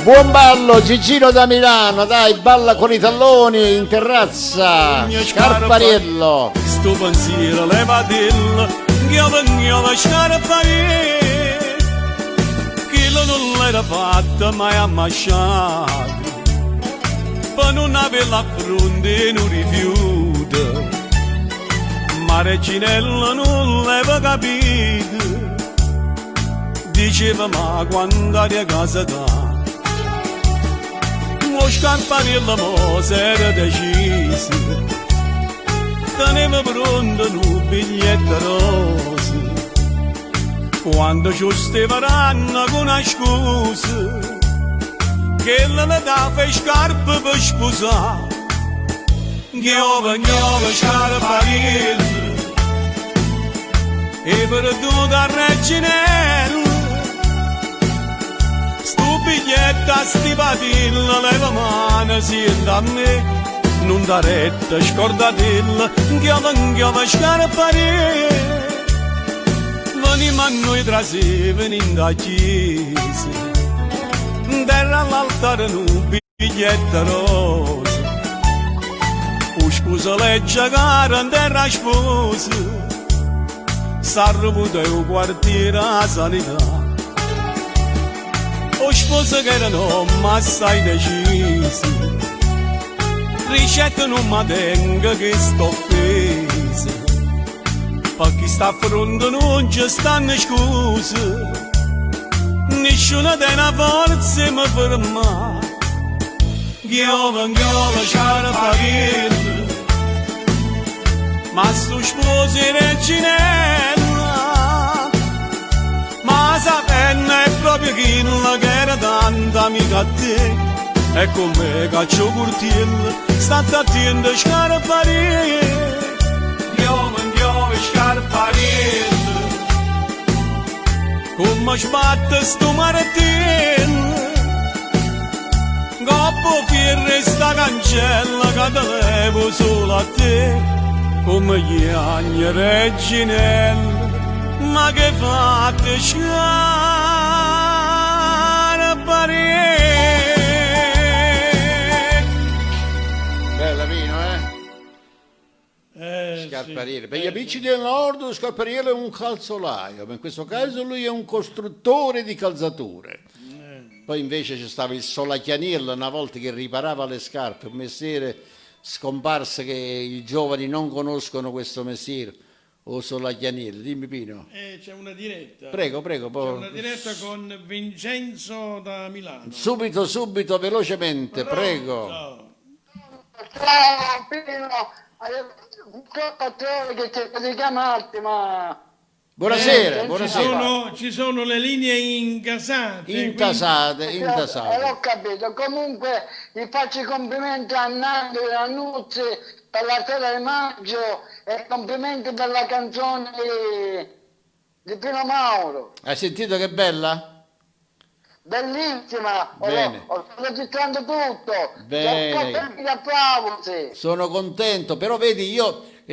Speaker 6: Buon ballo Gigino da Milano, dai, balla con i talloni in terrazza, Scarpariello.
Speaker 11: Sto pensiero levatella, giove scarpariello, non l'era fatta mai ammasciata, per non avere la fronte non rifiuta, ma reginella non l'aveva capito, diceva ma quando eri a casa da, lo Scarpariello mo s'era deciso, teneva pronto un biglietto rosa. Quando ci steveranno con una scusa, che le dava scarpe per sposare. Giove scarpariello, e perduto a reginella, sto biglietto a sti patillo, leva mano, sienta a me, non da retta, scordatella. Giove scarpariello, venimo a noi trasì, venendo da chiesa, terra all'altare un biglietto rosa, o scusa legge cara, terra sposa, s'arrivuto un quartiere a sanità, o sposa che erano assai decisi, ricetta non mi tenga che sto offesa, per chi sta a fronte non ci stanno scuse, nessuna della forza mi ferma. Giove scarpariello, ma su sposi reginella, ma Marina che era tanta amica a te, e con me caccio curtiello, state attento a scarpare, andiamo a scarpare, come sbatte sto martello, Goppo firre sta cancella che te levo solo a te, come gli agni reginelli, ma che fate scarpare.
Speaker 6: Bella Pino, Scarpariere. Per gli amici del nord, Scarpariere è un calzolaio, ma in questo caso lui è un costruttore di calzature. Poi invece ci stava il Solacchianello, una volta che riparava le scarpe, un mestiere scomparso che i giovani non conoscono questo mestiere. O Solacchianello, dimmi Pino.
Speaker 7: C'è una diretta.
Speaker 6: Prego.
Speaker 7: C'è una diretta con Vincenzo da Milano.
Speaker 6: Subito, velocemente, prego.
Speaker 7: Ciao.
Speaker 17: Ciao Pino, un po' che cerco di chiamarti, ma...
Speaker 6: Buonasera.
Speaker 7: Ci sono le linee intasate.
Speaker 17: Intasate. L'ho capito. Comunque gli faccio i complimenti a Nando e a Nuzzi per la sera di maggio e complimenti per la canzone di Pino Mauro.
Speaker 6: Hai sentito che bella?
Speaker 17: Bellissima.
Speaker 6: Bene.
Speaker 17: Ho registrato tutto.
Speaker 6: Bene.
Speaker 17: Gli applausi.
Speaker 6: Sono contento, però vedi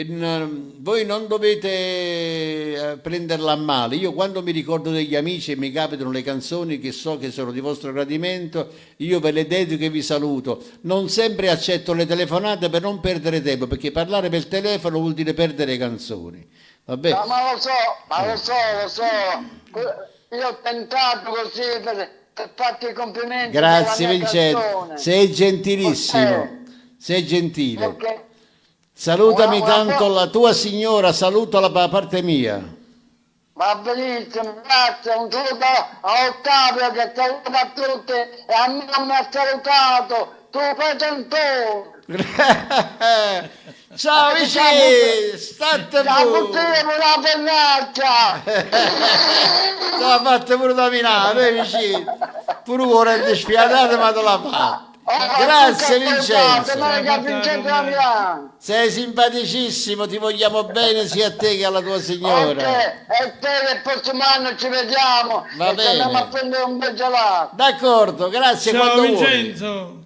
Speaker 6: voi non dovete prenderla a male. Io quando mi ricordo degli amici e mi capitano le canzoni che so che sono di vostro gradimento, io ve le dedico e vi saluto. Non sempre accetto le telefonate per non perdere tempo, perché parlare per telefono vuol dire perdere canzoni. Vabbè.
Speaker 17: No, ma lo so. Io ho tentato così per farti i complimenti.
Speaker 6: Grazie
Speaker 17: per la mia
Speaker 6: Vincenzo,
Speaker 17: canzone.
Speaker 6: sei gentilissimo, sei gentile.
Speaker 17: Okay.
Speaker 6: Salutami tanto la tua signora, salutala da parte mia.
Speaker 17: Va benissimo, grazie, un saluto a Ottavio che saluta a tutti e a me non mi ha salutato, tu presentone.
Speaker 6: Ciao vicino, state
Speaker 17: pure. Ciao la pennaccia.
Speaker 6: L'ha fatta pure da Milano, vicino. Pure ora è spiatato ma te l'ha fatta. Grazie Vincenzo. Sei simpaticissimo, ti vogliamo bene sia a te che alla tua signora.
Speaker 17: Ok, e te che il prossimo anno ci vediamo.
Speaker 6: Va bene.
Speaker 17: Andiamo a prendere un bel gelato.
Speaker 6: D'accordo, grazie.
Speaker 7: Ciao
Speaker 6: quando
Speaker 7: Vincenzo.
Speaker 6: vuoi.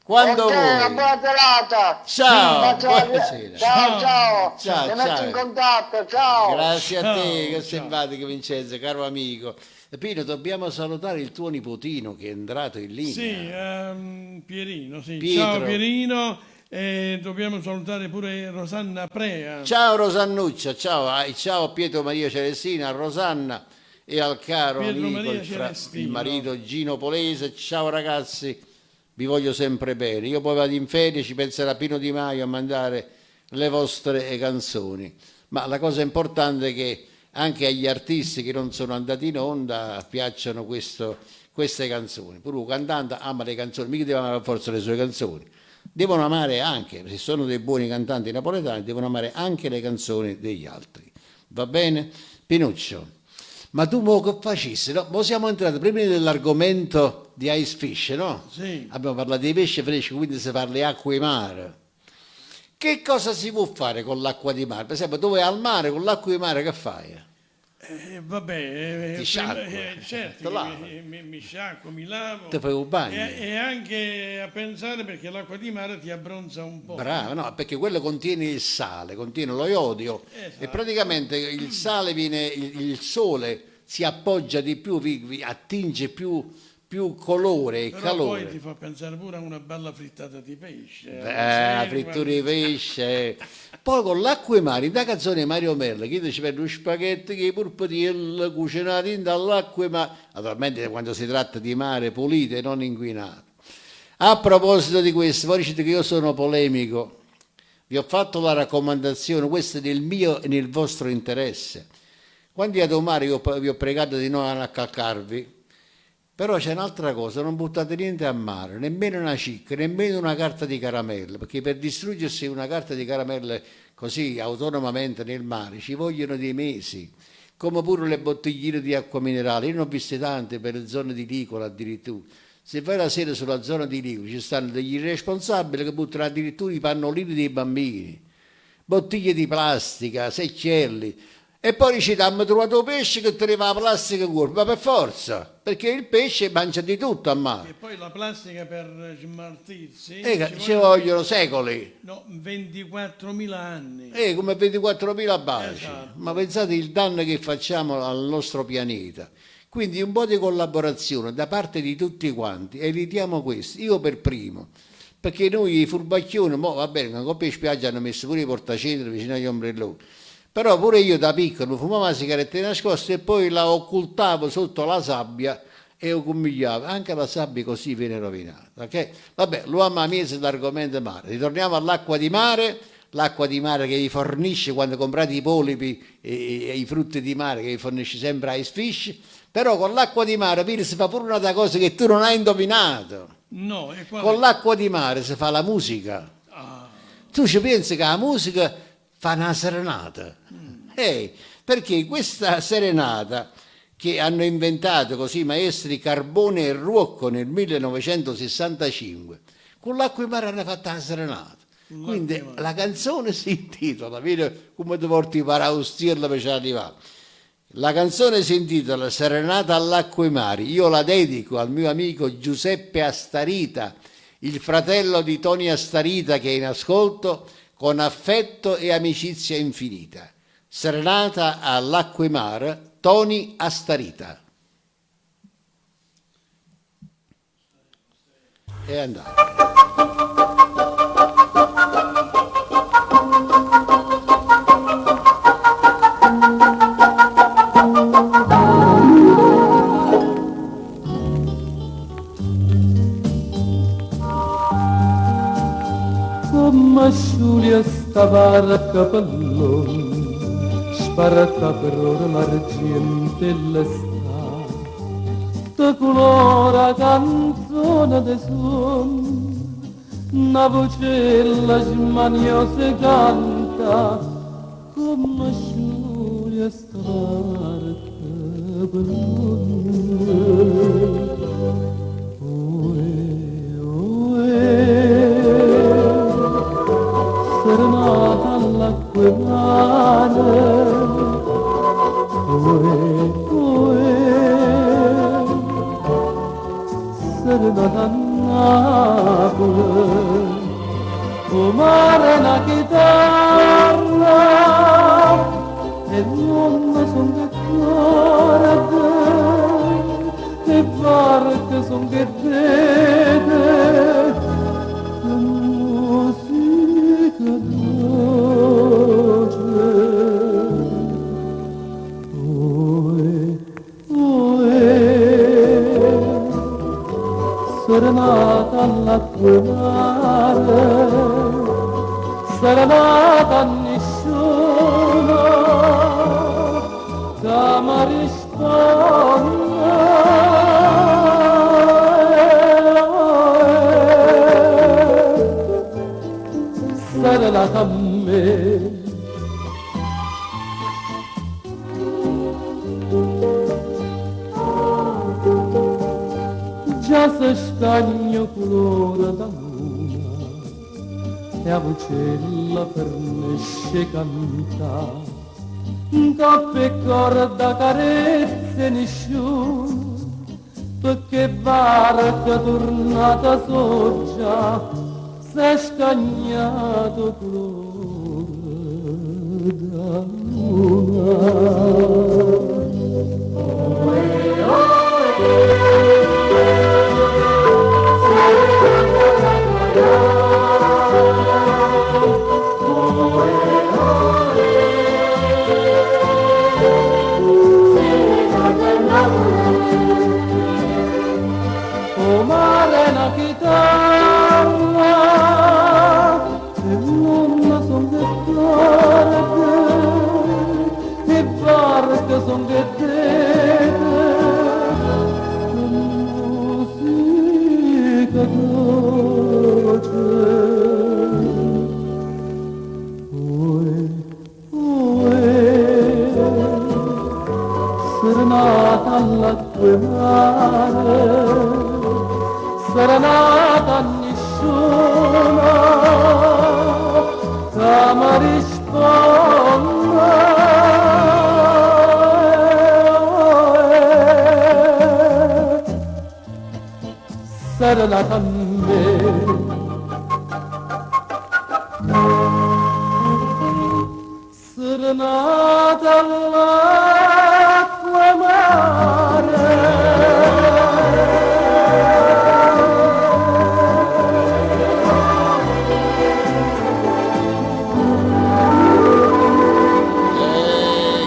Speaker 6: Quando vuoi.
Speaker 17: Una buona serata.
Speaker 6: Ciao. Buonasera.
Speaker 17: Ciao.
Speaker 6: Ciao.
Speaker 17: Ti metto in contatto, ciao.
Speaker 6: Grazie a te, che simpatico Vincenzo, caro amico. Pino, dobbiamo salutare il tuo nipotino che è entrato in linea.
Speaker 7: Sì, Pierino, sì.
Speaker 6: Pietro.
Speaker 7: Ciao Pierino, e dobbiamo salutare pure Rosanna Prea.
Speaker 6: Ciao Rosannuccia, ciao Pietro Maria Celestina, a Rosanna e al caro
Speaker 7: Pietro
Speaker 6: amico,
Speaker 7: Maria
Speaker 6: il marito Gino Polese. Ciao ragazzi, vi voglio sempre bene. Io poi vado in ferie, ci penserà Pino Di Maio a mandare le vostre canzoni. Ma la cosa importante è che anche agli artisti che non sono andati in onda piacciono queste canzoni. Pure un cantante ama le canzoni, mica deve amare per forza le sue canzoni. Devono amare anche, se sono dei buoni cantanti napoletani, devono amare anche le canzoni degli altri. Va bene? Pinuccio, ma tu mo che facessi? No? Mo siamo entrati prima dell'argomento di Ice Fish, no?
Speaker 7: Sì.
Speaker 6: Abbiamo parlato di pesce fresco, quindi si parla di acqua di mare. Che cosa si può fare con l'acqua di mare? Per esempio, tu vai al mare, con l'acqua di mare che fai?
Speaker 7: Ti
Speaker 6: sciacqui,
Speaker 7: certo, mi sciacquo, mi lavo.
Speaker 6: Ti fai un bagno.
Speaker 7: E anche a pensare perché l'acqua di mare ti abbronza un po'.
Speaker 6: Bravo, no, perché quello contiene il sale, contiene lo iodio,
Speaker 7: esatto.
Speaker 6: E praticamente il sale il sole si appoggia di più, attinge più colore e
Speaker 7: però
Speaker 6: calore.
Speaker 7: Poi ti fa pensare pure a una bella frittata di pesce.
Speaker 6: La frittura di pesce. Poi con l'acqua e mare, da canzone Mario Merla, che ci prende spaghetti che i purpatielli cucinati dall'acqua e mare. Naturalmente quando si tratta di mare pulito e non inquinato. A proposito di questo, voi dite che io sono polemico. Vi ho fatto la raccomandazione, questo è nel mio e nel vostro interesse. Quando andate al mare io vi ho pregato di non accalcarvi. Però c'è un'altra cosa, non buttate niente a mare, nemmeno una cicca, nemmeno una carta di caramelle, perché per distruggersi una carta di caramelle così autonomamente nel mare ci vogliono dei mesi. come pure le bottigline di acqua minerale. Io ne ho viste tante per le zone di Licola addirittura. Se vai la sera sulla zona di Licola ci stanno degli irresponsabili che buttano addirittura i pannolini dei bambini, bottiglie di plastica, secchielli. E poi dici, abbiamo trovato pesce che teneva la plastica corta, ma per forza, perché il pesce mangia di tutto a mare.
Speaker 7: E poi la plastica per smaltirsi
Speaker 6: Ci vogliono secoli.
Speaker 7: No, 24.000 anni.
Speaker 6: Come 24.000 baci.
Speaker 7: Esatto.
Speaker 6: Ma pensate il danno che facciamo al nostro pianeta. Quindi un po' di collaborazione da parte di tutti quanti, evitiamo questo, io per primo. Perché noi i furbacchioni, va bene, con coppia in spiaggia hanno messo pure i portacenere vicino agli ombrelloni. Però pure io da piccolo fumavo la sigaretta nascosta e poi la occultavo sotto la sabbia e commigliavo. Anche la sabbia così viene rovinata. Okay? Vabbè, l'uomo ha messo l'argomento mare. Ritorniamo all'acqua di mare. L'acqua di mare che vi fornisce quando comprate i polipi e i frutti di mare, che vi fornisce sempre Ice Fish. Però con l'acqua di mare si fa pure una cosa che tu non hai indovinato.
Speaker 7: No, e
Speaker 6: con l'acqua di mare si fa la musica. Tu ci pensi che la musica fa una serenata? Perché questa serenata che hanno inventato così i maestri Carbone e Ruocco nel 1965, con l'acqua di mare hanno fatto una serenata. Quindi la canzone si intitola, vedi come ti porti i paraustierla per ci arrivare. La canzone si intitola Serenata all'acqua e mari. Io la dedico al mio amico Giuseppe Astarita, il fratello di Toni Astarita che è in ascolto, con affetto e amicizia infinita. Serenata all'acqua e mare, Toni Astarita. È andato.
Speaker 18: Giulia stava a capellone, sparata per ora l'argente l'estate, te colora canzone de suon, una vocella smaniosa canta, come Giulia stava a capellone. Serenata all'acqua e mare, serenata a Napoli, o mare una chitarra, e non son che cuore a te, e barche son che vede, serenata all'acqua e mare, serenata a nessuno che mi risponde, serenata a me. Già se stagno colore da luna e a vocella per nesce canta, coppe e corda carezze nessuno, perché barca tornata soggia s'è stagnato colore da luna. O mare una chitarra, e non son che cuore serenata all'acqua e mare, serenata a nessuna che mi risponde. Serenata a me, serenata all'acqua e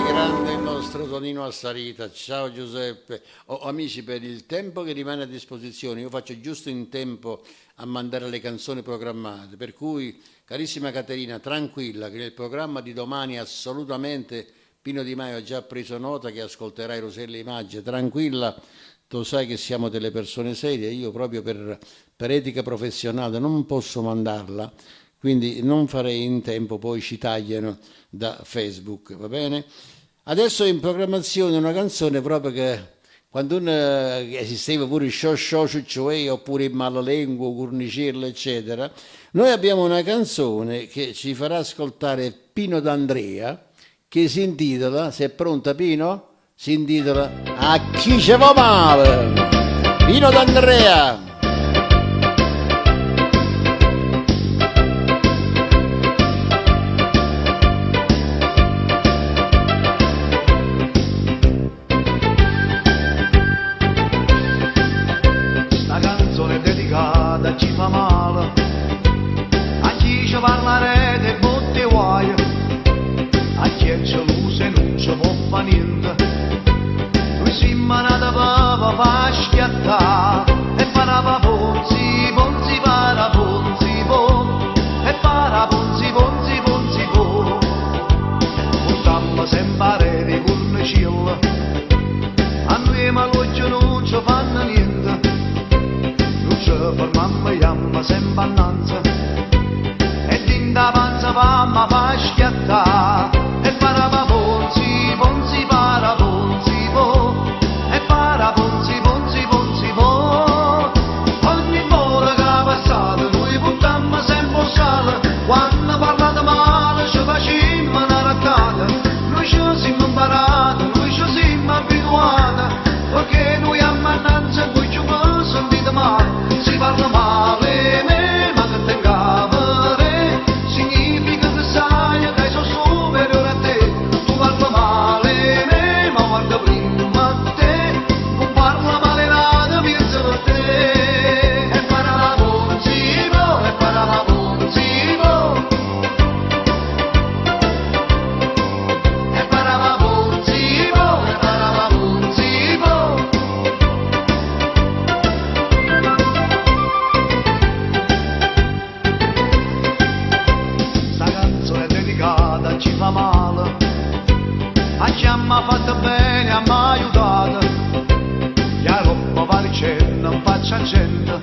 Speaker 6: grande il nostro Tonino Assarita. Ciao Giuseppe. Amici, per il tempo che rimane a disposizione io faccio giusto in tempo a mandare le canzoni programmate, per cui carissima Caterina, tranquilla che nel programma di domani assolutamente Pino Di Maio ha già preso nota che ascolterai Rosella Imagge, tranquilla, tu sai che siamo delle persone serie, io proprio per etica professionale non posso mandarla, quindi non farei in tempo, poi ci tagliano da Facebook, va bene? Adesso è in programmazione una canzone proprio che quando esisteva pure il cioè oppure il malalengua, Curnicello, eccetera, noi abbiamo una canzone che ci farà ascoltare Pino D'Andrea, che si intitola, sei pronta Pino? Si intitola A chi ce va male? Pino D'Andrea!
Speaker 12: Ci fa male a chi ci parlerete botte guai, a chi ci luce non ci può fa niente, lui si manata per schiattare e parava ponzi, ponzi para ponzi po, e para ponzi, ponzi, ponzi po, portammo sempre di cornicilla, a noi ma l'occhio non ci fanno niente, per mamma chiama sempre annanza e din da panza mamma fa schiattare e parava ponzi, ponzi para ponzi po, e para ponzi, ponzi, ponzi po, ogni volta che passate noi buttammo sempre sale, quando parlate male ci facciamo una rattata, noi ci siamo imparati, noi ci siamo abituati, perché noi a mannanza poi ci sentite male. Si parla male me, ma che te cavere, significa che sai che sono superiore a te. Tu parla male me, ma guarda prima a te, non parla male nada, pensa per te. E para la ponzivo, e para la ponzivo, e para la ponzivo, e para la ponzivo. Ci fa male, a chi mi ha fatto bene, a mi ha aiutato, che roba vale c'è, non faccia gente,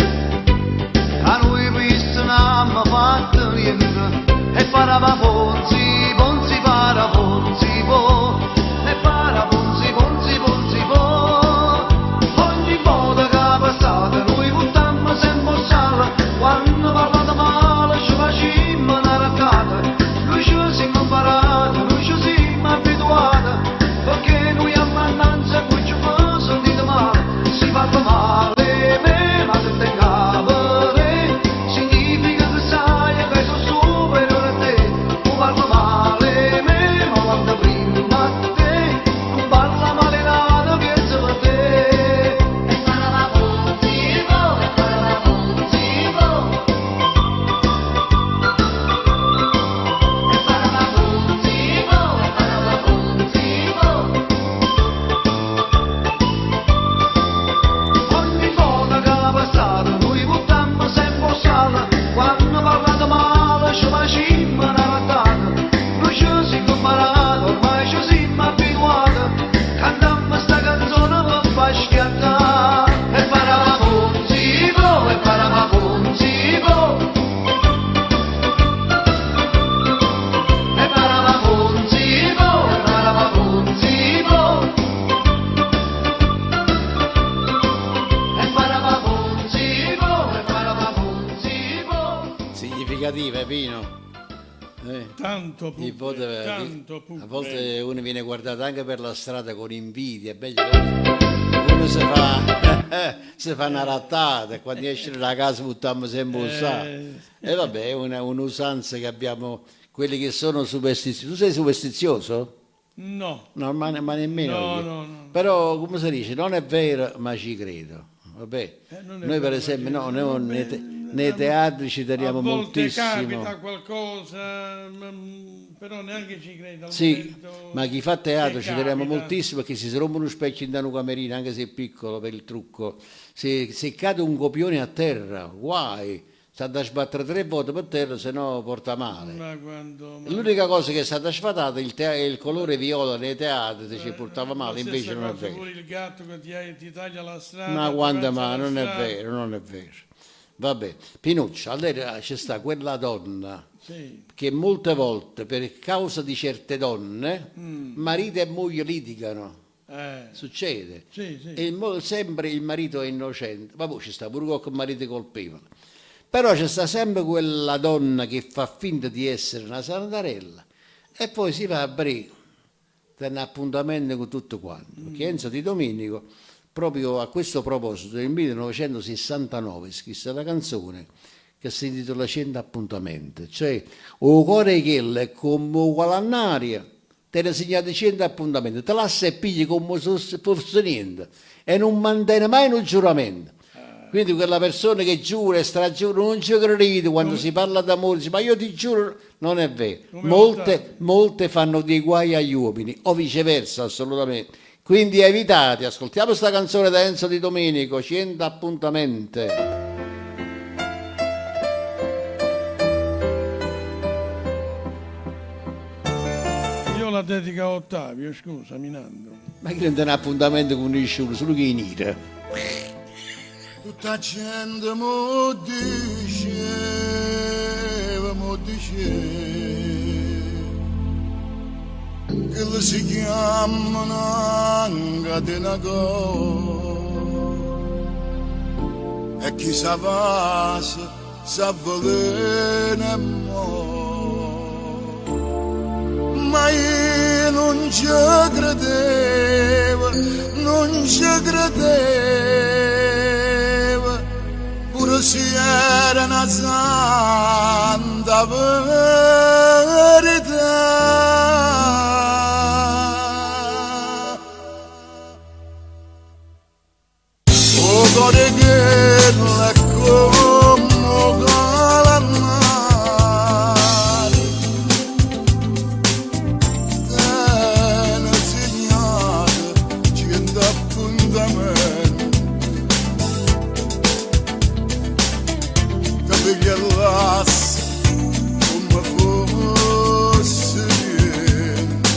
Speaker 12: a noi visto non abbiamo fatto niente, e parava ponzi, ponzi para ponzi po, e para ponzi, ponzi, ponzi po, ogni volta che passate noi buttammo sempre sale, quando parlate male ci facciamo una raccata. Noi ci siamo imparati, noi ci siamo abituati, perché noi a mannanza poi ci fa sentire male, si parla male me, ma se te cavere, significa che sai che sono superiore a te, tu parla male.
Speaker 6: aspettative, Pino.
Speaker 7: Tanto pure, tanto pure.
Speaker 6: A volte uno viene guardato anche per la strada con invidia, uno si fa una rattata e quando esce da casa buttiamo sempre un sacco. E vabbè, è un'usanza che abbiamo, quelli che sono superstiziosi. Tu sei superstizioso?
Speaker 7: No.
Speaker 6: No, ma nemmeno io.
Speaker 7: No.
Speaker 6: Però, come si dice, non è vero, ma ci credo. Vabbè. Noi per esempio, nei teatri ci teniamo moltissimo.
Speaker 7: A volte capita qualcosa, però neanche ci credo.
Speaker 6: Sì, ma chi fa teatro ci teniamo moltissimo perché se si rompe uno specchio in un camerino, anche se è piccolo per il trucco, se cade un copione a terra, guai, sta da sbattere 3 volte per terra, se no porta male. L'unica cosa che è stata sfatata è il colore viola nei teatri, se ci portava male, invece non è vero.
Speaker 7: Pure il gatto che ti taglia la strada.
Speaker 6: Ma quando mai, non è vero, non è vero. Vabbè, Pinuccio, allora c'è sta quella donna che molte volte per causa di certe donne marito e moglie litigano. Succede. E sempre il marito è innocente. Vabbè, ci sta pure qualche marito colpevole. Però c'è sta sempre quella donna che fa finta di essere una santarella e poi si va a Bre, da un appuntamento con tutto quanto. Perché Enzo Di Domenico, proprio a questo proposito, nel 1969 scrisse la canzone che si intitola 100 appuntamenti, cioè o cuore che è come quell'annaria, te ne segnate 100 appuntamenti, te lascia e pigli come se fosse niente e non mantiene mai un giuramento. Quindi quella persona che giura e stragiura non ci credete quando si parla d'amore, dice, ma io ti giuro, non è vero. Molte fanno dei guai agli uomini o viceversa, assolutamente. Quindi evitate, ascoltiamo questa canzone da Enzo Di Domenico, 100 appuntamenti.
Speaker 7: Io la dedico a Ottavio, scusami Nando.
Speaker 6: Ma che non è un appuntamento con nessuno, solo che in ira.
Speaker 1: Tutta gente mo diceva che le si chiamano anche di una cosa e chi sa passa sa veleno ma io non ci credevo, non ci credevo, pure se era una santa verità. O cuore che la come calannare, te ne segnate 100 appuntamenti, che piglia l'asse come fosse niente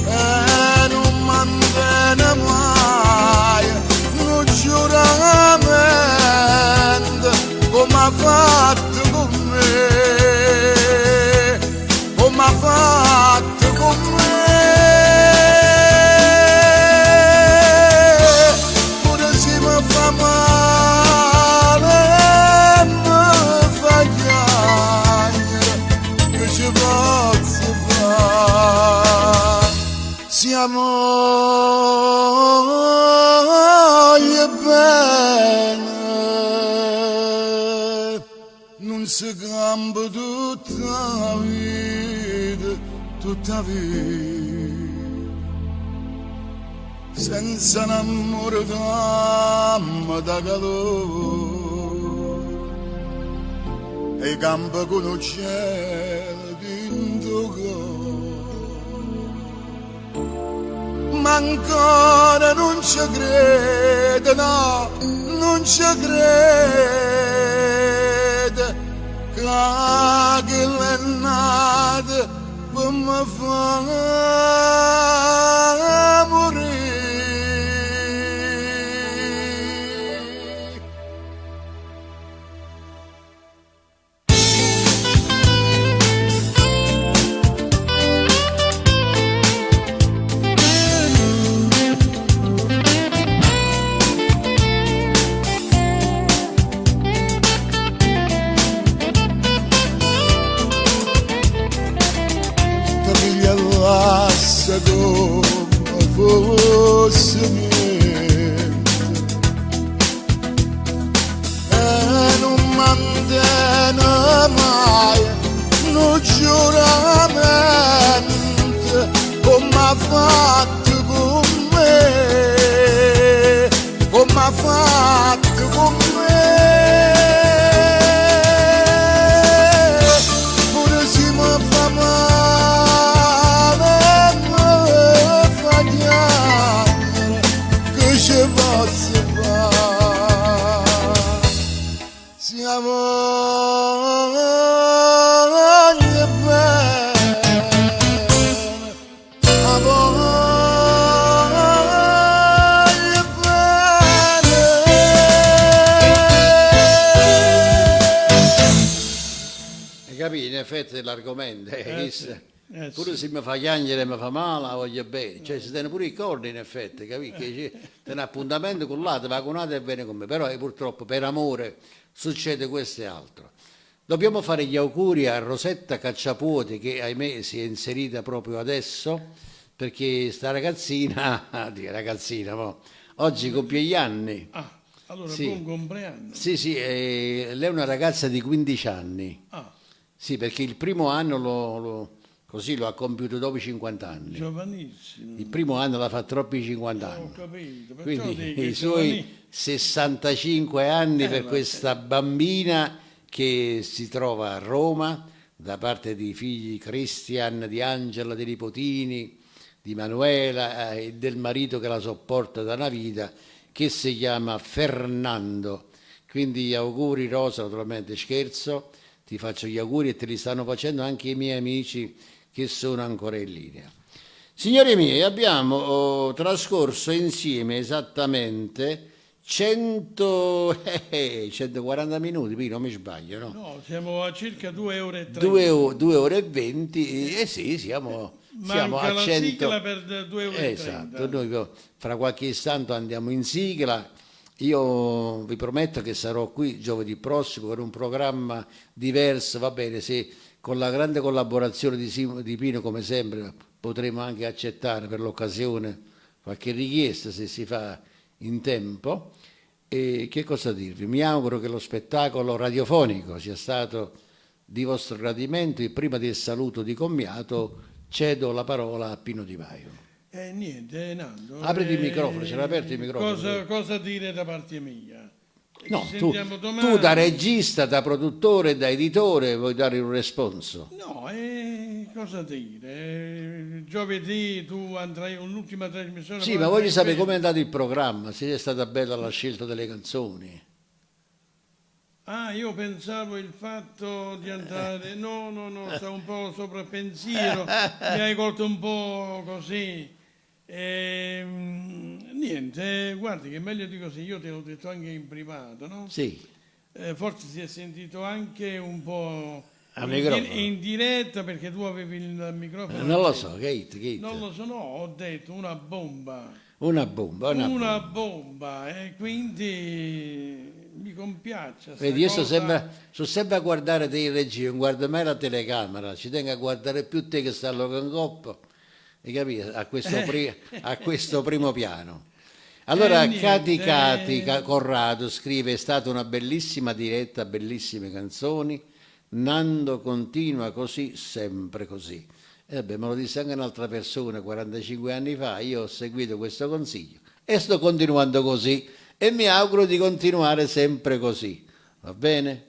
Speaker 1: e non mantiene mai un giuramento come ha fatto con me, come ha fatto con me. Pure se mi fa male mi fa chiagliere, che ci posso fare? Siamo bene, non si cambia tutta la vita, senza un amore che da calore e campa con il cielo dentro ma ancora non ci crede, no, non ci crede che l'è nata per me fa morire. niente e non mantiene mai un giuramento come ha fatto con me, come ha fatto con me. Pure se mi fa male, mi fa piangere, che ci posso fare? Siamo
Speaker 6: in effetti dell'argomento
Speaker 7: sì.
Speaker 6: pure se mi fa piangere mi fa male voglio bene, cioè si tiene pure i corni in effetti, capisci? Che c'è un appuntamento con l'altro, va con l'altro e bene con me, però purtroppo per amore succede questo e altro. Dobbiamo fare gli auguri a Rosetta Cacciapuoti che ahimè si è inserita proprio adesso, perché sta ragazzina, oggi compie gli anni.
Speaker 7: Allora
Speaker 6: sì.
Speaker 7: buon compleanno.
Speaker 6: Sì, lei è una ragazza di 15 anni. Sì, perché il primo anno così lo ha compiuto dopo i 50 anni.
Speaker 7: Giovanissimo.
Speaker 6: Il primo anno l'ha fatto troppo i 50 anni.
Speaker 7: Ho capito.
Speaker 6: Quindi i suoi 65 anni per questa bambina che si trova a Roma da parte di figli Christian, di Angela, dei nipotini, di Manuela e del marito che la sopporta da una vita, che si chiama Fernando. Quindi auguri Rosa, naturalmente scherzo. Ti faccio gli auguri e te li stanno facendo anche i miei amici che sono ancora in linea. Signori miei, abbiamo trascorso insieme esattamente 140 minuti, qui non mi sbaglio, no?
Speaker 7: No, siamo a circa 2 ore e 30.
Speaker 6: 2 ore e 20, sì, siamo a 100.
Speaker 7: Sigla per 2 ore e 30.
Speaker 6: Esatto, noi fra qualche istante andiamo in sigla. Io vi prometto che sarò qui giovedì prossimo con un programma diverso, va bene, se con la grande collaborazione di Pino come sempre potremo anche accettare per l'occasione qualche richiesta se si fa in tempo. E che cosa dirvi? Mi auguro che lo spettacolo radiofonico sia stato di vostro gradimento e prima del saluto di commiato cedo la parola a Pino Di Maio.
Speaker 7: Niente, Nando.
Speaker 6: Apriti il microfono, c'era aperto il microfono.
Speaker 7: Cosa dire da parte mia?
Speaker 6: No, tu da regista, da produttore, da editore vuoi dare un responso?
Speaker 7: No, cosa dire? Giovedì tu andrai un'ultima trasmissione.
Speaker 6: Sì, ma voglio sapere come è andato il programma, se è stata bella la scelta delle canzoni.
Speaker 7: Io pensavo il fatto di andare... No, stavo un po' sopra pensiero, mi hai colto un po' così. Niente, guardi che è meglio di così, io te l'ho detto anche in privato, no?
Speaker 6: Sì.
Speaker 7: Forse si è sentito anche un po' in diretta perché tu avevi il microfono.
Speaker 6: Non lo so, Kate.
Speaker 7: Non lo so, no, ho detto una bomba.
Speaker 6: Una bomba,
Speaker 7: e quindi mi compiaccia.
Speaker 6: Vedi, io sto sempre a guardare te in regia, non guardo mai la telecamera, ci tengo a guardare più te che sta con coppa. Hai capito? A questo primo piano. Allora Cati Corrado scrive: è stata una bellissima diretta, bellissime canzoni, Nando continua così, sempre così. Me lo disse anche un'altra persona 45 anni fa, io ho seguito questo consiglio e sto continuando così e mi auguro di continuare sempre così, va bene?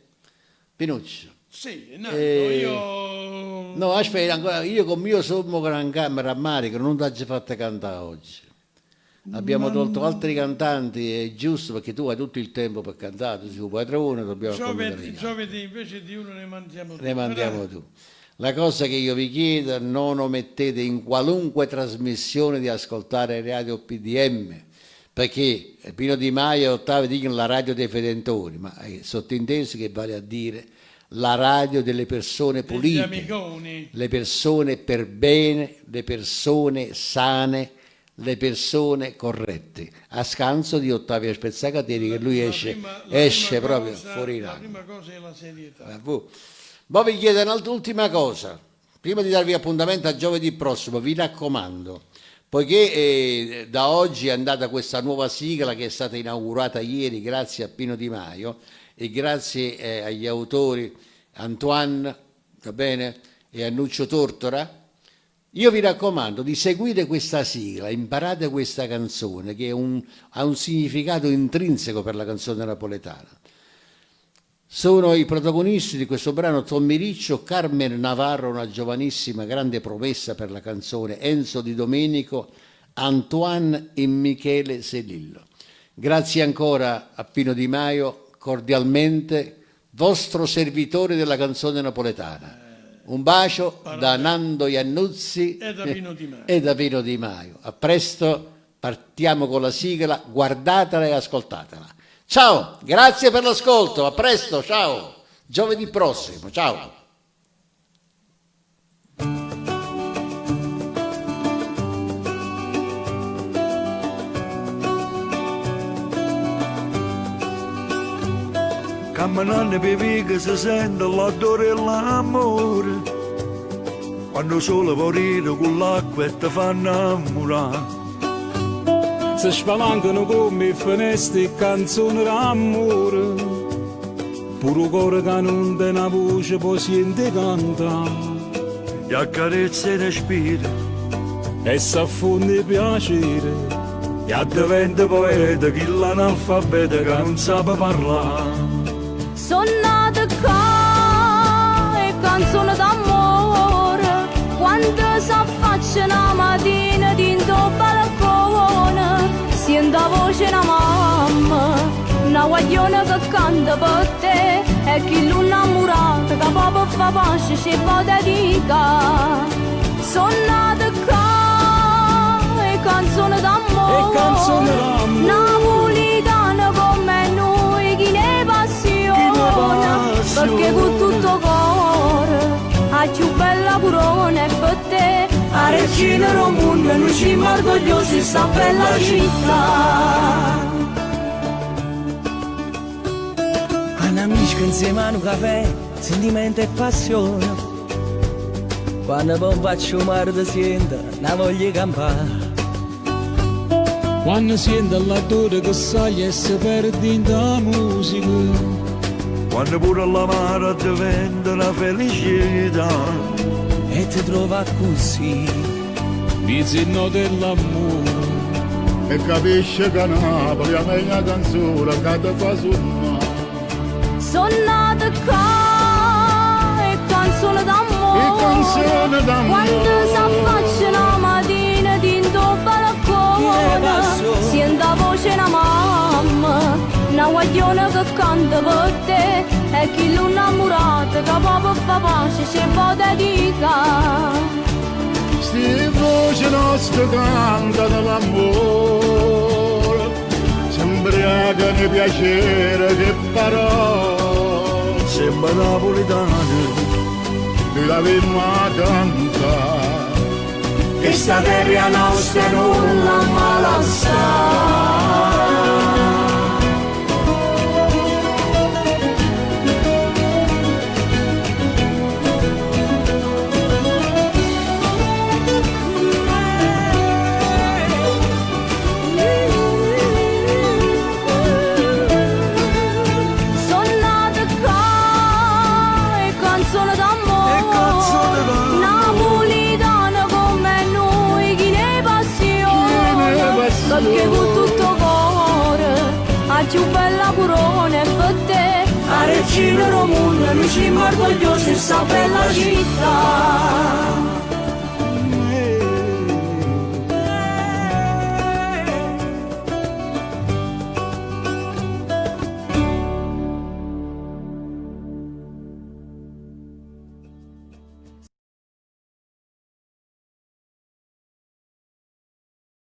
Speaker 6: Pinuccio.
Speaker 7: Sì, io...
Speaker 6: No, aspetta, ancora, io con mio sommo gran camera rammarico non ti ho fatto cantare oggi. Abbiamo tolto altri cantanti, è giusto perché tu hai tutto il tempo per cantare, tu puoi trovare uno, dobbiamo
Speaker 7: giovedì invece di uno ne mandiamo due.
Speaker 6: Ne mandiamo tu. La cosa che io vi chiedo, non omettete in qualunque trasmissione di ascoltare Radio PDM, perché Pino Di Maio e Ottavio dicono la radio dei fedentori, ma è sottinteso che vale a dire la radio delle persone pulite, le persone per bene, le persone sane, le persone corrette, a scanso di Ottavio Spezzacateri che lui esce proprio fuori là.
Speaker 7: La prima cosa è la serietà.
Speaker 6: Ma vi chiedo un'ultima cosa, prima di darvi appuntamento a giovedì prossimo, vi raccomando, Poiché da oggi è andata questa nuova sigla che è stata inaugurata ieri grazie a Pino Di Maio e grazie agli autori Antoine, va bene, e a Nuccio Tortora, io vi raccomando di seguire questa sigla, imparate questa canzone che ha un significato intrinseco per la canzone napoletana. Sono i protagonisti di questo brano Tommy Riccio, Carmen Navarro, una giovanissima grande promessa per la canzone, Enzo Di Domenico, Antoine e Michele Selillo. Grazie ancora a Pino Di Maio, cordialmente, vostro servitore della canzone napoletana. Un bacio da Nando Iannuzzi
Speaker 7: e da Pino Di Maio.
Speaker 6: E da Pino Di Maio. A presto, partiamo con la sigla, guardatela e ascoltatela. Ciao, grazie per l'ascolto, a presto, ciao, giovedì prossimo, ciao.
Speaker 1: Camminando per via si sente l'odore e l'amore, quando il sole può rire con l'acqua e ti fa innamorare.
Speaker 2: Si spalancano come finestre canzoni d'amore, pure cuore che non ha una voce può sentire cantare.
Speaker 1: E accarezza i respiri,
Speaker 2: E s'affonda il piacere,
Speaker 1: e addiventa poeta chi l'analfabeta che non sa parlare.
Speaker 3: Sono nata qua e canzone d'amore, quando si affaccia una mattina dentro il balcone, sento la voce una mamma, una guagliona che canta per te, e chi l'ha innamorata che proprio fa pace ci può dedicare. Sono nata qua e canzone d'amore, napolitana come noi, chi ne passione, perché con tutto cuore la più bella corona è per te, a regina del mondo noi siamo orgogliosi di sta bella città.
Speaker 4: Amici insieme a un caffè, sentimento e passione. Quando poi faccio mare di sienta, la voglio campare.
Speaker 2: quando sento l'odore che sale e si perde in la musica,
Speaker 1: quando pure l'amara diventa una felicità,
Speaker 4: e ti trova così,
Speaker 2: vicino dell'amore,
Speaker 5: e capisce che Napoli è meglio canzone che ti fa suonare.
Speaker 3: Sono nata qua e canzone d'amore, quando si affaccia una mattina dentro il balcone, sento la voce una mamma, una guagliona che canta per te, e chi l'ha innamorata che proprio fa pace ci può dedicare.
Speaker 5: Sti voci nostre cantano l'amore, s'imbriacano di piacere che parole.
Speaker 1: Sembra napolitano,
Speaker 5: noi l'avevamo a cantare,
Speaker 4: che sta terra nostra non la malassa.
Speaker 3: Perché con tutto cuore la più bella corona è per te,
Speaker 4: a regina del mondo noi siamo orgogliosi di sta bella città.